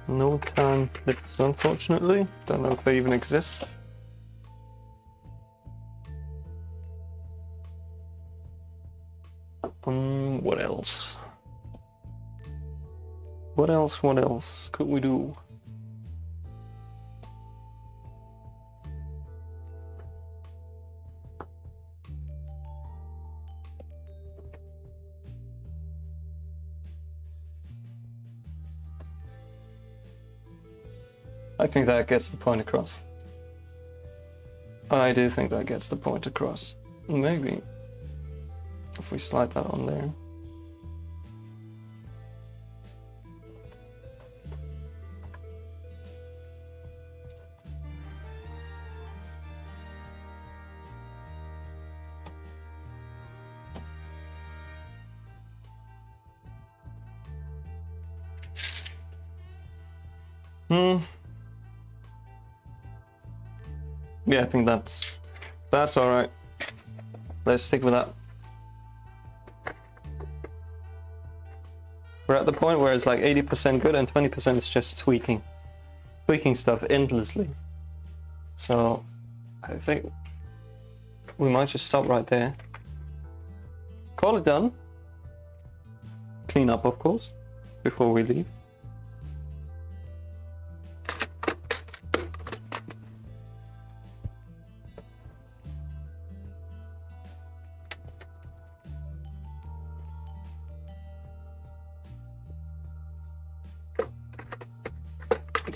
No tan clips, unfortunately. Don't know if they even exist. What else? What else could we do? I think that gets the point across. I do think that gets the point across. Maybe if we slide that on there. Yeah, I think that's all right. Let's stick with that. We're at the point where it's like 80% good and 20% is just tweaking stuff endlessly. So I think we might just stop right there. Call it done. Clean up, of course, before we leave.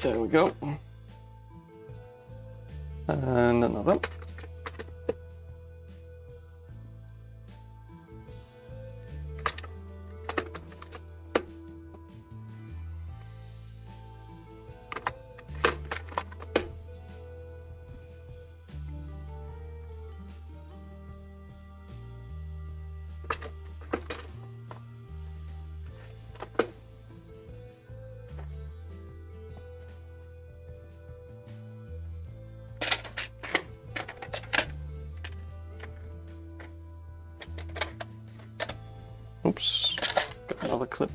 There we go. And another. another clip.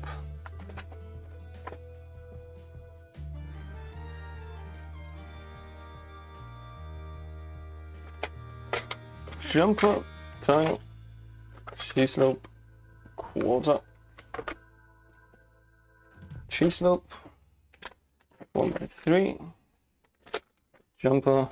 Jumper, tile, T-slope, quarter, T-slope, 1/3, jumper,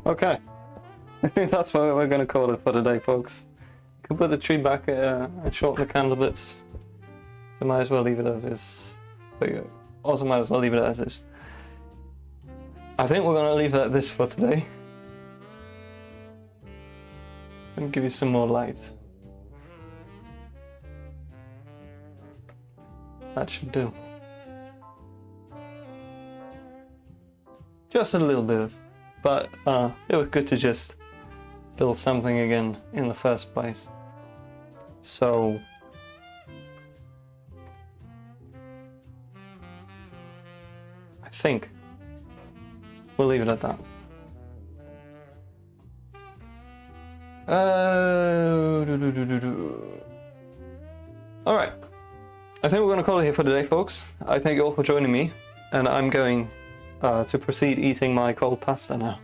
okay. I think that's what we're going to call it for today, folks. You can put the tree back and shorten the candle bits. So might as well leave it as is. But you also might as well leave it as is. I think we're going to leave it at this for today. And give you some more light. That should do. Just a little bit. But it was good to just build something again in the first place. So I think we'll leave it at that. All right. I think we're going to call it here for today, folks. I thank you all for joining me, and I'm going to proceed eating my cold pasta now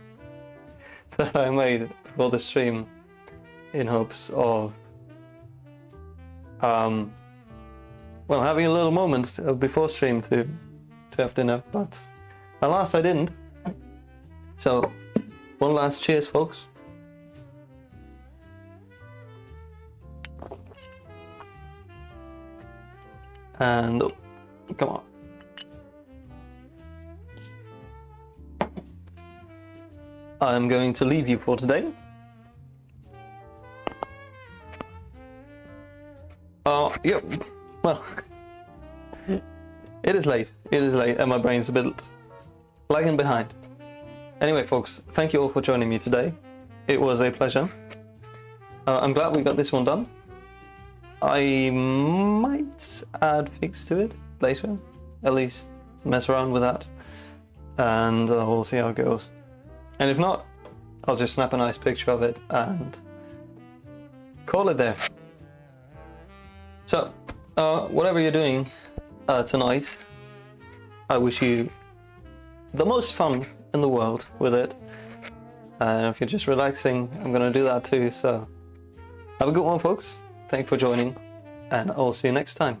that I made for the stream in hopes of well, having a little moment before stream to have dinner, but alas I didn't. So one last cheers, folks. And oh, come on. I'm going to leave you for today. Yep. Well, it is late. It is late, and my brain's a bit lagging behind. Anyway, folks, thank you all for joining me today. It was a pleasure. I'm glad we got this one done. I might add figs to it later, at least mess around with that, and we'll see how it goes. And if not, I'll just snap a nice picture of it and call it there. So, whatever you're doing tonight, I wish you the most fun in the world with it. And if you're just relaxing, I'm going to do that too. So, have a good one, folks. Thanks for joining, and I'll see you next time.